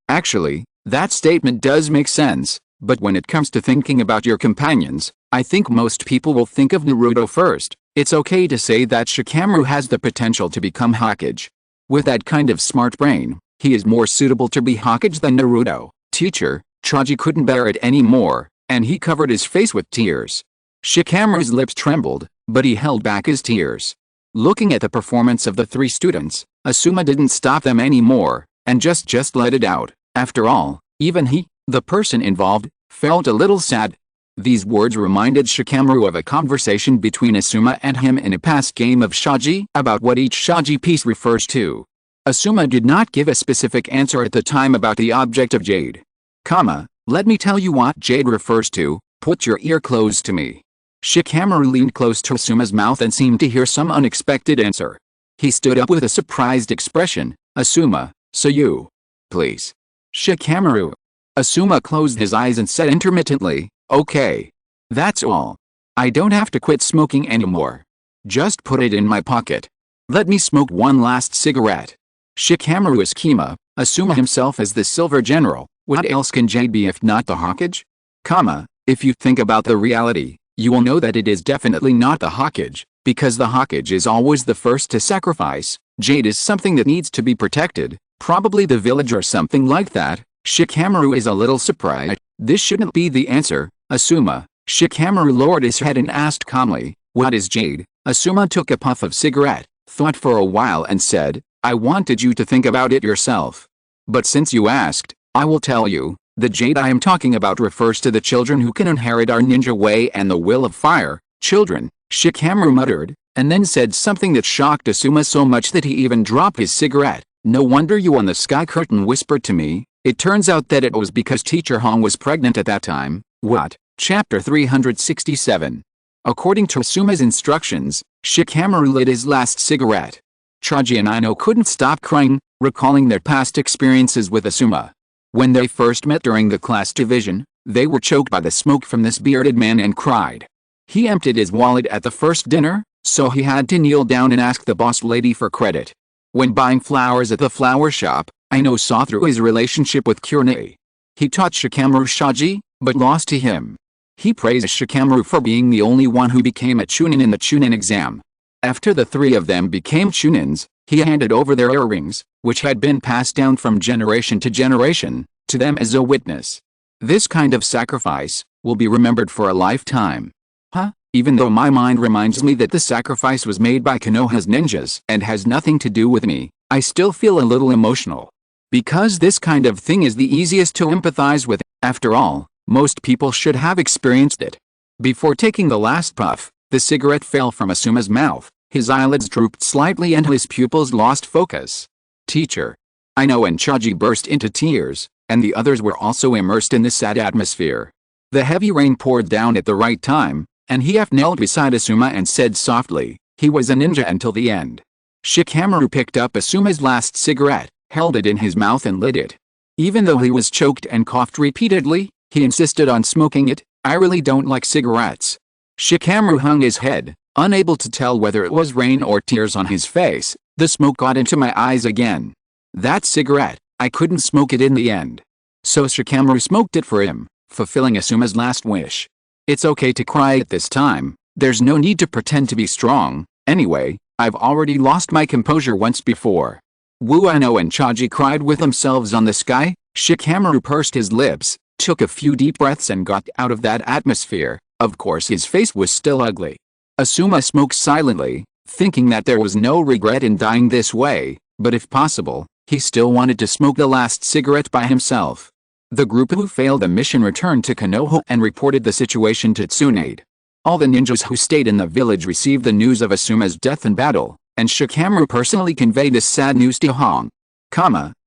Actually, that statement does make sense, but when it comes to thinking about your companions, I think most people will think of Naruto first. It's okay to say that Shikamaru has the potential to become Hokage. With that kind of smart brain, he is more suitable to be Hokage than Naruto. Teacher, Choji couldn't bear it anymore, and he covered his face with tears. Shikamaru's lips trembled, but he held back his tears. Looking at the performance of the three students, Asuma didn't stop them anymore, and just let it out. After all, even he, the person involved, felt a little sad. These words reminded Shikamaru of a conversation between Asuma and him in a past game of Shaji about what each Shaji piece refers to. Asuma did not give a specific answer at the time about the object of jade. Let me tell you what jade refers to. Put your ear close to me. Shikamaru leaned close to Asuma's mouth and seemed to hear some unexpected answer. He stood up with a surprised expression. Asuma, so you. Please. Shikamaru. Asuma closed his eyes and said intermittently, okay. That's all. I don't have to quit smoking anymore. Just put it in my pocket. Let me smoke one last cigarette. Shikamaru is Kima, Asuma himself as the Silver General. What else can jade be if not the Hokage? If you think about the reality, you will know that it is definitely not the Hokage, because the Hokage is always the first to sacrifice. Jade is something that needs to be protected, probably the village or something like that. Shikamaru is a little surprised. This shouldn't be the answer, Asuma. Shikamaru lowered his head and asked calmly, what is jade? Asuma took a puff of cigarette, thought for a while and said, I wanted you to think about it yourself. But since you asked, I will tell you. The jade I am talking about refers to the children who can inherit our ninja way and the will of fire. Children, Shikamaru muttered, and then said something that shocked Asuma so much that he even dropped his cigarette. No wonder you on the sky curtain whispered to me. It turns out that it was because Teacher Hong was pregnant at that time. What? Chapter 367. According to Asuma's instructions, Shikamaru lit his last cigarette. Choji and Ino couldn't stop crying, recalling their past experiences with Asuma. When they first met during the class division, they were choked by the smoke from this bearded man and cried. He emptied his wallet at the first dinner, so he had to kneel down and ask the boss lady for credit. When buying flowers at the flower shop, Ino saw through his relationship with Kurne. He taught Shikamaru Shaji, but lost to him. He praised Shikamaru for being the only one who became a Chunin in the Chunin exam. After the three of them became Chunins, he handed over their earrings, which had been passed down from generation to generation, to them as a witness. This kind of sacrifice will be remembered for a lifetime. Even though my mind reminds me that the sacrifice was made by Konoha's ninjas and has nothing to do with me, I still feel a little emotional. Because this kind of thing is the easiest to empathize with. After all, most people should have experienced it. Before taking the last puff, the cigarette fell from Asuma's mouth. His eyelids drooped slightly and his pupils lost focus. Teacher. Ino and Choji burst into tears, and the others were also immersed in the sad atmosphere. The heavy rain poured down at the right time, and he knelt beside Asuma and said softly, he was a ninja until the end. Shikamaru picked up Asuma's last cigarette, held it in his mouth and lit it. Even though he was choked and coughed repeatedly, he insisted on smoking it. I really don't like cigarettes. Shikamaru hung his head, unable to tell whether it was rain or tears on his face. The smoke got into my eyes again. That cigarette, I couldn't smoke it in the end. So Shikamaru smoked it for him, fulfilling Asuma's last wish. It's okay to cry at this time. There's no need to pretend to be strong. Anyway, I've already lost my composure once before. Ino and Choji cried with themselves on the sky. Shikamaru pursed his lips, took a few deep breaths and got out of that atmosphere. Of course his face was still ugly. Asuma smoked silently, thinking that there was no regret in dying this way, but if possible, he still wanted to smoke the last cigarette by himself. The group who failed the mission returned to Konoha and reported the situation to Tsunade. All the ninjas who stayed in the village received the news of Asuma's death in battle, and Shikamaru personally conveyed this sad news to Hong.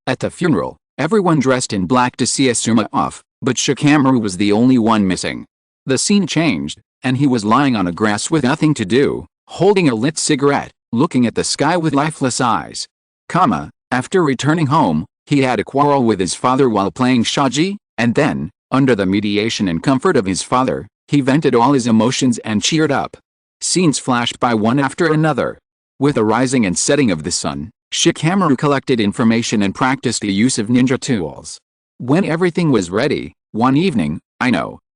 At the funeral, everyone dressed in black to see Asuma off, but Shikamaru was the only one missing. The scene changed, and he was lying on a grass with nothing to do, holding a lit cigarette, looking at the sky with lifeless eyes. After returning home, he had a quarrel with his father while playing shogi, and then, under the mediation and comfort of his father, he vented all his emotions and cheered up. Scenes flashed by one after another. With the rising and setting of the sun, Shikamaru collected information and practiced the use of ninja tools. When everything was ready, one evening,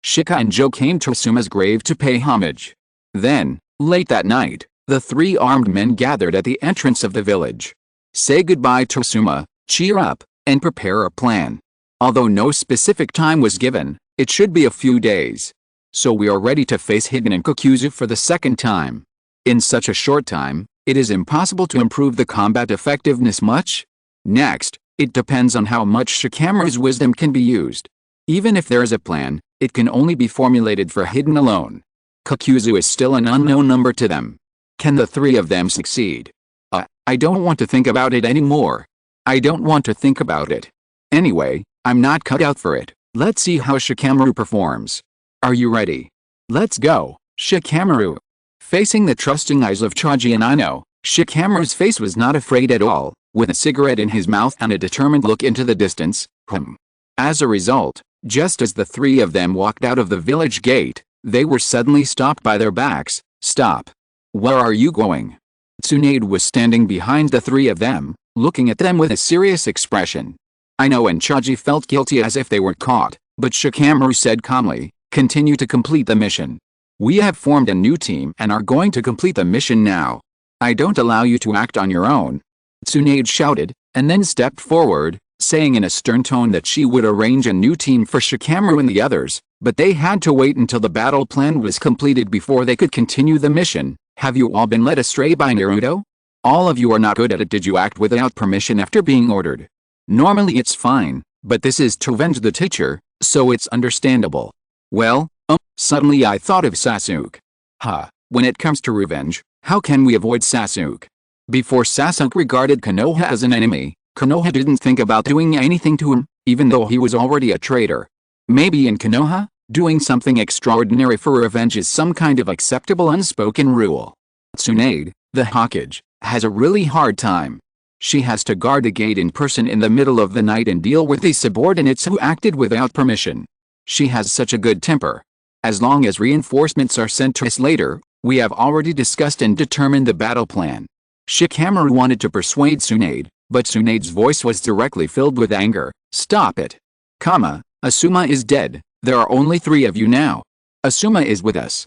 Shika and Joe came to Asuma's grave to pay homage. Then, late that night, the three armed men gathered at the entrance of the village. Say goodbye to Asuma, cheer up, and prepare a plan. Although no specific time was given, it should be a few days. So we are ready to face Hiden and Kokuzu for the second time. In such a short time, it is impossible to improve the combat effectiveness much. Next, it depends on how much Shikamaru's wisdom can be used. Even if there is a plan, it can only be formulated for Hiden alone. Kokuzu is still an unknown number to them. Can the three of them succeed? I don't want to think about it anymore. I don't want to think about it. Anyway, I'm not cut out for it. Let's see how Shikamaru performs. Are you ready? Let's go, Shikamaru. Facing the trusting eyes of Choji and Ino, Shikamaru's face was not afraid at all, with a cigarette in his mouth and a determined look into the distance. As a result, just as the three of them walked out of the village gate, they were suddenly stopped by their backs. Stop. Where are you going? Tsunade was standing behind the three of them, looking at them with a serious expression. Ino and Choji felt guilty as if they were caught, but Shikamaru said calmly, continue to complete the mission. We have formed a new team and are going to complete the mission now. I don't allow you to act on your own. Tsunade shouted, and then stepped forward, saying in a stern tone that she would arrange a new team for Shikamaru and the others, but they had to wait until the battle plan was completed before they could continue the mission. Have you all been led astray by Naruto? All of you are not good at it. Did you act without permission after being ordered? Normally it's fine, but this is to avenge the teacher, so it's understandable. Well, suddenly I thought of Sasuke. When it comes to revenge, how can we avoid Sasuke? Before Sasuke regarded Konoha as an enemy, Konoha didn't think about doing anything to him, even though he was already a traitor. Maybe in Konoha, doing something extraordinary for revenge is some kind of acceptable unspoken rule. Tsunade, the Hokage, has a really hard time. She has to guard the gate in person in the middle of the night and deal with the subordinates who acted without permission. She has such a good temper. As long as reinforcements are sent to us later, we have already discussed and determined the battle plan. Shikamaru wanted to persuade Tsunade, but Tsunade's voice was directly filled with anger. Stop it. Asuma is dead. There are only three of you now. Asuma is with us.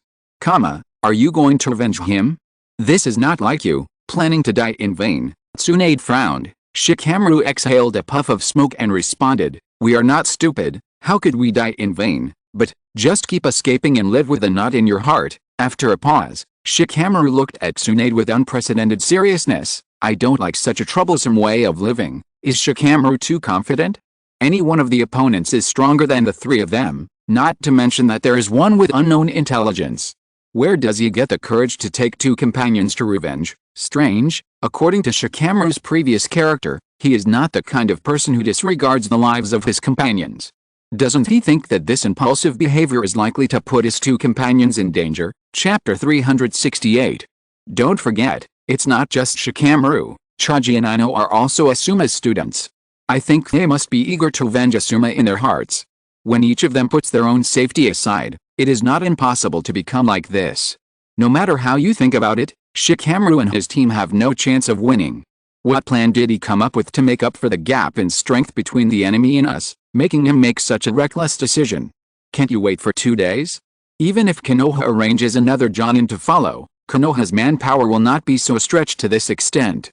Are you going to avenge him? This is not like you, planning to die in vain. Tsunade frowned. Shikamaru exhaled a puff of smoke and responded, we are not stupid. How could we die in vain? But, just keep escaping and live with a knot in your heart. After a pause, Shikamaru looked at Tsunade with unprecedented seriousness. I don't like such a troublesome way of living. Is Shikamaru too confident? Any one of the opponents is stronger than the three of them, not to mention that there is one with unknown intelligence. Where does he get the courage to take two companions to revenge? Strange, according to Shikamaru's previous character, he is not the kind of person who disregards the lives of his companions. Doesn't he think that this impulsive behavior is likely to put his two companions in danger? Chapter 368. Don't forget, it's not just Shikamaru. Choji and Ino are also Asuma's students. I think they must be eager to avenge Asuma in their hearts. When each of them puts their own safety aside, it is not impossible to become like this. No matter how you think about it, Shikamaru and his team have no chance of winning. What plan did he come up with to make up for the gap in strength between the enemy and us, making him make such a reckless decision? Can't you wait for 2 days? Even if Konoha arranges another Jonin to follow, Konoha's manpower will not be so stretched to this extent.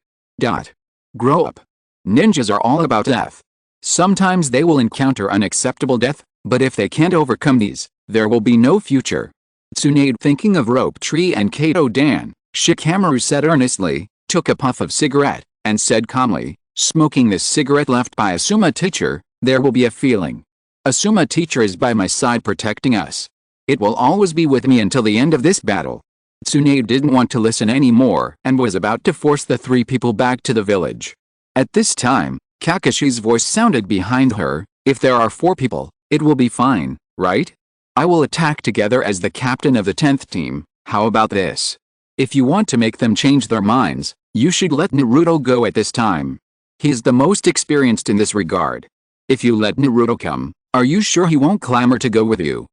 Grow up. Ninjas are all about death. Sometimes they will encounter unacceptable death, but if they can't overcome these, there will be no future. Tsunade, thinking of Rope Tree and Kato Dan, Shikamaru said earnestly, took a puff of cigarette, and said calmly, smoking this cigarette left by Asuma teacher, there will be a feeling. Asuma teacher is by my side protecting us. It will always be with me until the end of this battle. Tsunade didn't want to listen anymore and was about to force the three people back to the village. At this time, Kakashi's voice sounded behind her, if there are 4 people, it will be fine, right? I will attack together as the captain of the 10th team. How about this? If you want to make them change their minds, you should let Naruto go at this time. He is the most experienced in this regard. If you let Naruto come, are you sure he won't clamor to go with you?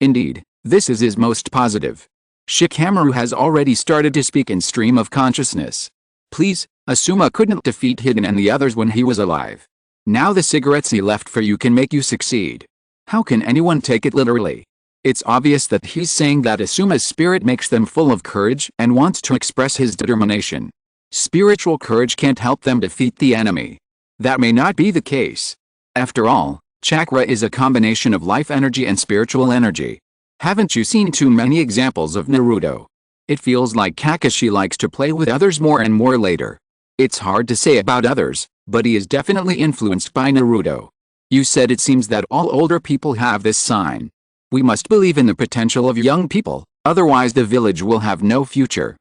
Indeed, this is his most positive. Shikamaru has already started to speak in stream of consciousness. Please, Asuma couldn't defeat Hiden and the others when he was alive. Now the cigarettes he left for you can make you succeed. How can anyone take it literally? It's obvious that he's saying that Asuma's spirit makes them full of courage and wants to express his determination. Spiritual courage can't help them defeat the enemy. That may not be the case. After all, chakra is a combination of life energy and spiritual energy. Haven't you seen too many examples of Naruto? It feels like Kakashi likes to play with others more and more later. It's hard to say about others, but he is definitely influenced by Naruto. You said it seems that all older people have this sign. We must believe in the potential of young people, otherwise the village will have no future.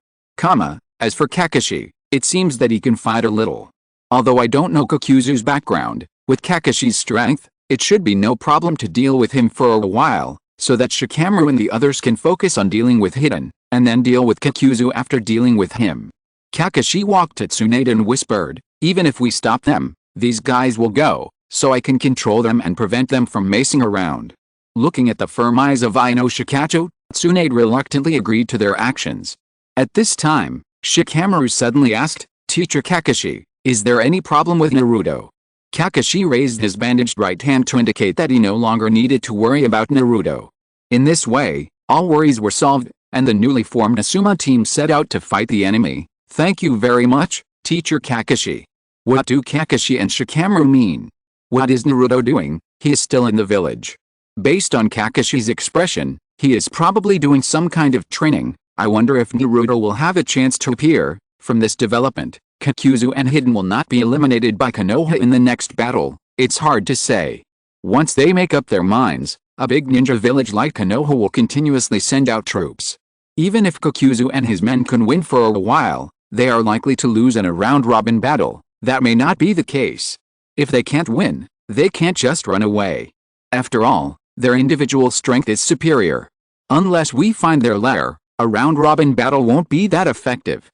As for Kakashi, it seems that he can fight a little. Although I don't know Kokuzu's background, with Kakashi's strength, it should be no problem to deal with him for a while, so that Shikamaru and the others can focus on dealing with Hiden, and then deal with Kokuzu after dealing with him. Kakashi walked at Tsunade and whispered, even if we stop them, these guys will go, so I can control them and prevent them from macing around. Looking at the firm eyes of Ino Shikacho, Tsunade reluctantly agreed to their actions. At this time, Shikamaru suddenly asked, Teacher Kakashi, is there any problem with Naruto? Kakashi raised his bandaged right hand to indicate that he no longer needed to worry about Naruto. In this way, all worries were solved, and the newly formed Asuma team set out to fight the enemy. Thank you very much, Teacher Kakashi. What do Kakashi and Shikamaru mean? What is Naruto doing? He is still in the village. Based on Kakashi's expression, he is probably doing some kind of training. I wonder if Naruto will have a chance to appear. From this development, Kokuzu and Hiden will not be eliminated by Konoha in the next battle. It's hard to say. Once they make up their minds, a big ninja village like Konoha will continuously send out troops. Even if Kokuzu and his men can win for a while, they are likely to lose in a round-robin battle. That may not be the case. If they can't win, they can't just run away. After all, their individual strength is superior. Unless we find their lair, a round-robin battle won't be that effective.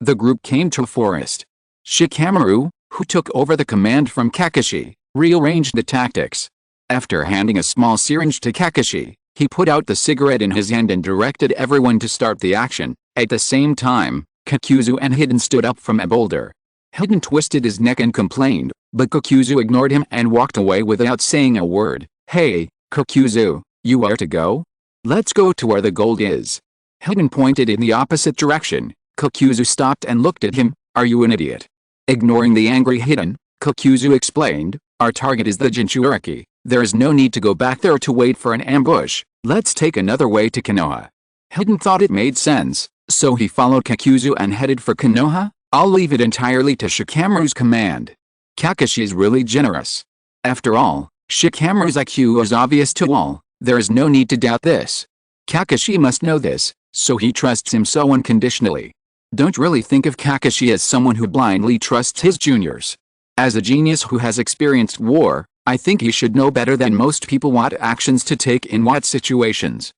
The group came to a forest. Shikamaru, who took over the command from Kakashi, rearranged the tactics. After handing a small syringe to Kakashi, he put out the cigarette in his hand and directed everyone to start the action. At the same time, Kokuzu and Hiden stood up from a boulder. Hiden twisted his neck and complained, but Kokuzu ignored him and walked away without saying a word. Hey, Kokuzu, you are to go? Let's go to where the gold is. Hiden pointed in the opposite direction. Kokuzu stopped and looked at him. Are you an idiot? Ignoring the angry Hiden, Kokuzu explained, our target is the Jinchuriki. There is no need to go back there to wait for an ambush. Let's take another way to Konoha. Hiden thought it made sense, so he followed Kokuzu and headed for Konoha. I'll leave it entirely to Shikamaru's command. Kakashi is really generous. After all, Shikamaru's IQ is obvious to all. There is no need to doubt this. Kakashi must know this, so he trusts him so unconditionally. Don't really think of Kakashi as someone who blindly trusts his juniors. As a genius who has experienced war, I think he should know better than most people what actions to take in what situations.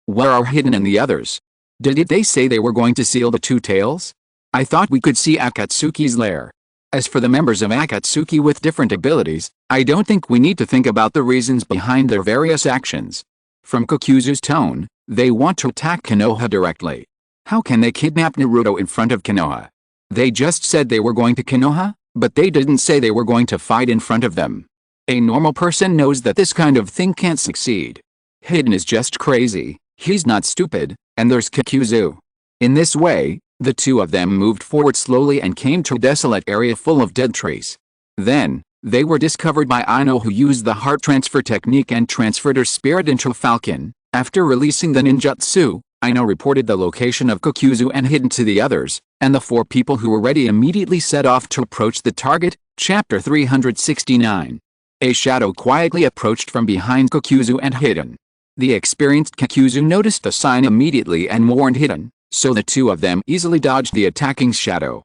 Where are Hiden and the others? Did they say they were going to seal the two tails? I thought we could see Akatsuki's lair. As for the members of Akatsuki with different abilities, I don't think we need to think about the reasons behind their various actions. From Kokuzu's tone, they want to attack Konoha directly. How can they kidnap Naruto in front of Konoha? They just said they were going to Konoha, but they didn't say they were going to fight in front of them. A normal person knows that this kind of thing can't succeed. Hiden is just crazy, he's not stupid, and there's Kokuzu. In this way, the two of them moved forward slowly and came to a desolate area full of dead trees. Then, they were discovered by Ino, who used the heart transfer technique and transferred her spirit into a falcon. After releasing the ninjutsu, Ino reported the location of Kokuzu and Hiden to the others, and the four people who were ready immediately set off to approach the target. Chapter 369. A shadow quietly approached from behind Kokuzu and Hiden. The experienced Kokuzu noticed the sign immediately and warned Hiden, so the two of them easily dodged the attacking shadow.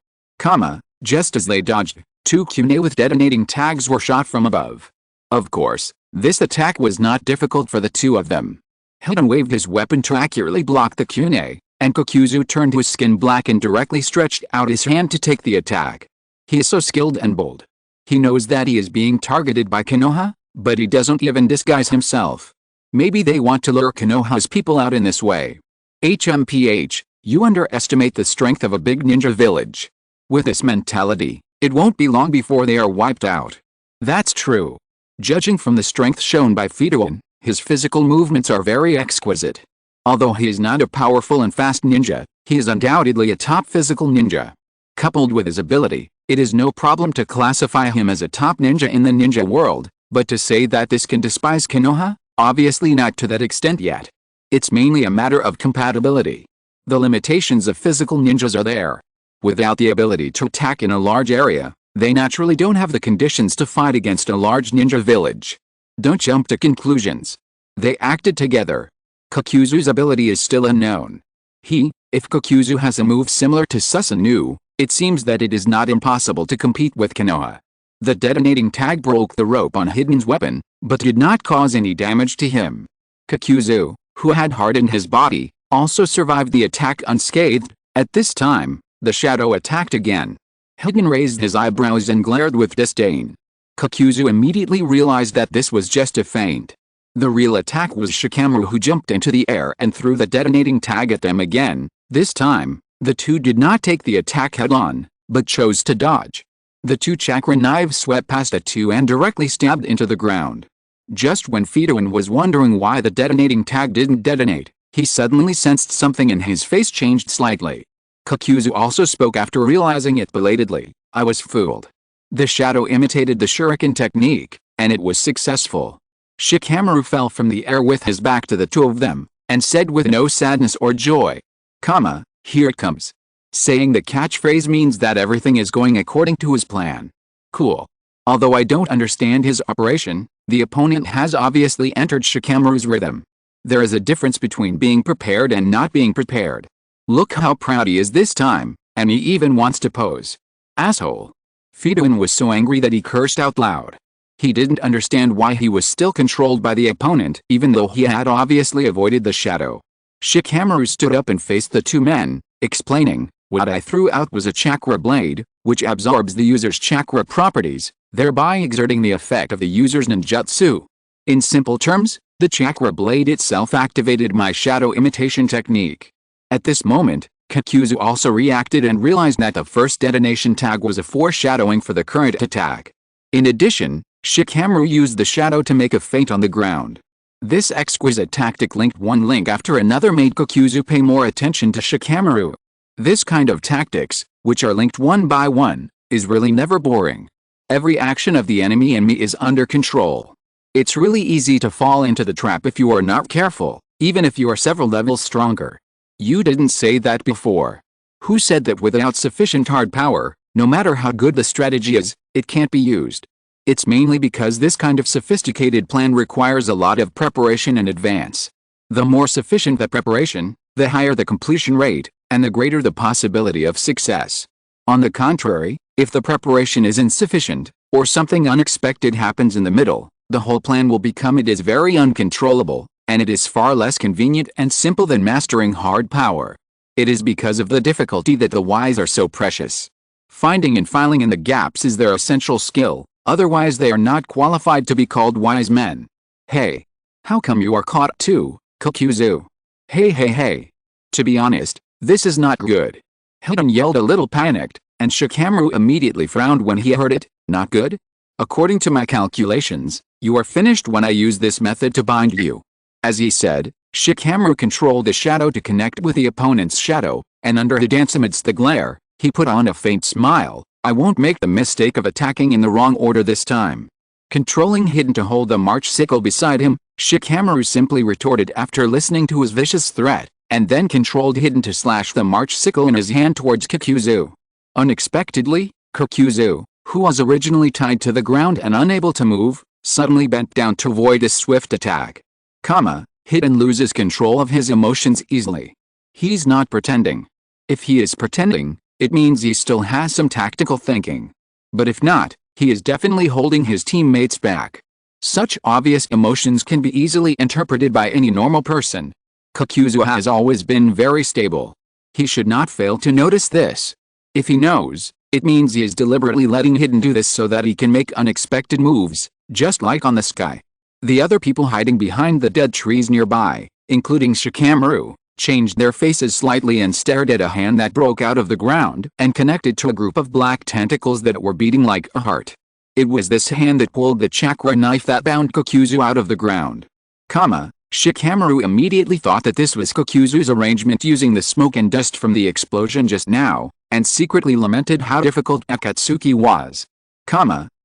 Just as they dodged, two kunai with detonating tags were shot from above. Of course, This attack was not difficult for the two of them. Hiden waved his weapon to accurately block the kunai, and Kokuzu turned his skin black and directly stretched out his hand to take the attack. He is so skilled and bold. He knows that he is being targeted by Konoha, but he doesn't even disguise himself. Maybe they want to lure Konoha's people out in this way. HMPH, you underestimate the strength of a big ninja village. With this mentality, it won't be long before they are wiped out. That's true. Judging from the strength shown by Fidouin, his physical movements are very exquisite. Although he is not a powerful and fast ninja, he is undoubtedly a top physical ninja. Coupled with his ability, it is no problem to classify him as a top ninja in the ninja world, but to say that this can despise Konoha? Obviously not to that extent yet. It's mainly a matter of compatibility. The limitations of physical ninjas are there. Without the ability to attack in a large area, they naturally don't have the conditions to fight against a large ninja village. Don't jump to conclusions. They acted together. Kokuzu's ability is still unknown. If Kokuzu has a move similar to Susanoo, it seems that it is not impossible to compete with Konoha. The detonating tag broke the rope on Hiden's weapon, but did not cause any damage to him. Kokuzu, who had hardened his body, also survived the attack unscathed. At this time, the shadow attacked again. Hiden raised his eyebrows and glared with disdain. Kokuzu immediately realized that this was just a feint. The real attack was Shikamaru, who jumped into the air and threw the detonating tag at them again. This time, the two did not take the attack head-on, but chose to dodge. The two chakra knives swept past the two and directly stabbed into the ground. Just when Fidouin was wondering why the detonating tag didn't detonate, he suddenly sensed something and his face changed slightly. Kokuzu also spoke after realizing it belatedly. I was fooled. The shadow imitated the shuriken technique, and it was successful. Shikamaru fell from the air with his back to the two of them, and said with no sadness or joy, here it comes. Saying the catchphrase means that everything is going according to his plan. Cool. Although I don't understand his operation, the opponent has obviously entered Shikamaru's rhythm. There is a difference between being prepared and not being prepared. Look how proud he is this time, and he even wants to pose. Asshole. Fidouin was so angry that he cursed out loud. He didn't understand why he was still controlled by the opponent, even though he had obviously avoided the shadow. Shikamaru stood up and faced the two men, explaining, what I threw out was a chakra blade, which absorbs the user's chakra properties, thereby exerting the effect of the user's ninjutsu. In simple terms, the chakra blade itself activated my shadow imitation technique. At this moment, Kokuzu also reacted and realized that the first detonation tag was a foreshadowing for the current attack. In addition, Shikamaru used the shadow to make a feint on the ground. This exquisite tactic linked one link after another made Kokuzu pay more attention to Shikamaru. This kind of tactics, which are linked one by one, is really never boring. Every action of the enemy and me is under control. It's really easy to fall into the trap if you are not careful, even if you are several levels stronger. You didn't say that before. Who said that without sufficient hard power, no matter how good the strategy is, it can't be used? It's mainly because this kind of sophisticated plan requires a lot of preparation in advance. The more sufficient the preparation, the higher the completion rate, and the greater the possibility of success. On the contrary, if the preparation is insufficient, or something unexpected happens in the middle, the whole plan will become it is very uncontrollable, and it is far less convenient and simple than mastering hard power. It is because of the difficulty that the wise are so precious. Finding and filling in the gaps is their essential skill, otherwise they are not qualified to be called wise men. Hey! How come you are caught too, Kokuzu? Hey. To be honest, this is not good. Hiden yelled a little panicked, and Shikamaru immediately frowned when he heard it. Not good? According to my calculations, you are finished when I use this method to bind you. As he said, Shikamaru controlled the shadow to connect with the opponent's shadow, and under the dance amidst the glare, he put on a faint smile. I won't make the mistake of attacking in the wrong order this time. Controlling Hiden to hold the March sickle beside him, Shikamaru simply retorted after listening to his vicious threat, and then controlled Hiden to slash the March sickle in his hand towards Kokuzu. Unexpectedly, Kokuzu, who was originally tied to the ground and unable to move, suddenly bent down to avoid a swift attack. Hiden loses control of his emotions easily. He's not pretending. If he is pretending, it means he still has some tactical thinking. But if not, he is definitely holding his teammates back. Such obvious emotions can be easily interpreted by any normal person. Kakuzu has always been very stable. He should not fail to notice this. If he knows, it means he is deliberately letting Hidden do this so that he can make unexpected moves, just like on the sky. The other people hiding behind the dead trees nearby, including Shikamaru, changed their faces slightly and stared at a hand that broke out of the ground and connected to a group of black tentacles that were beating like a heart. It was this hand that pulled the chakra knife that bound Kakuzu out of the ground. Shikamaru immediately thought that this was Kakuzu's arrangement using the smoke and dust from the explosion just now, and secretly lamented how difficult Akatsuki was.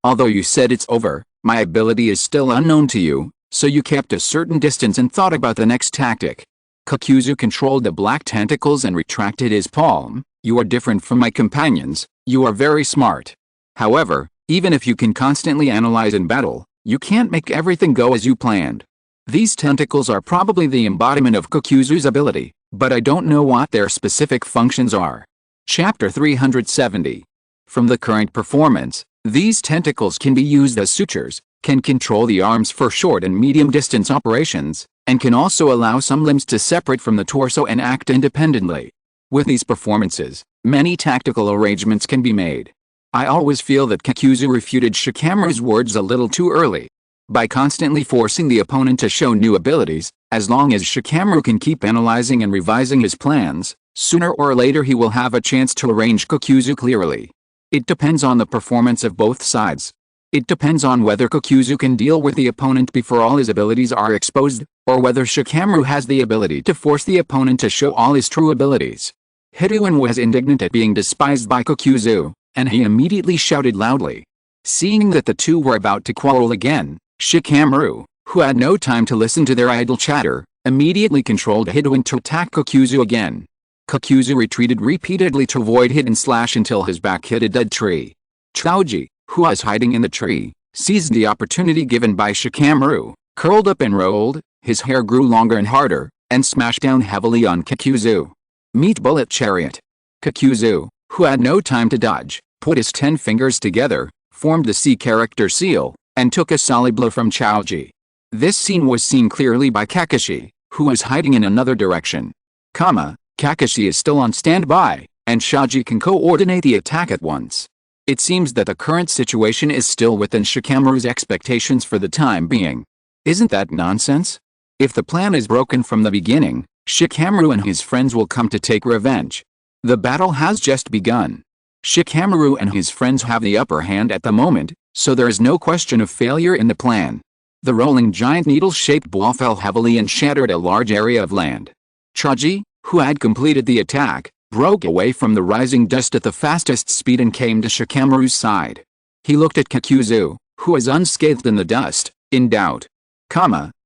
Although you said it's over, my ability is still unknown to you, so you kept a certain distance and thought about the next tactic. Kakuzu controlled the black tentacles and retracted his palm. You are different from my companions, you are very smart. However, even if you can constantly analyze in battle, you can't make everything go as you planned. These tentacles are probably the embodiment of Kakuzu's ability, but I don't know what their specific functions are. Chapter 370. From the current performance, these tentacles can be used as sutures, can control the arms for short and medium distance operations, and can also allow some limbs to separate from the torso and act independently. With these performances, many tactical arrangements can be made. I always feel that Kakuzu refuted Shikamaru's words a little too early. By constantly forcing the opponent to show new abilities, as long as Shikamaru can keep analyzing and revising his plans, sooner or later he will have a chance to arrange Kakuzu clearly. It depends on the performance of both sides. It depends on whether Kakuzu can deal with the opponent before all his abilities are exposed, or whether Shikamaru has the ability to force the opponent to show all his true abilities. Hidden was indignant at being despised by Kakuzu, and he immediately shouted loudly. Seeing that the two were about to quarrel again, Shikamaru, who had no time to listen to their idle chatter, immediately controlled Hidden to attack Kakuzu again. Kakuzu retreated repeatedly to avoid Hidden slash until his back hit a dead tree. Choji, who was hiding in the tree, seized the opportunity given by Shikamaru, curled up and rolled, his hair grew longer and harder, and smashed down heavily on Kakuzu. Meet Bullet Chariot. Kakuzu, who had no time to dodge, put his 10 fingers together, formed the C character seal, and took a solid blow from Choji. This scene was seen clearly by Kakashi, who was hiding in another direction. Kakashi is still on standby, and Choji can coordinate the attack at once. It seems that the current situation is still within Shikamaru's expectations for the time being. Isn't that nonsense? If the plan is broken from the beginning, Shikamaru and his friends will come to take revenge. The battle has just begun. Shikamaru and his friends have the upper hand at the moment, so there is no question of failure in the plan. The rolling giant needle-shaped ball fell heavily and shattered a large area of land. Choji, who had completed the attack, broke away from the rising dust at the fastest speed and came to Shikamaru's side. He looked at Kakuzu, who was unscathed in the dust, in doubt.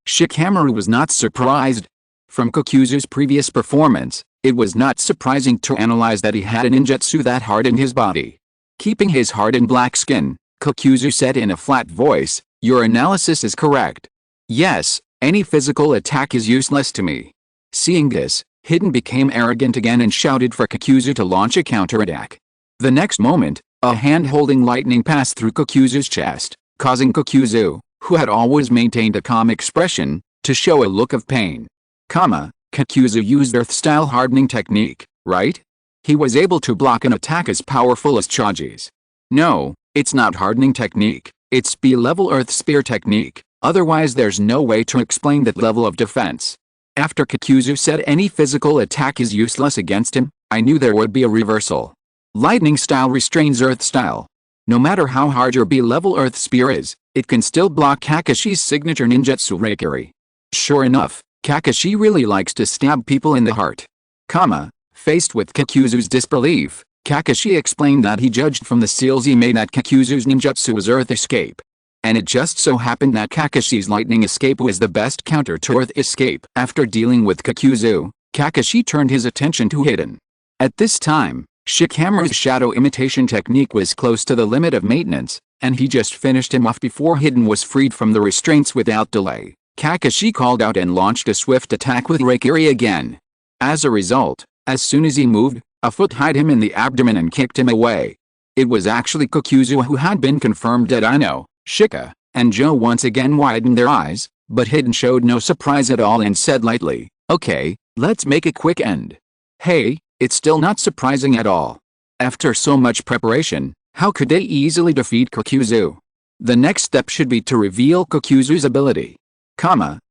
Shikamaru was not surprised. From Kakuzu's previous performance, it was not surprising to analyze that he had a ninjutsu that hardened his body. Keeping his hardened black skin, Kakuzu said in a flat voice, "Your analysis is correct. Yes, any physical attack is useless to me." Seeing this, Hidden became arrogant again and shouted for Kakuzu to launch a counterattack. The next moment, a hand holding lightning passed through Kakuzu's chest, causing Kakuzu, who had always maintained a calm expression, to show a look of pain. Kakuzu used Earth-style hardening technique, right? He was able to block an attack as powerful as Choji's. No, it's not hardening technique, it's B-level Earth Spear technique, otherwise there's no way to explain that level of defense. After Kakuzu said any physical attack is useless against him, I knew there would be a reversal. Lightning style restrains Earth style. No matter how hard your B-level Earth Spear is, it can still block Kakashi's signature ninjutsu Reikiri. Sure enough, Kakashi really likes to stab people in the heart. Faced with Kakuzu's disbelief, Kakashi explained that he judged from the seals he made that Kakuzu's ninjutsu was Earth Escape. And it just so happened that Kakashi's Lightning Escape was the best counter to Earth Escape. After dealing with Kakuzu, Kakashi turned his attention to Hidden. At this time, Shikamaru's shadow imitation technique was close to the limit of maintenance, and he just finished him off before Hidden was freed from the restraints without delay. Kakashi called out and launched a swift attack with Reikiri again. As a result, as soon as he moved, a foot hit him in the abdomen and kicked him away. It was actually Kakuzu who had been confirmed dead. I know, Shika, and Joe once again widened their eyes, but Hidden showed no surprise at all and said lightly, "Okay, let's make a quick end." Hey, it's still not surprising at all. After so much preparation, how could they easily defeat Kakuzu? The next step should be to reveal Kakuzu's ability.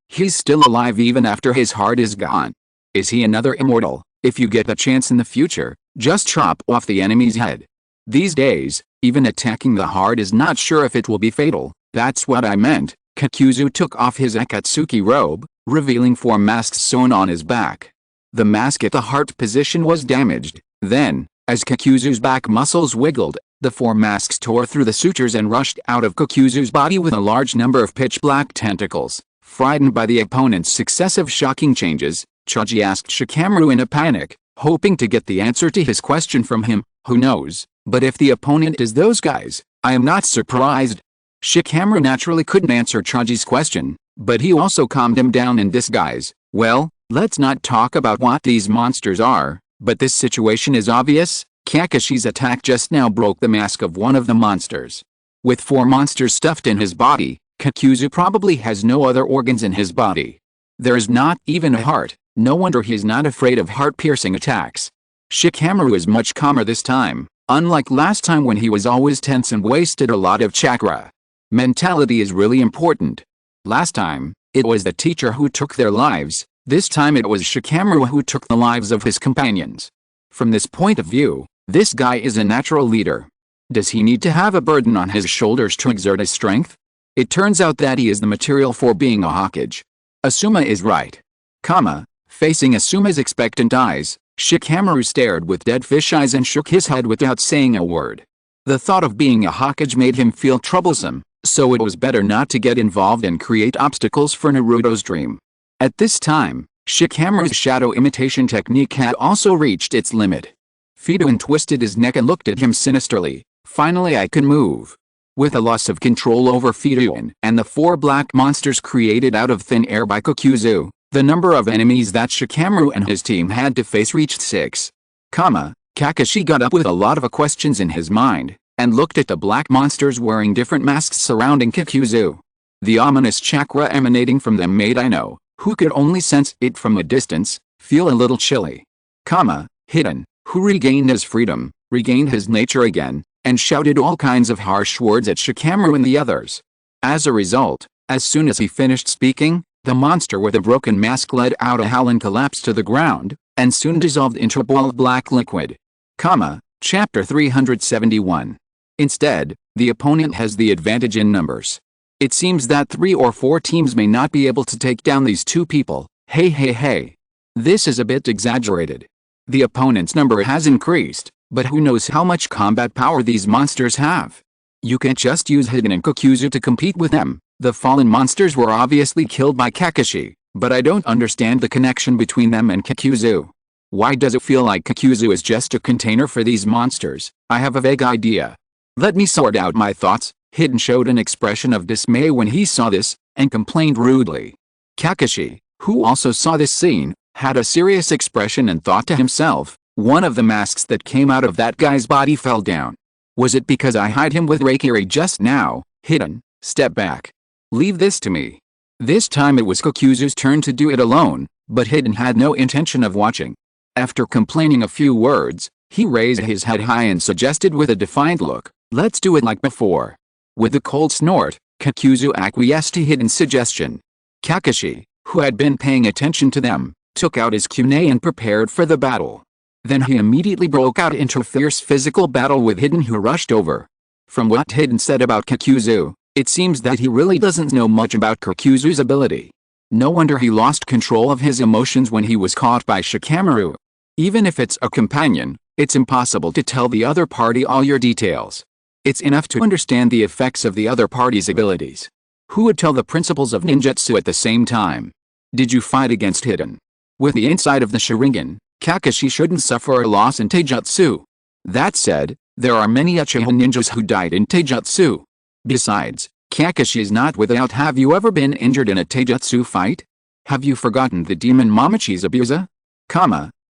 He's still alive even after his heart is gone. Is he another immortal? If you get the chance in the future, just chop off the enemy's head. These days, even attacking the heart is not sure if it will be fatal. That's what I meant. Kakuzu took off his Akatsuki robe, revealing 4 masks sewn on his back. The mask at the heart position was damaged. Then, as Kakuzu's back muscles wiggled, the 4 masks tore through the sutures and rushed out of Kakuzu's body with a large number of pitch-black tentacles. Frightened by the opponent's successive shocking changes, Choji asked Shikamaru in a panic, hoping to get the answer to his question from him. Who knows, but if the opponent is those guys, I am not surprised. Shikamaru naturally couldn't answer Choji's question, but he also calmed him down in disguise. Well, let's not talk about what these monsters are, but this situation is obvious. Kakashi's attack just now broke the mask of one of the monsters. With 4 monsters stuffed in his body, Kakuzu probably has no other organs in his body. There's not even a heart. No wonder he's not afraid of heart-piercing attacks. Shikamaru is much calmer this time, unlike last time when he was always tense and wasted a lot of chakra. Mentality is really important. Last time, it was the teacher who took their lives. This time it was Shikamaru who took the lives of his companions. From this point of view, this guy is a natural leader. Does he need to have a burden on his shoulders to exert his strength? It turns out that he is the material for being a Hokage. Asuma is right. Facing Asuma's expectant eyes, Shikamaru stared with dead fish eyes and shook his head without saying a word. The thought of being a Hokage made him feel troublesome, so it was better not to get involved and create obstacles for Naruto's dream. At this time, Shikamaru's shadow imitation technique had also reached its limit. Fidouin twisted his neck and looked at him sinisterly. Finally I can move. With a loss of control over Fidouin and the 4 black monsters created out of thin air by Kakuzu, the number of enemies that Shikamaru and his team had to face reached 6. Kakashi got up with a lot of questions in his mind, and looked at the black monsters wearing different masks surrounding Kakuzu. The ominous chakra emanating from them made Ino, who could only sense it from a distance, feel a little chilly. Hidden, who regained his freedom, regained his nature again, and shouted all kinds of harsh words at Shikamaru and the others. As a result, as soon as he finished speaking, the monster with a broken mask let out a howl and collapsed to the ground, and soon dissolved into a ball of black liquid. Chapter 371. Instead, the opponent has the advantage in numbers. It seems that 3 or 4 teams may not be able to take down these 2 people. Hey. This is a bit exaggerated. The opponent's number has increased, but who knows how much combat power these monsters have. You can't just use Hidden and Kakuzu to compete with them. The fallen monsters were obviously killed by Kakashi, but I don't understand the connection between them and Kakuzu. Why does it feel like Kakuzu is just a container for these monsters? I have a vague idea. Let me sort out my thoughts. Hidden showed an expression of dismay when he saw this, and complained rudely. Kakashi, who also saw this scene, had a serious expression and thought to himself, one of the masks that came out of that guy's body fell down. Was it because I hid him with Reikiri just now? Hidden, step back. Leave this to me. This time it was Kakuzu's turn to do it alone, but Hidden had no intention of watching. After complaining a few words, he raised his head high and suggested with a defiant look, let's do it like before. With a cold snort, Kakuzu acquiesced to Hidden's suggestion. Kakashi, who had been paying attention to them, took out his kunai and prepared for the battle. Then he immediately broke out into a fierce physical battle with Hidden, who rushed over. From what Hidden said about Kakuzu, it seems that he really doesn't know much about Kakuzu's ability. No wonder he lost control of his emotions when he was caught by Shikamaru. Even if it's a companion, it's impossible to tell the other party all your details. It's enough to understand the effects of the other party's abilities. Who would tell the principles of ninjutsu at the same time? Did you fight against Hidden? With the inside of the Sharingan, Kakashi shouldn't suffer a loss in taijutsu. That said, there are many Uchiha ninjas who died in taijutsu. Besides, Kakashi is not without. Have you ever been injured in a taijutsu fight? Have you forgotten the demon Momochi's abuser?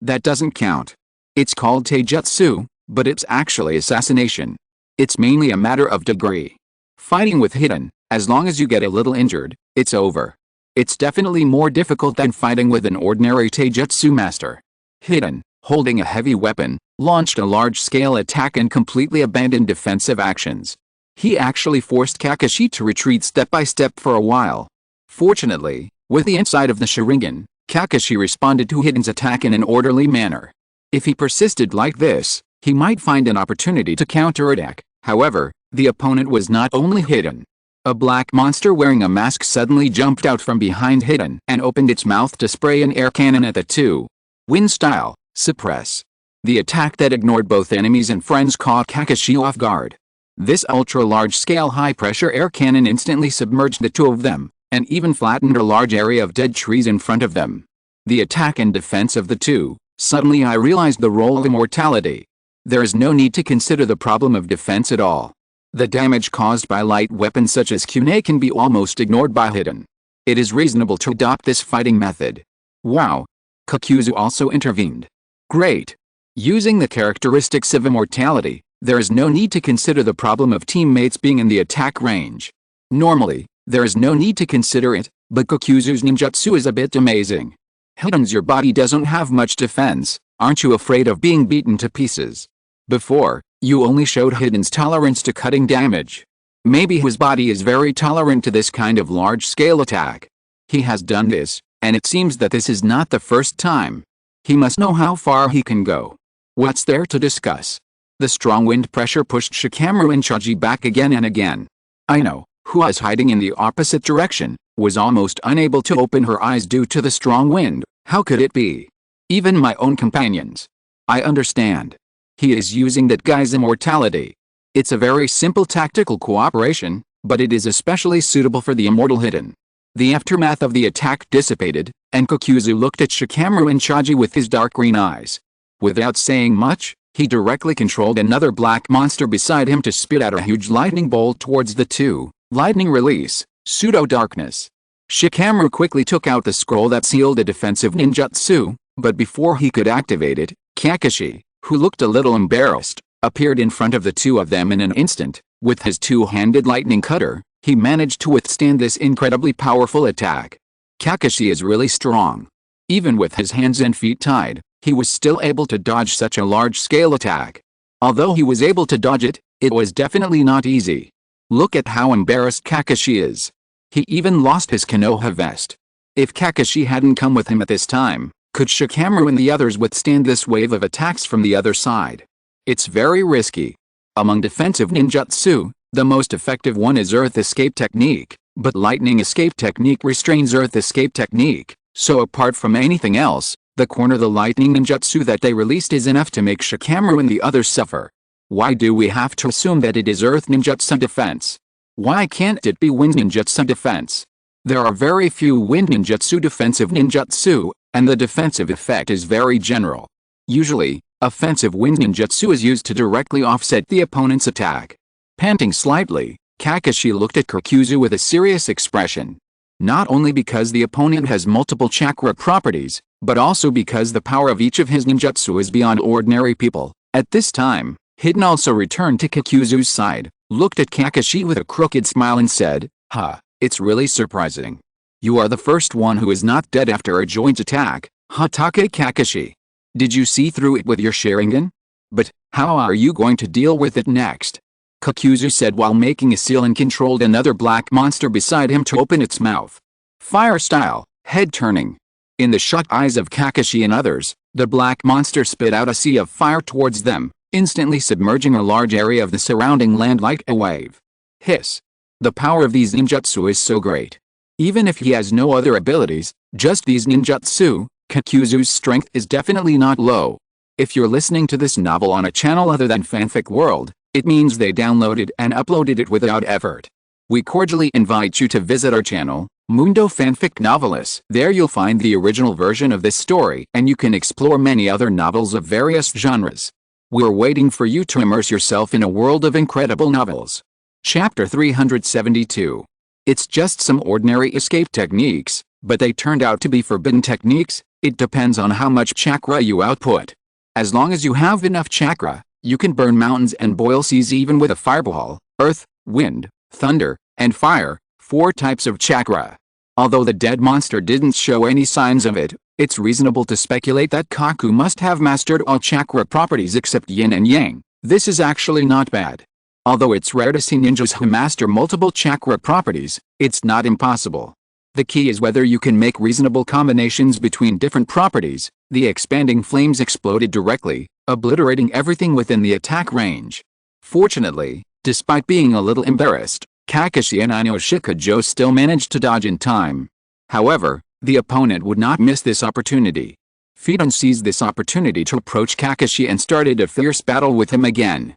That doesn't count. It's called taijutsu, but it's actually assassination. It's mainly a matter of degree. Fighting with Hidden, As long as you get a little injured, it's over. It's definitely more difficult than fighting with an ordinary taijutsu master. Hidden, holding a heavy weapon, launched a large-scale attack and completely abandoned defensive actions. He actually forced Kakashi to retreat step by step for a while. Fortunately, with the insight of the Sharingan, Kakashi responded to Hidden's attack in an orderly manner. If he persisted like this, he might find an opportunity to counterattack. However, the opponent was not only Hidden. A black monster wearing a mask suddenly jumped out from behind Hidden and opened its mouth to spray an air cannon at the two. Wind style, suppress. The attack that ignored both enemies and friends caught Kakashi off guard. This ultra-large-scale high-pressure air cannon instantly submerged the two of them, and even flattened a large area of dead trees in front of them. The attack and defense of the two. Suddenly I realized the role of immortality. There is no need to consider the problem of defense at all. The damage caused by light weapons such as kunai can be almost ignored by Hidden. It is reasonable to adopt this fighting method. Wow! Kakuzu also intervened. Great! Using the characteristics of immortality, there is no need to consider the problem of teammates being in the attack range. Normally, there is no need to consider it, but Kakuzu's ninjutsu is a bit amazing. Hidden's your body doesn't have much defense, aren't you afraid of being beaten to pieces? Before, you only showed Hidden's tolerance to cutting damage. Maybe his body is very tolerant to this kind of large-scale attack. He has done this, and it seems that this is not the first time. He must know how far he can go. What's there to discuss? The strong wind pressure pushed Shikamaru and Choji back again and again. I know, who was hiding in the opposite direction, was almost unable to open her eyes due to the strong wind. How could it be? Even my own companions. I understand. He is using that guy's immortality. It's a very simple tactical cooperation, but it is especially suitable for the immortal Hidden. The aftermath of the attack dissipated, and Kakuzu looked at Shikamaru and Choji with his dark green eyes. Without saying much, he directly controlled another black monster beside him to spit out a huge lightning bolt towards the two. Lightning release, pseudo-darkness. Shikamaru quickly took out the scroll that sealed a defensive ninjutsu, but before he could activate it, Kakashi, who looked a little embarrassed, appeared in front of the two of them in an instant. With his two-handed lightning cutter, he managed to withstand this incredibly powerful attack. Kakashi is really strong. Even with his hands and feet tied, he was still able to dodge such a large-scale attack. Although he was able to dodge it, it was definitely not easy. Look at how embarrassed Kakashi is. He even lost his Konoha vest. If Kakashi hadn't come with him at this time, could Shikamaru and the others withstand this wave of attacks from the other side? It's very risky. Among defensive ninjutsu, the most effective one is Earth Escape Technique, but Lightning Escape Technique restrains Earth Escape Technique, so apart from anything else, the corner the lightning ninjutsu that they released is enough to make Shikamaru and the others suffer. Why do we have to assume that it is Earth Ninjutsu defense? Why can't it be Wind Ninjutsu defense? There are very few Wind Ninjutsu defensive ninjutsu, and the defensive effect is very general. Usually, offensive Wind Ninjutsu is used to directly offset the opponent's attack. Panting slightly, Kakashi looked at Kakuzu with a serious expression. Not only because the opponent has multiple chakra properties, but also because the power of each of his ninjutsu is beyond ordinary people. At this time, Hidden also returned to Kakuzu's side, looked at Kakashi with a crooked smile and said, "Ha, it's really surprising. You are the first one who is not dead after a joint attack, Hatake Kakashi. Did you see through it with your Sharingan? But, how are you going to deal with it next?" Kakuzu said while making a seal and controlled another black monster beside him to open its mouth. Fire style, head turning. In the shocked eyes of Kakashi and others, the black monster spit out a sea of fire towards them, instantly submerging a large area of the surrounding land like a wave. Hiss. The power of these ninjutsu is so great. Even if he has no other abilities, just these ninjutsu, Kakuzu's strength is definitely not low. If you're listening to this novel on a channel other than Fanfic World, it means they downloaded and uploaded it without effort. We cordially invite you to visit our channel, Mundo Fanfic Novelis. There you'll find the original version of this story and you can explore many other novels of various genres. We're waiting for you to immerse yourself in a world of incredible novels. Chapter 372. It's just some ordinary escape techniques, but they turned out to be forbidden techniques. It depends on how much chakra you output. As long as you have enough chakra, you can burn mountains and boil seas even with a fireball, earth, wind, thunder, and fire, 4 types of chakra. Although the dead monster didn't show any signs of it, it's reasonable to speculate that Kaku must have mastered all chakra properties except yin and yang. This is actually not bad. Although it's rare to see ninjas who master multiple chakra properties, it's not impossible. The key is whether you can make reasonable combinations between different properties. The expanding flames exploded directly, obliterating everything within the attack range. Fortunately, despite being a little embarrassed, Kakashi and Inoshikajo still managed to dodge in time. However, the opponent would not miss this opportunity. Fidon seized this opportunity to approach Kakashi and started a fierce battle with him again.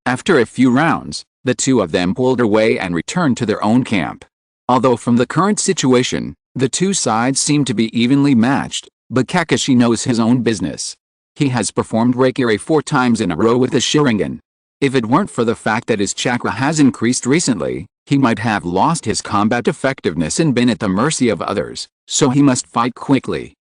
After a few rounds, the two of them pulled away and returned to their own camp. Although from the current situation, the two sides seem to be evenly matched, but Kakashi knows his own business. He has performed Reikiri 4 times in a row with the Sharingan. If it weren't for the fact that his chakra has increased recently, he might have lost his combat effectiveness and been at the mercy of others, so he must fight quickly.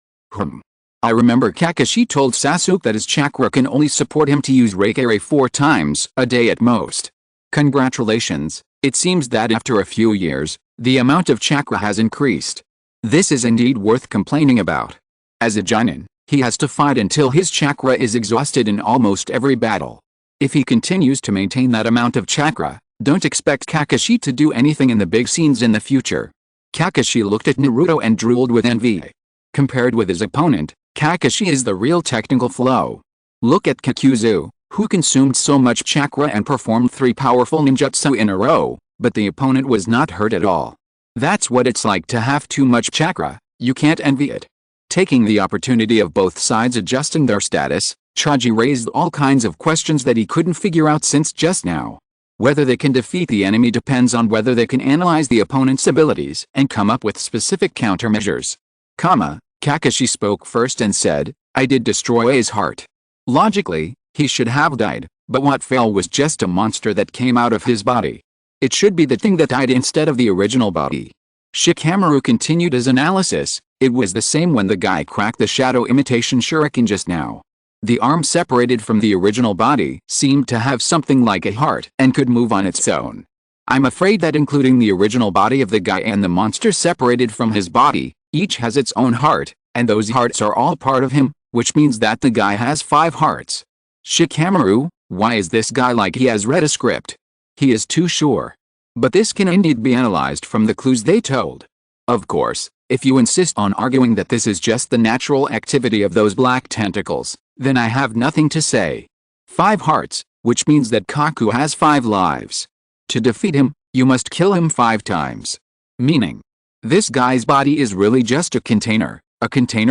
I remember Kakashi told Sasuke that his chakra can only support him to use Reikiri 4 times a day at most. Congratulations, it seems that after a few years, the amount of chakra has increased. This is indeed worth complaining about. As a Jonin, he has to fight until his chakra is exhausted in almost every battle. If he continues to maintain that amount of chakra, don't expect Kakashi to do anything in the big scenes in the future. Kakashi looked at Naruto and drooled with envy. Compared with his opponent, Kakashi is the real technical flow. Look at Kakuzu, who consumed so much chakra and performed 3 powerful ninjutsu in a row, but the opponent was not hurt at all. That's what it's like to have too much chakra, you can't envy it. Taking the opportunity of both sides adjusting their status, Chaji raised all kinds of questions that he couldn't figure out since just now. Whether they can defeat the enemy depends on whether they can analyze the opponent's abilities and come up with specific countermeasures. Kakashi spoke first and said, I did destroy his heart. Logically, he should have died, but what fell was just a monster that came out of his body. It should be the thing that died instead of the original body. Shikamaru continued his analysis. It was the same when the guy cracked the shadow imitation shuriken just now. The arm separated from the original body seemed to have something like a heart and could move on its own. I'm afraid that including the original body of the guy and the monster separated from his body, each has its own heart, and those hearts are all part of him, which means that the guy has 5 hearts. Shikamaru, why is this guy like he has read a script? He is too sure. But this can indeed be analyzed from the clues they told. Of course, if you insist on arguing that this is just the natural activity of those black tentacles, then I have nothing to say. 5 hearts, which means that Kaku has 5 lives. To defeat him, you must kill him 5 times. Meaning, this guy's body is really just a container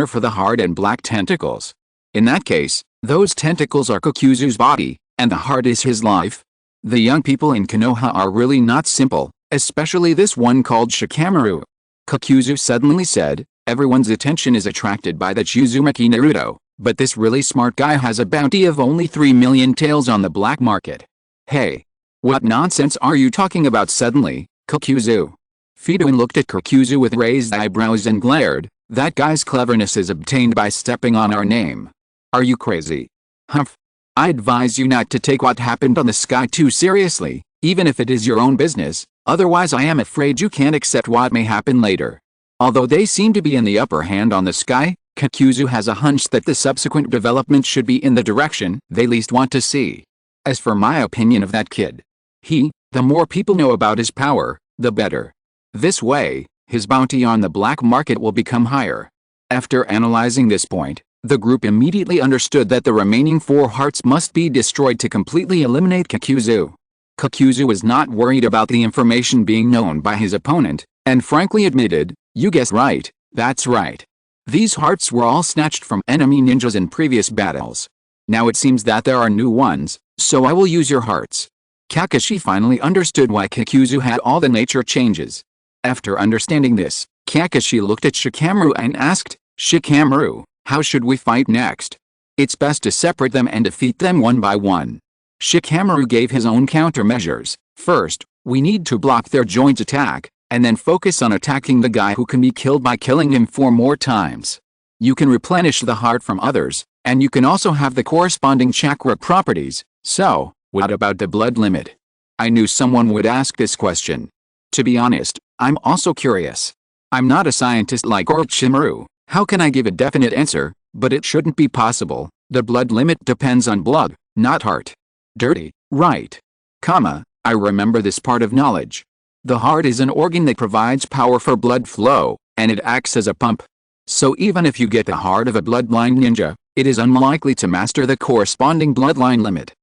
for the heart and black tentacles. In that case, those tentacles are Kakuzu's body, and the heart is his life. The young people in Konoha are really not simple, especially this one called Shikamaru. Kakuzu suddenly said, everyone's attention is attracted by that Uzumaki Naruto, but this really smart guy has a bounty of only 3 million taels on the black market. Hey! What nonsense are you talking about suddenly, Kakuzu? Fidon looked at Kakuzu with raised eyebrows and glared, that guy's cleverness is obtained by stepping on our name. Are you crazy? Humph. I advise you not to take what happened on the sky too seriously, even if it is your own business, otherwise I am afraid you can't accept what may happen later. Although they seem to be in the upper hand on the sky, Kakuzu has a hunch that the subsequent development should be in the direction they least want to see. As for my opinion of that kid, the more people know about his power, the better. This way, his bounty on the black market will become higher. After analyzing this point, the group immediately understood that the remaining 4 hearts must be destroyed to completely eliminate Kakuzu. Kakuzu was not worried about the information being known by his opponent, and frankly admitted, you guessed right, that's right. These hearts were all snatched from enemy ninjas in previous battles. Now it seems that there are new ones, so I will use your hearts. Kakashi finally understood why Kakuzu had all the nature changes. After understanding this, Kakashi looked at Shikamaru and asked, Shikamaru, how should we fight next? It's best to separate them and defeat them one by one. Shikamaru gave his own countermeasures. First, we need to block their joint attack, and then focus on attacking the guy who can be killed by killing him 4 more times. You can replenish the heart from others, and you can also have the corresponding chakra properties, so, what about the blood limit? I knew someone would ask this question. To be honest, I'm also curious. I'm not a scientist like Orochimaru. How can I give a definite answer? But it shouldn't be possible. The blood limit depends on blood, not heart. Dirty, right. I remember this part of knowledge. The heart is an organ that provides power for blood flow, and it acts as a pump. So even if you get the heart of a bloodline ninja, it is unlikely to master the corresponding bloodline limit.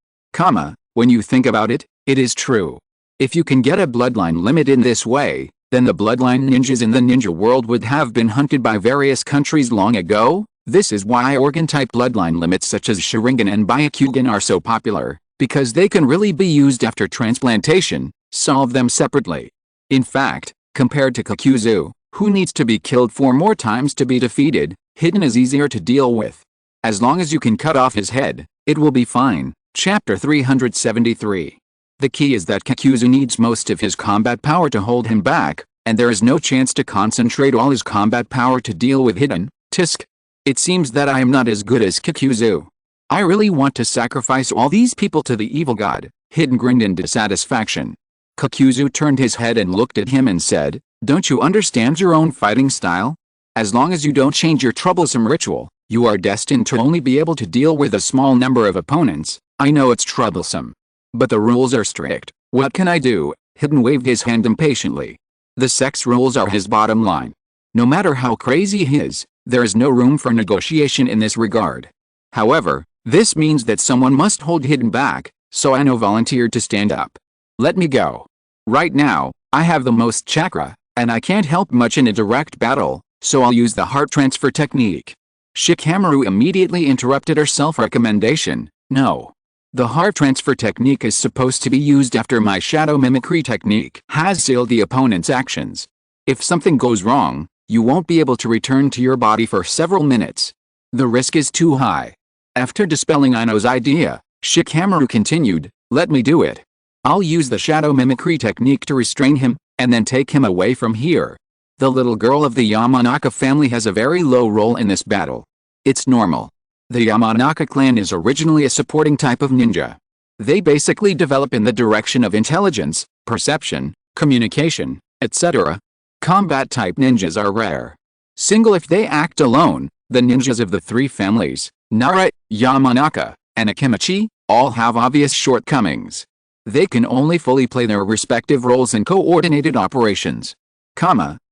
When you think about it, it is true. If you can get a bloodline limit in this way, then the bloodline ninjas in the ninja world would have been hunted by various countries long ago. This is why organ-type bloodline limits such as Sharingan and Byakugan are so popular, because they can really be used after transplantation. Solve them separately. In fact, compared to Kakuzu, who needs to be killed 4 more times to be defeated, Hidden is easier to deal with. As long as you can cut off his head, it will be fine. Chapter 373. The key is that Kakuzu needs most of his combat power to hold him back, and there is no chance to concentrate all his combat power to deal with Hidden. Tisk. It seems that I am not as good as Kakuzu. I really want to sacrifice all these people to the evil god. Hidden grinned in dissatisfaction. Kakuzu turned his head and looked at him and said, "Don't you understand your own fighting style? As long as you don't change your troublesome ritual, you are destined to only be able to deal with a small number of opponents. I know it's troublesome, but the rules are strict. What can I do?" Hidden waved his hand impatiently. The sex rules are his bottom line. No matter how crazy he is, there is no room for negotiation in this regard. However, this means that someone must hold Hidden back, so Ano volunteered to stand up. "Let me go. Right now, I have the most chakra, and I can't help much in a direct battle, so I'll use the heart transfer technique." Shikamaru immediately interrupted her self-recommendation. "No. The heart transfer technique is supposed to be used after my shadow mimicry technique has sealed the opponent's actions. If something goes wrong, you won't be able to return to your body for several minutes. The risk is too high." After dispelling Ano's idea, Shikamaru continued, "Let me do it. I'll use the shadow mimicry technique to restrain him, and then take him away from here." The little girl of the Yamanaka family has a very low role in this battle. It's normal. The Yamanaka clan is originally a supporting type of ninja. They basically develop in the direction of intelligence, perception, communication, etc. Combat-type ninjas are rare. Single if they act alone, the ninjas of the 3 families, Nara, Yamanaka, and Akimichi, all have obvious shortcomings. They can only fully play their respective roles in coordinated operations.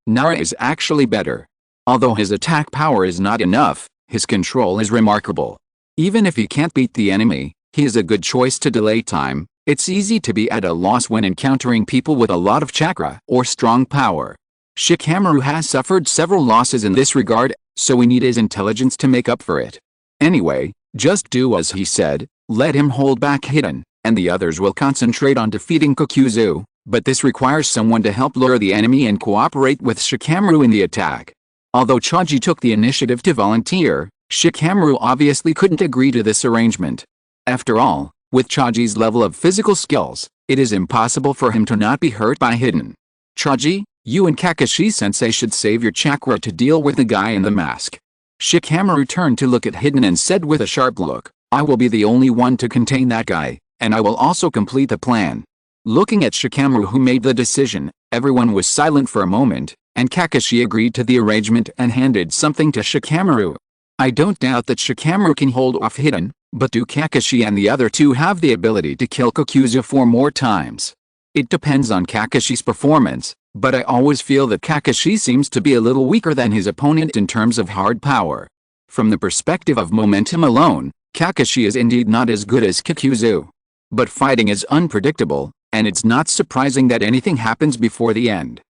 Nara is actually better. Although his attack power is not enough, his control is remarkable. Even if he can't beat the enemy, he is a good choice to delay time. It's easy to be at a loss when encountering people with a lot of chakra or strong power. Shikamaru has suffered several losses in this regard, so we need his intelligence to make up for it. Anyway, just do as he said, let him hold back Hidden, and the others will concentrate on defeating Kakuzu, but this requires someone to help lure the enemy and cooperate with Shikamaru in the attack. Although Choji took the initiative to volunteer, Shikamaru obviously couldn't agree to this arrangement. After all, with Choji's level of physical skills, it is impossible for him to not be hurt by Hidden. "Choji, you and Kakashi-sensei should save your chakra to deal with the guy in the mask." Shikamaru turned to look at Hidden and said with a sharp look, "I will be the only one to contain that guy, and I will also complete the plan." Looking at Shikamaru, who made the decision, everyone was silent for a moment, and Kakashi agreed to the arrangement and handed something to Shikamaru. I don't doubt that Shikamaru can hold off Hidden, but do Kakashi and the other 2 have the ability to kill Kakuzu 4 more times? It depends on Kakashi's performance, but I always feel that Kakashi seems to be a little weaker than his opponent in terms of hard power. From the perspective of momentum alone, Kakashi is indeed not as good as Kakuzu. But fighting is unpredictable, and it's not surprising that anything happens before the end.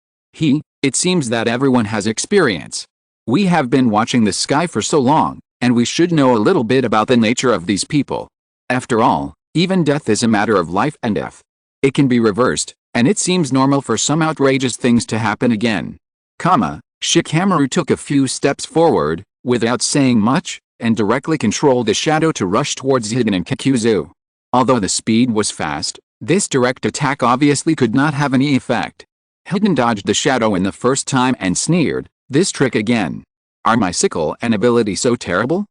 It seems that everyone has experience. We have been watching the sky for so long, and we should know a little bit about the nature of these people. After all, even death is a matter of life and death. It can be reversed, and it seems normal for some outrageous things to happen again. Shikamaru took a few steps forward, without saying much, and directly controlled the shadow to rush towards Hidden and Kakuzu. Although the speed was fast, this direct attack obviously could not have any effect. Hidden dodged the shadow in the first time and sneered, "This trick again. Are my sickle and ability so terrible?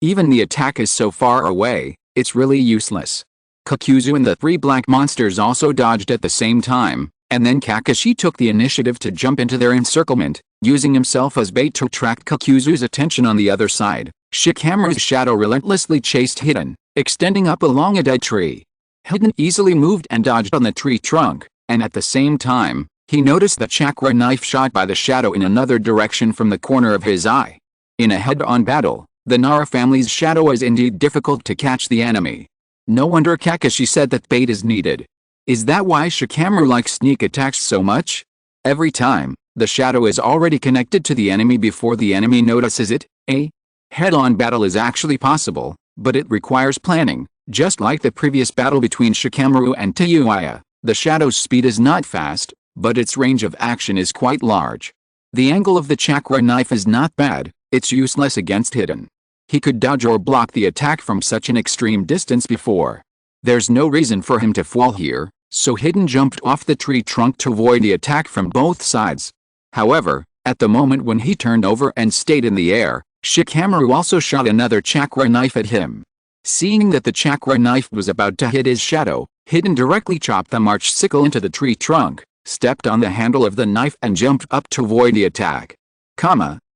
Even the attack is so far away, it's really useless." Kakuzu and the 3 black monsters also dodged at the same time, And then Kakashi took the initiative to jump into their encirclement, using himself as bait to attract Kakuzu's attention on the other side. Shikamaru's shadow relentlessly chased Hidden, extending up along a dead tree. Hidden easily moved and dodged on the tree trunk, and at the same time, he noticed the chakra knife shot by the shadow in another direction from the corner of his eye. In a head-on battle, the Nara family's shadow is indeed difficult to catch the enemy. No wonder Kakashi said that bait is needed. Is that why Shikamaru likes sneak attacks so much? Every time, the shadow is already connected to the enemy before the enemy notices it. A head-on battle is actually possible, but it requires planning. Just like the previous battle between Shikamaru and Tayuaya, the shadow's speed is not fast, but its range of action is quite large. The angle of the chakra knife is not bad, it's useless against Hidden. He could dodge or block the attack from such an extreme distance before. There's no reason for him to fall here, so Hidden jumped off the tree trunk to avoid the attack from both sides. However, at the moment when he turned over and stayed in the air, Shikamaru also shot another chakra knife at him. Seeing that the chakra knife was about to hit his shadow, Hidden directly chopped the March sickle into the tree trunk, stepped on the handle of the knife and jumped up to avoid the attack.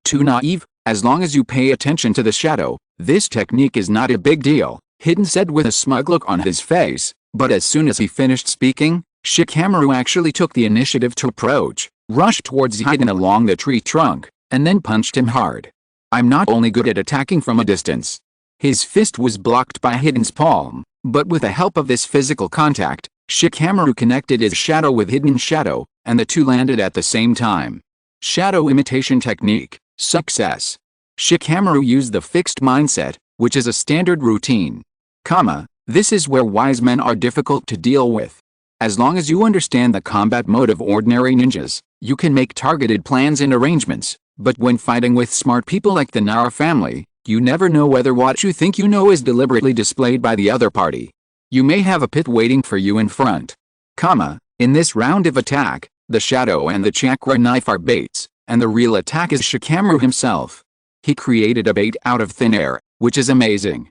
Too naive, as long as you pay attention to the shadow, this technique is not a big deal, Hidden said with a smug look on his face, but as soon as he finished speaking, Shikamaru actually took the initiative to approach, rushed towards Hidden along the tree trunk, and then punched him hard. I'm not only good at attacking from a distance. His fist was blocked by Hidden's palm, but with the help of this physical contact, Shikamaru connected his shadow with Hidden's shadow, and the two landed at the same time. Shadow imitation technique, success. Shikamaru used the fixed mindset, which is a standard routine. This is where wise men are difficult to deal with. As long as you understand the combat mode of ordinary ninjas, you can make targeted plans and arrangements, but when fighting with smart people like the Nara family, you never know whether what you think you know is deliberately displayed by the other party. You may have a pit waiting for you in front. In this round of attack, the shadow and the chakra knife are baits, and the real attack is Shikamaru himself. He created a bait out of thin air, which is amazing.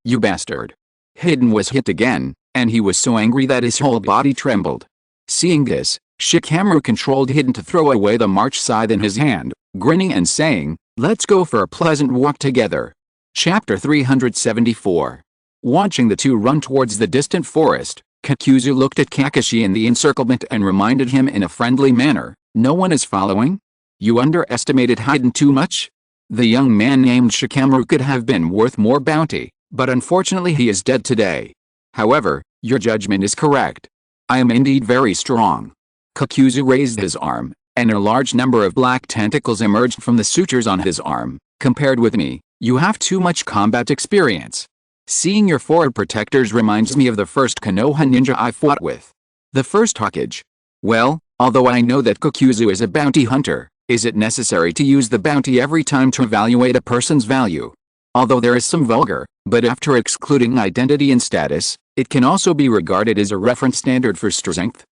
You bastard. Hidden was hit again, and he was so angry that his whole body trembled. Seeing this, Shikamaru controlled Hidden to throw away the March scythe in his hand, grinning and saying, "Let's go for a pleasant walk together." Chapter 374. Watching the two run towards the distant forest, Kakuzu looked at Kakashi in the encirclement and reminded him in a friendly manner, "No one is following? You underestimated Hidden too much? The young man named Shikamaru could have been worth more bounty, but unfortunately he is dead today. However, your judgment is correct. I am indeed very strong." Kakuzu raised his arm, and a large number of black tentacles emerged from the sutures on his arm. "Compared with me, you have too much combat experience. Seeing your forward protectors reminds me of the first Konoha ninja I fought with. The first Hokage. Well, although I know that Kakuzu is a bounty hunter, is it necessary to use the bounty every time to evaluate a person's value? Although there is some vulgar, but after excluding identity and status, it can also be regarded as a reference standard for strength.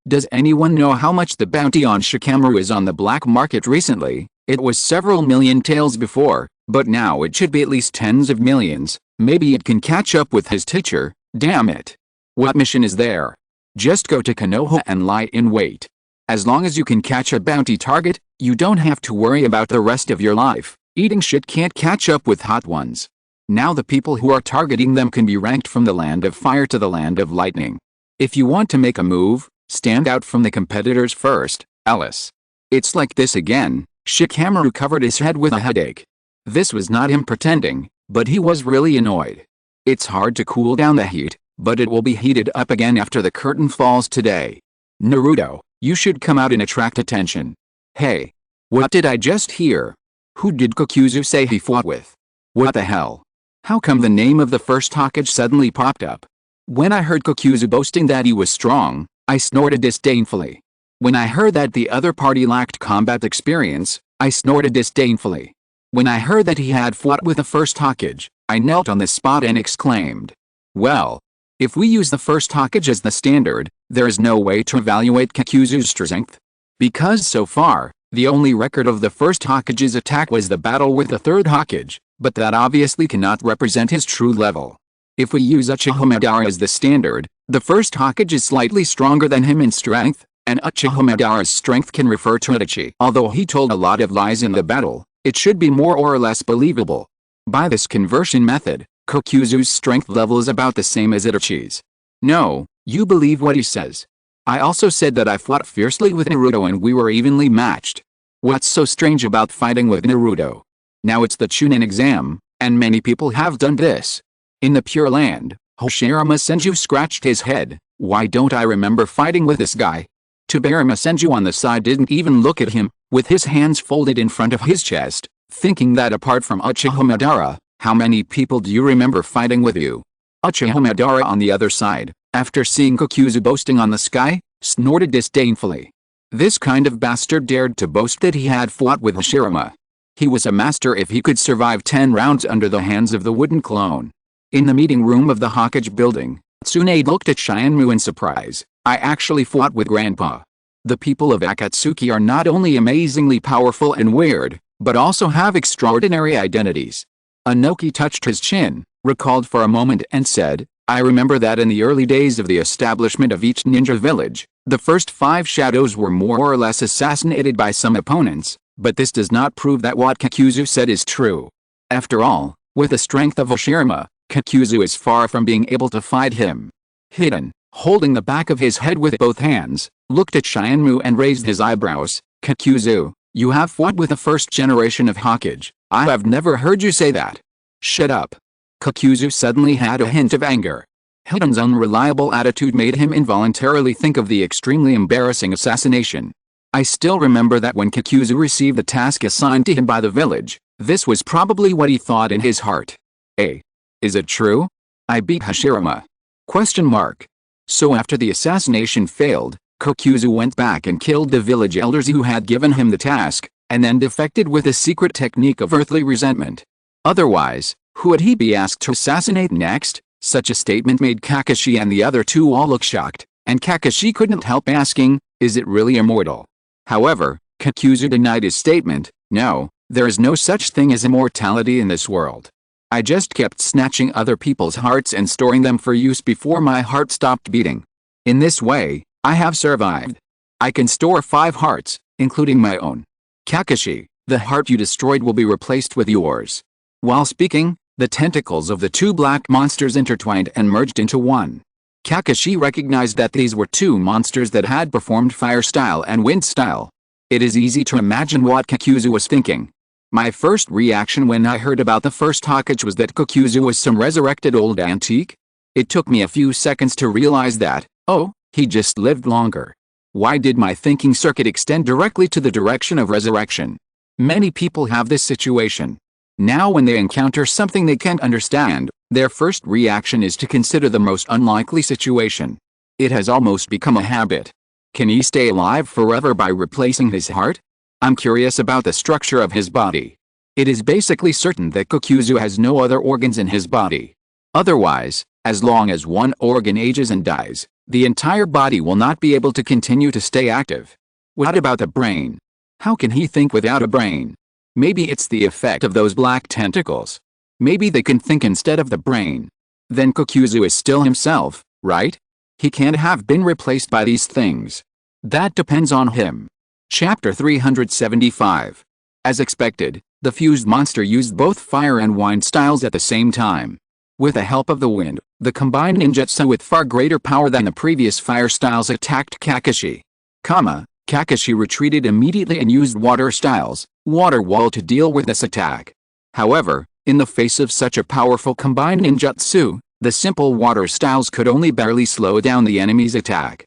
Does anyone know how much the bounty on Shikamaru is on the black market recently? It was several million taels before, but now it should be at least tens of millions. Maybe it can catch up with his teacher, damn it. What mission is there? Just go to Konoha and lie in wait. As long as you can catch a bounty target, you don't have to worry about the rest of your life. Eating shit can't catch up with hot ones. Now the people who are targeting them can be ranked from the land of fire to the land of lightning. If you want to make a move, stand out from the competitors first, Alice. It's like this again. Shikamaru covered his head with a headache. This was not him pretending, but he was really annoyed. It's hard to cool down the heat, but it will be heated up again after the curtain falls today. Naruto, you should come out and attract attention. Hey. What did I just hear? Who did Kakuzu say he fought with? What the hell? How come the name of the first Hokage suddenly popped up? When I heard Kakuzu boasting that he was strong, I snorted disdainfully. When I heard that the other party lacked combat experience, I snorted disdainfully. When I heard that he had fought with the first Hokage, I knelt on the spot and exclaimed. Well, if we use the first Hokage as the standard, there is no way to evaluate Kakuzu's strength. Because so far, the only record of the first Hokage's attack was the battle with the third Hokage, but that obviously cannot represent his true level. If we use Uchiha Madara as the standard, The first Hokage is slightly stronger than him in strength, and Uchiha Madara's strength can refer to Itachi. Although he told a lot of lies in the battle, it should be more or less believable. By this conversion method, Kokuzu's strength level is about the same as Itachi's. No, you believe what he says. I also said that I fought fiercely with Naruto and we were evenly matched. What's so strange about fighting with Naruto? Now it's the Chunin exam, and many people have done this. In the Pure Land, Hashirama Senju scratched his head. Why don't I remember fighting with this guy? Tobirama Senju on the side didn't even look at him, with his hands folded in front of his chest, thinking that apart from Uchiha Madara, how many people do you remember fighting with you? Uchiha Madara on the other side, after seeing Kokuzu boasting on the sky, snorted disdainfully. This kind of bastard dared to boast that he had fought with Hashirama. He was a master if he could survive 10 rounds under the hands of the wooden clone. In the meeting room of the Hokage building, Tsunade looked at Shinmu in surprise. I actually fought with Grandpa. The people of Akatsuki are not only amazingly powerful and weird, but also have extraordinary identities. Anoki touched his chin, recalled for a moment and said, I remember that in the early days of the establishment of each ninja village, the first 5 shadows were more or less assassinated by some opponents, but this does not prove that what Kokuzu said is true. After all, with the strength of Hashirama, Kokuzu is far from being able to fight him. Hidden, holding the back of his head with both hands, looked at Shinmu and raised his eyebrows. Kokuzu, you have fought with the first generation of Hokage. I have never heard you say that. Shut up. Kokuzu suddenly had a hint of anger. Hiden's unreliable attitude made him involuntarily think of the extremely embarrassing assassination. I still remember that when Kokuzu received the task assigned to him by the village, this was probably what he thought in his heart. Is it true? I beat Hashirama? ? So after the assassination failed, Kokuzu went back and killed the village elders who had given him the task, and then defected with a secret technique of earthly resentment. Otherwise, who would he be asked to assassinate next? Such a statement made Kakashi and the other two all look shocked, and Kakashi couldn't help asking, is it really immortal? However, Kokuzu denied his statement. No, there is no such thing as immortality in this world. I just kept snatching other people's hearts and storing them for use before my heart stopped beating. In this way, I have survived. I can store 5 hearts, including my own. Kakashi, the heart you destroyed will be replaced with yours. While speaking, the tentacles of the 2 black monsters intertwined and merged into one. Kakashi recognized that these were 2 monsters that had performed fire style and wind style. It is easy to imagine what Kokuzu was thinking. My first reaction when I heard about the first Hokage was that Kokuzu was some resurrected old antique. It took me a few seconds to realize that, oh, he just lived longer. Why did my thinking circuit extend directly to the direction of resurrection? Many people have this situation. Now when they encounter something they can't understand, their first reaction is to consider the most unlikely situation. It has almost become a habit. Can he stay alive forever by replacing his heart? I'm curious about the structure of his body. It is basically certain that Kokuzu has no other organs in his body. Otherwise, as long as one organ ages and dies, the entire body will not be able to continue to stay active. What about the brain? How can he think without a brain? Maybe it's the effect of those black tentacles. Maybe they can think instead of the brain. Then Kokuzu is still himself, right? He can't have been replaced by these things. That depends on him. Chapter 375. As expected, the fused monster used both fire and wind styles at the same time. With the help of the wind, the combined ninjutsu with far greater power than the previous fire styles attacked Kakashi. Kakashi retreated immediately and used water styles, water wall to deal with this attack. However, in the face of such a powerful combined ninjutsu, the simple water styles could only barely slow down the enemy's attack.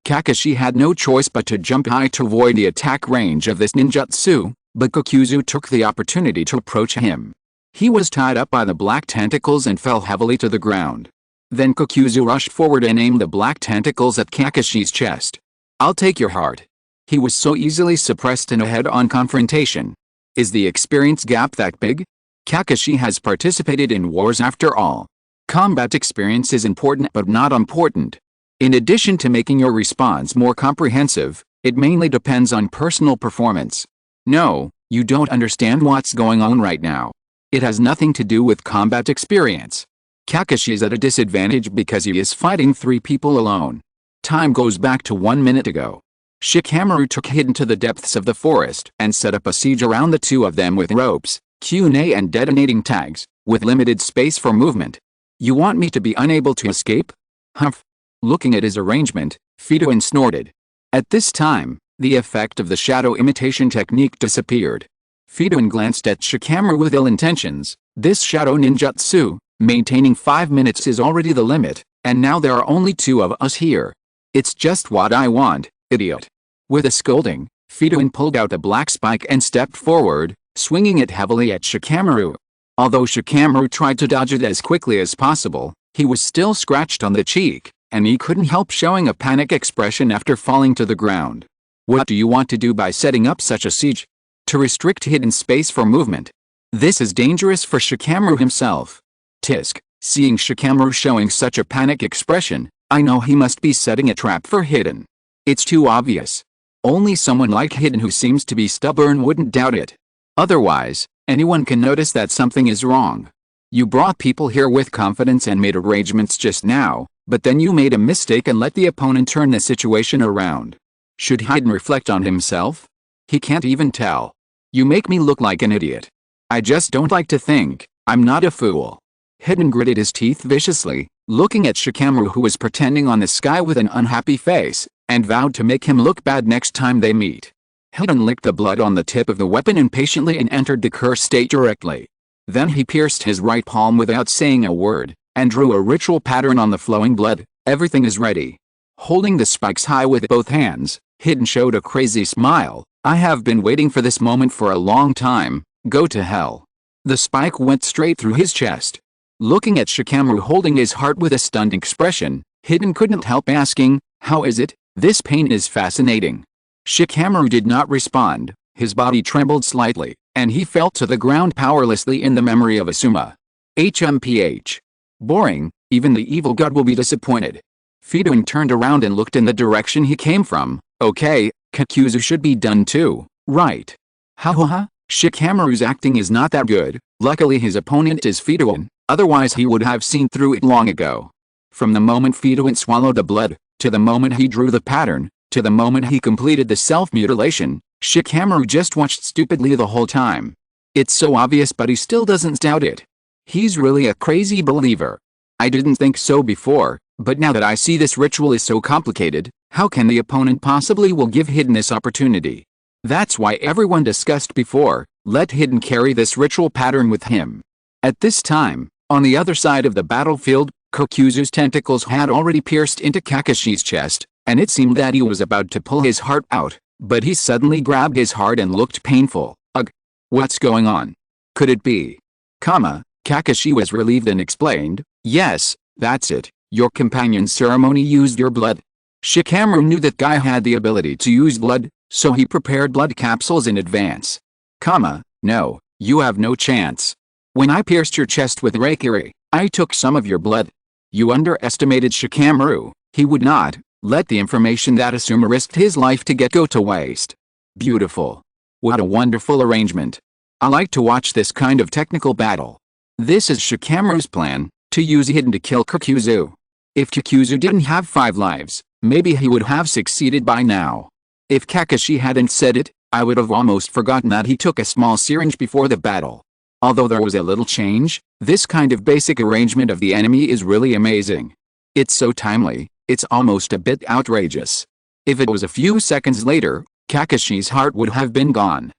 Kakashi had no choice but to jump high to avoid the attack range of this ninjutsu, but Kokuzu took the opportunity to approach him. He was tied up by the black tentacles and fell heavily to the ground. Then Kokuzu rushed forward and aimed the black tentacles at Kakashi's chest. I'll take your heart. He was so easily suppressed in a head-on confrontation. Is the experience gap that big? Kakashi has participated in wars after all. Combat experience is important but not important. In addition to making your response more comprehensive, it mainly depends on personal performance. No, you don't understand what's going on right now. It has nothing to do with combat experience. Kakashi is at a disadvantage because he is fighting 3 people alone. Time goes back to 1 minute ago. Shikamaru took Hidden to the depths of the forest and set up a siege around the 2 of them with ropes, kunai and detonating tags, with limited space for movement. You want me to be unable to escape? Humph. Looking at his arrangement, Fidouin snorted. At this time, the effect of the shadow imitation technique disappeared. Fidouin glanced at Shikamaru with ill intentions. This shadow ninjutsu, maintaining 5 minutes is already the limit, and now there are only 2 of us here. It's just what I want, idiot. With a scolding, Fidouin pulled out a black spike and stepped forward, swinging it heavily at Shikamaru. Although Shikamaru tried to dodge it as quickly as possible, he was still scratched on the cheek, and he couldn't help showing a panic expression after falling to the ground. What do you want to do by setting up such a siege? To restrict hidden space for movement. This is dangerous for Shikamaru himself. Tisk, seeing Shikamaru showing such a panic expression, I know he must be setting a trap for Hidden. It's too obvious. Only someone like Hidden who seems to be stubborn wouldn't doubt it. Otherwise, anyone can notice that something is wrong. You brought people here with confidence and made arrangements just now, but then you made a mistake and let the opponent turn the situation around. Should Hidden reflect on himself? He can't even tell. You make me look like an idiot. I just don't like to think. I'm not a fool. Hidden gritted his teeth viciously, looking at Shikamaru who was pretending on the sky with an unhappy face, and vowed to make him look bad next time they meet. Hidden licked the blood on the tip of the weapon impatiently and entered the curse state directly. Then he pierced his right palm without saying a word, and drew a ritual pattern on the flowing blood. Everything is ready. Holding the spikes high with both hands, Hidden showed a crazy smile. I have been waiting for this moment for a long time. Go to hell. The spike went straight through his chest. Looking at Shikamaru holding his heart with a stunned expression, Hidden couldn't help asking, how is it? This pain is fascinating. Shikamaru did not respond. His body trembled slightly, and he fell to the ground powerlessly in the memory of Asuma. HMPH. Boring, even the evil god will be disappointed. Fidouin turned around and looked in the direction he came from. Okay, Kakuzu should be done too, right? Ha. Shikamaru's acting is not that good. Luckily his opponent is Fidouin, otherwise he would have seen through it long ago. From the moment Fidouin swallowed the blood, to the moment he drew the pattern, to the moment he completed the self-mutilation, Shikamaru just watched stupidly the whole time. It's so obvious but he still doesn't doubt it. He's really a crazy believer. I didn't think so before, but now that I see this ritual is so complicated, how can the opponent possibly will give Hidden this opportunity? That's why everyone discussed before, let Hidden carry this ritual pattern with him. At this time, on the other side of the battlefield, Kakuzu's tentacles had already pierced into Kakashi's chest, and it seemed that he was about to pull his heart out, but he suddenly grabbed his heart and looked painful. Ugh. What's going on? Could it be? Kakashi was relieved and explained, yes, that's it, your companion's ceremony used your blood. Shikamaru knew that guy had the ability to use blood, so he prepared blood capsules in advance. No, you have no chance. When I pierced your chest with Reikiri, I took some of your blood. You underestimated Shikamaru. He would not let the information that Asuma risked his life to go to waste. Beautiful. What a wonderful arrangement. I like to watch this kind of technical battle. This is Shikamaru's plan, to use Hidden to kill Kakuzu. If Kakuzu didn't have 5 lives, maybe he would have succeeded by now. If Kakashi hadn't said it, I would have almost forgotten that he took a small syringe before the battle. Although there was a little change, this kind of basic arrangement of the enemy is really amazing. It's so timely, it's almost a bit outrageous. If it was a few seconds later, Kakashi's heart would have been gone.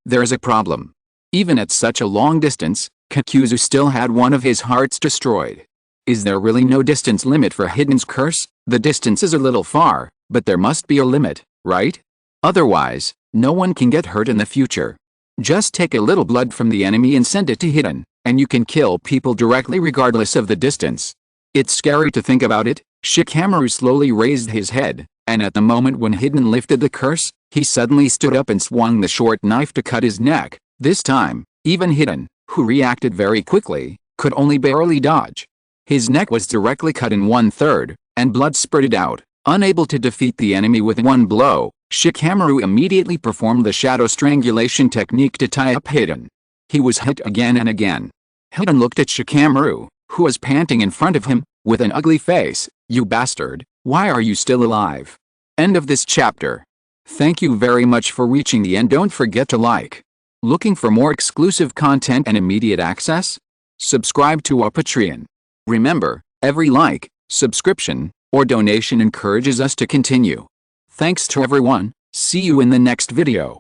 There's a problem. Even at such a long distance, Kakuzu still had one of his hearts destroyed. Is there really no distance limit for Hidden's curse? The distance is a little far, but there must be a limit, right? Otherwise, no one can get hurt in the future. Just take a little blood from the enemy and send it to Hidden, and you can kill people directly regardless of the distance. It's scary to think about it. Shikamaru slowly raised his head, and at the moment when Hidden lifted the curse, he suddenly stood up and swung the short knife to cut his neck. This time, even Hidden, who reacted very quickly, could only barely dodge. His neck was directly cut in 1/3, and blood spurted out. Unable to defeat the enemy with one blow, Shikamaru immediately performed the shadow strangulation technique to tie up Hidden. He was hit again and again. Hidden looked at Shikamaru, who is panting in front of him, with an ugly face. "You bastard, why are you still alive?" End of this chapter. Thank you very much for reaching the end. Don't forget to like. Looking for more exclusive content and immediate access? Subscribe to our Patreon. Remember, every like, subscription, or donation encourages us to continue. Thanks to everyone. See you in the next video.